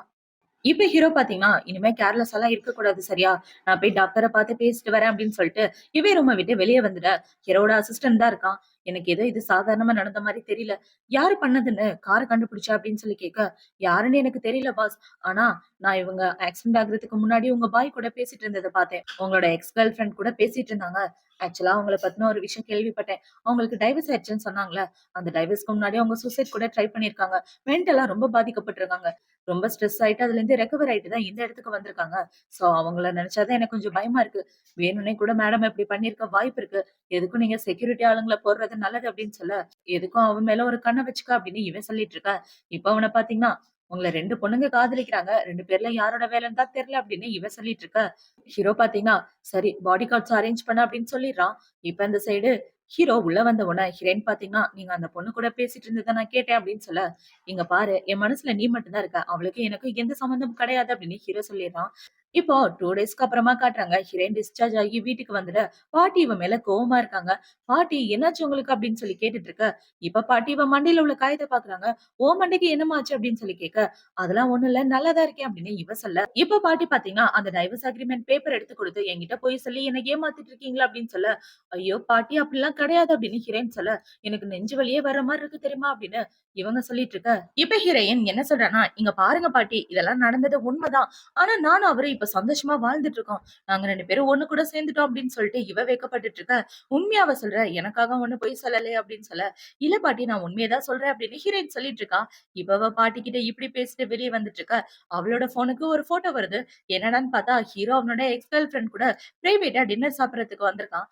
இப்ப ஹீரோ பாத்தீங்கன்னா, "இனிமே கேர்லெஸ்ஸாலாம் இருக்கக்கூடாது சரியா? நான் போய் டாக்டர பாத்து பேசிட்டு வரேன்" அப்படின்னு சொல்லிட்டு, இவன் ரூம விட்டு வெளிய வந்துட. ஹீரோவோட அசிஸ்டன்ட் தான் இருக்கான். "எனக்கு ஏதோ இது சாதாரணமா நடந்த மாரி தெரியல. யாரு பண்ணதுன்னு கார கண்டுபிடிச்சா?" அப்படின்னு சொல்லி கேட்க, "யாருன்னு எனக்கு தெரியல பாஸ். ஆனா நான் இவங்க ஆக்சிடென்ட் ஆகுறதுக்கு முன்னாடி உங்க பாய் கூட பேசிட்டு இருந்தத பார்த்தேன். உங்களோட எக்ஸ் கேர்ள் ஃபிரெண்ட் கூட பேசிட்டு இருந்தாங்க. ஆக்சுவலா அவங்கள பத்தின ஒரு விஷயம் கேள்விப்பட்டேன். அவங்களுக்கு டைவர்ஸ் ஆயிடுச்சுன்னு சொன்னாங்கல்ல. அந்த டைவர்ஸ்க்கு முன்னாடி அவங்க சூசைட் கூட ட்ரை பண்ணியிருக்காங்க. மென்டலா ரொம்ப பாதிக்கப்பட்டிருக்காங்க. ரொம்ப ஸ்ட்ரெஸ் ஆயிட்டு அதுலருந்து ரெக்கவர் ஆயிட்டு தான் இந்த இடத்துக்கு வந்திருக்காங்க. சோ அவங்கள நினைச்சா தான் எனக்கு கொஞ்சம் பயமா இருக்கு. வேணும்னே கூட மேடம் இப்படி பண்ணியிருக்க வாய்ப்பு இருக்கு. எதுக்கும் நீங்க செக்யூரிட்டி ஆளுங்கள போடுறது நல்லது" அப்படின்னு சொல்ல, "எதுக்கும் அவன் மேல ஒரு கண்ண வச்சுக்க" அப்படின்னு இவன் சொல்லிட்டு இருக்க. இப்ப அவன பார்த்தீங்கன்னா, "உங்கள 2 பொண்ணுங்க காதலிக்கிறாங்க. 2 பேர்ல யாரோட வேலைன்னு தான் தெரியல" அப்படின்னு இவ சொல்லிட்டு இருக்க. ஹீரோ பார்த்தீங்கன்னா, "சரி பாடி கார்ட்ஸ் அரேஞ்ச் பண்ணு" அப்படின்னு சொல்லிடுறான். இப்ப இந்த சைடு ஹீரோ உள்ள வந்த உடனே ஹீரோயின் பார்த்தீங்கன்னா, "நீங்க அந்த பொண்ணு கூட பேசிட்டு இருந்தத நான் கேட்டேன்" அப்படின்னு சொல்ல, "இங்க பாரு, என் மனசுல நீ மட்டும் தான் இருக்க. அவளுக்கும் எனக்கும் எந்த சம்மந்தமும் கிடையாது" அப்படின்னு ஹீரோ சொல்லிடுறான். இப்போ 2 டேஸ்க்கு அப்புறமா காட்டுறாங்க. ஹீரோயின் டிஸ்சார்ஜ் ஆகி வீட்டுக்கு வந்துட, பாட்டி இவ மேல கோவமா இருக்காங்க. "பாட்டி என்னாச்சு உங்களுக்கு?" அப்படின்னு சொல்லி கேட்டுட்டு இருக்க. இப்ப பாட்டி இவ மண்டையில உள்ள காயத்த பாக்குறாங்க. "உன் மண்டைக்கு என்னம்மா ஆச்சு?" அப்படின்னு சொல்லி கேட்க, "அதெல்லாம் ஒண்ணும் இல்ல. நல்லா தான் இருக்கேன்" அப்படின்னு இவ சொல்ல. இப்ப பாட்டி பாத்தீங்கன்னா, அந்த டைவர்ஸ் அக்ரீமெண்ட் பேப்பர் எடுத்து குடுத்து, "என்கிட்ட பொய் சொல்லி என்ன ஏமாத்திட்டு இருக்கீங்களா?" அப்படின்னு சொல்ல, "ஐயோ! பாட்டி அப்படிலாம் கிடையாது" அப்படின்னு ஹீரோயின் சொல்ல, "எனக்கு நெஞ்சு வலியே வர்ற மாரி இருக்கு தெரியுமா?" அப்படின்னு இவங்க சொல்லிட்டு இருக்க. இப்ப ஹீரோயின் என்ன சொல்றான்னா, "இங்க பாருங்க பாட்டி, இதெல்லாம் நடந்தது உண்மதான். ஆனா நானும் அவரும் இப்ப சந்தோஷமா வாழ்ந்துட்டு இருக்கோம். நாங்க 2 பேரும் ஒண்ணு கூட சேர்ந்துட்டோம் அப்படின்னு சொல்லிட்டு இவ வெட்கப்பட்டுட்டு இருக்க. உண்மையா அவ சொல்றா, எனக்காக ஒண்ணும் பொய் சொல்லலையே அப்படின்னு சொல்ல, இல்ல பாட்டி நான் உண்மைய தான் சொல்றேன் அப்படின்னு ஹீரோயின் சொல்லிட்டு இருக்கா. இப்ப அவ பாட்டி கிட்ட இப்படி பேசிட்டு வெளிய வந்துட்டு இருக்க. அவளோட ஃபோனுக்கு ஒரு ஃபோட்டோ வருது. என்னடான்னு பார்த்தா ஹீரோ அவனோட எக்ஸ் கேர்ள் ஃபிரெண்ட் கூட பிரைவேட்டா டின்னர் சாப்பிடுறதுக்கு வந்திருக்கான்.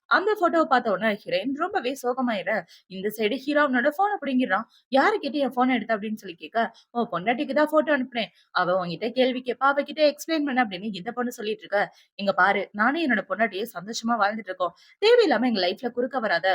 அந்த ஃபோட்டோவ பார்த்த உடனே ஹீரோயின் ரொம்பவே சோகமாயிட, இந்த சைடு ஹீரோ அவனோட ஃபோன புடுங்கிடுறான். "யாருகிட்ட என் ஃபோன எடுத்த?" அப்படின்னு சொல்லி கேட்க, "உன் பொண்டாட்டிக்கு தான் ஃபோட்டோ அனுப்புனேன். அவ உன்கிட்ட கேள்வி கேட்பா. அவகிட்ட எக்ஸ்பிளைன் பண்ணு" அப்படின்னு இந்த பொண்ணு சொல்லிட்டு இருக்க. "இங்க பாரு, நானும் என்னோட பொண்டாட்டியும் சந்தோஷமா வாழ்ந்துட்டு இருக்கோம். தேவையில்லாம எங்க லைஃப்ல குறுக்க வராத.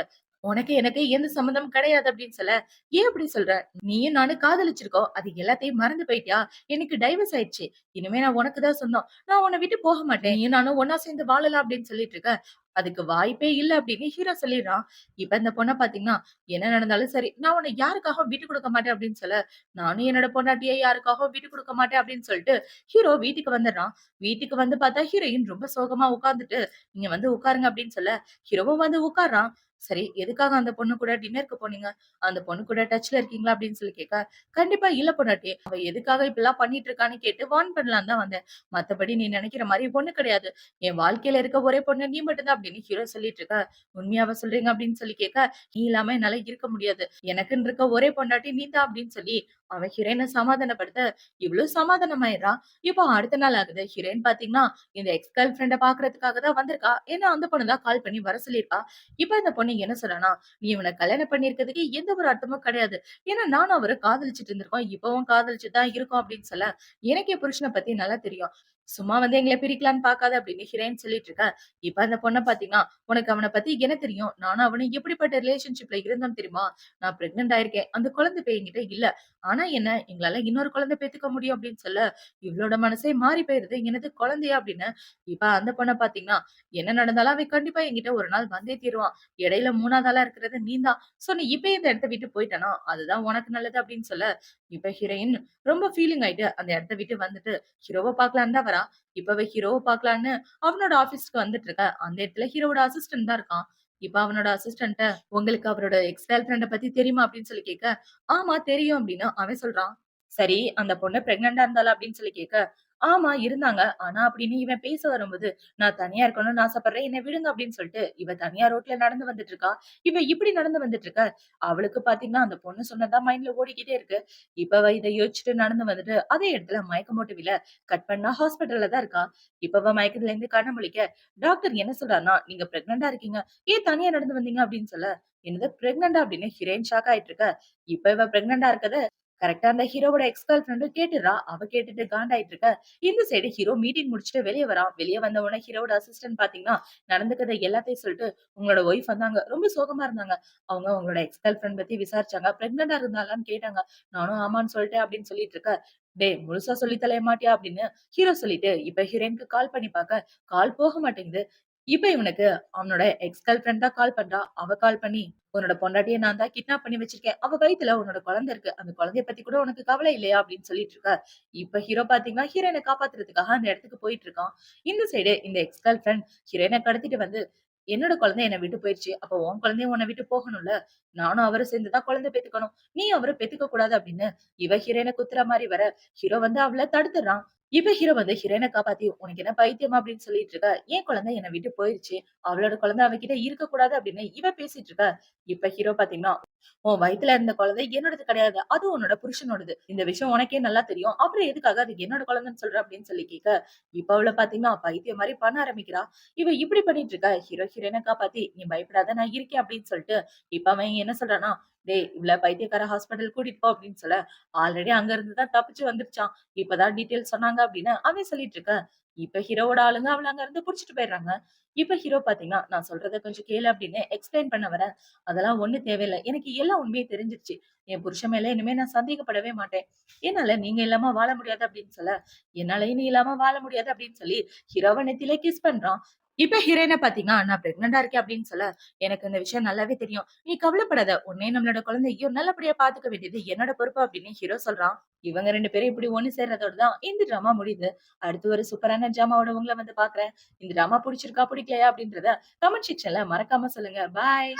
உனக்கு எனக்கு எந்த சம்மந்தமும் கிடையாது" அப்படின்னு சொல்ல, "ஏன் அப்படி சொல்ற? நீயும் நானும் காதலிச்சிருக்கோம். அது எல்லாத்தையும் மறந்து போயிட்டியா? எனக்கு டைவர்ஸ் ஆயிடுச்சு. இனிமே நான் உனக்கு தான் சொந்தம். நான் உன்ன விட்டு போக மாட்டேன். நீயும் நானும் ஒண்ணா சேர்ந்து வாழலாம்" அப்படின்னு சொல்லிட்டு இருக்க. அதுக்கு வாய்ப்பே இல்ல அப்படின்னு ஹீரோ சொல்லிடுறான். இப்ப இந்த பொண்ண பாத்தீங்கன்னா, என்ன நடந்தாலும் சரி, நான் உன்ன யாருக்காகவும் விட்டு குடுக்க மாட்டேன் அப்படின்னு சொல்ல, நானும் என்னோட பொண்டாட்டிய யாருக்காகவும் விட்டு குடுக்க மாட்டேன் அப்படின்னு சொல்லிட்டு, ஹீரோ வீட்டுக்கு வந்துடுறான். வீட்டுக்கு வந்து பார்த்தா ஹீரோயின் ரொம்ப சோகமா உட்கார்ந்துட்டு, "நீங்க வந்து உட்காருங்க" அப்படின்னு சொல்ல, ஹீரோவும் வந்து உட்கார்றான். சரி, எதுக்காக அந்த பொண்ணு கூட டின்னருக்கு போனீங்க? அந்த பொண்ணு கூட டச்ல இருக்கீங்களா? அப்படின்னு சொல்லி கேட்க, கண்டிப்பா இல்ல பொண்டாட்டி. அவ எதுக்காக இப்படிலாம் பண்ணிட்டு இருக்கான்னு கேட்டு வார்ன் பண்ணலான்னு தான் வந்தேன். மத்தபடி நீ நினைக்கிற மாரி பொண்ணு கிடையாது. என் வாழ்க்கையில இருக்க ஒரே பொண்ணு நீ மட்டும் தான் அப்படின்னு ஹீரோ சொல்லிட்டு இருக்க. உண்மையாவா சொல்றீங்க அப்படின்னு சொல்லி கேட்க, நீ இல்லாம என்னால இருக்க முடியாது. எனக்குன்னு இருக்க ஒரே பொண்டாட்டி நீ தான் அப்படின்னு சொல்லி அவன் ஹீரோயின சமாதானப்படுத்த, இவ்ளோ சமாதானமாயிடுறா. இப்போ அடுத்த நாள் ஆகுது. ஹீரோயின் பாத்தீங்கன்னா, இந்த எக்ஸ் கேர்ள் ஃபிரெண்ட பாக்குறதுக்காக தான் வந்திருக்கா. ஏன்னா அந்த பொண்ணு தான் கால் பண்ணி வர சொல்லியிருக்கா. இப்ப இந்த பொண்ணு என்ன சொல்றான்னா, "நீ இவன கல்யாணம் பண்ணியிருக்கிறதுக்கு எந்த ஒரு அர்த்தமும் கிடையாது. ஏன்னா நானும் அவர காதலிச்சுட்டு இருந்திருக்கோம். இப்பவும் காதலிச்சுட்டு தான் இருக்கோம்" அப்படின்னு சொல்ல, "எனக்கு என் புருஷன பத்தி நல்லா தெரியும். சும்மா வந்து எங்கள பிரிக்கலான்னு பாக்காத" அப்படின்னு ஹீரோயின் சொல்லிட்டு இருக்க. இப்ப அந்த பொண்ண பாத்தீங்கன்னா, "உனக்கு அவன பத்தி என்ன தெரியும்? நானும் அவனும் எப்படிப்பட்ட ரிலேஷன்ஷிப்ல இருந்தோம் தெரியுமா? நான் பிரெக்னன்ட் ஆயிருக்கேன். அந்த குழந்தை இப்ப என்கிட்ட இல்ல. ஆனா என்ன, எங்களால இன்னொரு குழந்தை பெத்துக்க முடியும்" அப்படின்னு சொல்ல, இவளோட மனசே மாறி போயிருது. "என்னது குழந்தையா?" அப்படின்னு. இப்ப அந்த பொண்ண பாத்தீங்கன்னா, "என்ன நடந்தாலும் அவன் கண்டிப்பா என்கிட்ட ஒரு நாள் வந்தே தீருவான். இடையில 3வது ஆளா இருக்கிறது நீ தான். சோ நீ இப்பயே இந்த இடத்த விட்டு போயிட்டனா, அதுதான் உனக்கு நல்லது" அப்படின்னு சொல்ல, இப்ப ஹீரோயின் ரொம்ப ஃபீலிங் ஆயிட்டு அந்த இடத்த விட்டு வந்துட்டு ஹீரோவ பாக்கலான்னு தான் வரா. இப்ப அவ ஹீரோவ பாக்கலான்னு அவனோட ஆபீஸ்க்கு வந்துட்டு இருக்க. அந்த இடத்துல ஹீரோவோட அசிஸ்டன்ட் தான் இருக்கான். இப்ப அவனோட அசிஸ்டன்ட்ட, "உங்களுக்கு அவரோட எக்ஸ் கேர்ள் ஃபிரெண்ட பத்தி தெரியுமா?" அப்படின்னு சொல்லி கேட்க, "ஆமா தெரியும்" அப்படின்னு அவன் சொல்றான். சரி, அந்த பொண்ணு பிரெக்னன்ட்டா இருந்தாளா அப்படின்னு சொல்லி கேட்க, "ஆமா இருந்தாங்க. ஆனா அப்படின்னு இவன் பேச வரும்போது, நான் தனியா இருக்கணும்னு ஆசைப்படுறேன். என்ன விடுங்க" அப்படின்னு சொல்லிட்டு இவ தனியா ரோட்ல நடந்து வந்துட்டு இருக்கா. இவ இப்படி நடந்து வந்துட்டு இருக்க. அவளுக்கு பாத்தீங்கன்னா, அந்த பொண்ணு சொன்னது தான் மைண்ட்ல ஓடிக்கிட்டே இருக்கு. இப்ப அவ இத யோசிச்சுட்டு நடந்து வந்துட்டு, அதே இடத்துல மயக்கம் போட்டு விழ, கட் பண்ணா ஹாஸ்பிட்டல்ல தான் இருக்கா. இப்ப அவ மயக்கத்துல இருந்து கண்ண முழிக்க, டாக்டர் என்ன சொல்றாருன்னா, "நீங்க பிரெக்னன்ட்டா இருக்கீங்க. ஏன் தனியா நடந்து வந்தீங்க?" அப்படின்னு சொல்ல, "என்னது பிரெக்னன்ட்டா?" அப்படின்னு ஹீரோயின் ஷாக் ஆயிட்டு இருக்க. இப்ப இவ பிரெக்னன்ட்டா இருக்கத கரெக்ட்டா அந்த ஹீரோவோட எக்ஸ் கேர்ள் ஃபிரெண்டும் கேட்டுர்றா. அவ கேட்டுட்டு காண்டாயிட்டு இருக்க. இந்த சைடு ஹீரோ மீட்டிங் முடிச்சுட்டு வெளிய வரான். வெளிய வந்த உடனே ஹீரோவோட அசிஸ்டன்ட் பாத்தீங்கன்னா, நடந்துக்கிறத எல்லாத்தையும் சொல்லிட்டு, "உங்களோட ஒய்ஃப் வந்தாங்க. ரொம்ப சோகமா இருந்தாங்க. அவங்க உங்களோட எக்ஸ் கேர்ள் ஃபிரெண்ட் பத்தி விசாரிச்சாங்க. பிரெக்னன்ட்டா இருந்தாளான்னு கேட்டாங்க. நானும் ஆமான்னு சொல்லிட்டேன்" அப்படின்னு சொல்லிட்டு இருக்க. "டேய் முழுசா சொல்லி தொலைய மாட்டியா?" அப்படின்னு ஹீரோ சொல்லிட்டு, இப்ப ஹீரோயினுக்கு கால் பண்ணி பாக்க, கால் போக மாட்டேங்குது. இப்ப இவனுக்கு அவனோட எக்ஸ் கேர்ள் ஃபிரெண்ட் தான் கால் பண்றா. அவ கால் பண்ணி, "உன்னோட பொண்டாட்டிய நான் தான் கிட்னாப் பண்ணி வச்சிருக்கேன். அவ வயித்துல உன்னோட குழந்தை இருக்கு. அந்த குழந்தைய பத்தி கூட உனக்கு கவலை இல்லையா?" அப்படின்னு சொல்லிட்டு இருக்க. இப்ப ஹீரோ பாத்தீங்கன்னா, ஹீரோயின காப்பாத்துறதுக்காக அந்த இடத்துக்கு போயிட்டு இருக்கான். இந்த சைடு இந்த எக்ஸ் கேர்ள் ஃபிரெண்ட் ஹீரோயின கடத்திட்டு வந்து, "என்னோட குழந்தை என்ன விட்டு போயிருச்சு. அப்ப உன் குழந்தையும் உன்ன விட்டு போகணும்ல. நானும் அவரும் சேர்ந்து தான் குழந்தை பெத்துக்கணும். நீ அவர பெத்துக்க கூடாது" அப்படின்னு இவ ஹீரோயின குத்துற மாரி வர, ஹீரோ வந்து அவள தடுத்துடுறான். இப்ப ஹீரோ வந்து ஹீரோயின காப்பாத்தி, "உனக்கு என்ன பைத்தியமா?" அப்படின்னு சொல்லிட்டு இருக்க. "என் குழந்தை என்ன விட்டு போயிருச்சு. அவளோட குழந்தை அவகிட்ட இருக்கக்கூடாது" அப்படின்னு இவ பேசிட்டு இருக்க. இப்ப ஹீரோ பாத்தீங்கன்னா, "உன் வயித்துல இருந்த குழந்தை என்னோடது கிடையாது. அது உன்னோட புருஷனோடது. இந்த விஷயம் உனக்கே நல்லா தெரியும். அப்புறம் எதுக்காக அது என்னோட குழந்தைன்னு சொல்ற?" அப்படின்னு சொல்லி கேட்க, இப்ப அவள பாத்தீங்கன்னா பைத்தியம் மாரி பண்ண ஆரம்பிக்கிறா. இவ இப்படி பண்ணிட்டு இருக்கா. ஹீரோ ஹீரோயின காப்பாத்தி, "நீ பயப்படாத நான் இருக்கேன்" அப்படின்னு சொல்லிட்டு, இப்ப அவன் என்ன சொல்றான்னா, "டேய் இவள பைத்தியக்கார ஹாஸ்பிட்டல் கூட்டிட்டு போ" அப்படின்னு சொல்ல, ஆல்ரெடி அங்க இருந்து தான் தப்பிச்சு வந்துருச்சான். இப்பதான் டீட்டெயில் சொன்னாங்க அப்படின்னு அவன் சொல்லிட்டு இருக்க. இப்ப ஹீரோவோட ஆளுங்க அவள அங்க இருந்து புடிச்சிட்டு போயிடுறாங்க. இப்ப ஹீரோ பாத்தீங்கன்னா, "நான் சொல்றத கொஞ்சம் கேளு" அப்படின்னு எக்ஸ்பிளைன் பண்ண வரேன். "அதெல்லாம் ஒண்ணும் தேவையில்ல. எனக்கு எல்லா உண்மையும் தெரிஞ்சிருச்சு. என் புருஷன் மேல இனிமே நான் சந்தேகப்படவே மாட்டேன். என்னால நீங்க இல்லாம வாழ முடியாது" அப்படின்னு சொல்ல, "என்னாலயும் நீ இல்லாம வாழ முடியாது" அப்படின்னு சொல்லி ஹீரோவ நெத்தியில கிஸ் பண்றான். இப்ப ஹீரோயின பாத்தீங்கன்னா, "நான் பிரெக்னன்ட்டா இருக்கேன்" அப்படின்னு சொல்ல, "எனக்கு இந்த விஷயம் நல்லாவே தெரியும். நீ கவலைப்படாத. உன்னையும் நம்மளோட குழந்தையையும் நல்லபடியா பாத்துக்க வேண்டியது என்னோட பொறுப்பு" அப்படின்னு ஹீரோ சொல்றான். இவங்க 2 பேரும் இப்படி ஒண்ணு சேர்றதோட தான் இந்த ட்ராமா முடியுது. அடுத்து ஒரு சூப்பரான ட்ராமாவோட உங்கள வந்து பாக்குறேன். இந்த ட்ராமா புடிச்சிருக்கா, புடிக்கலையா அப்படின்றத கமெண்ட் செக்ஷன்ல மறக்காம சொல்லுங்க. பாய்.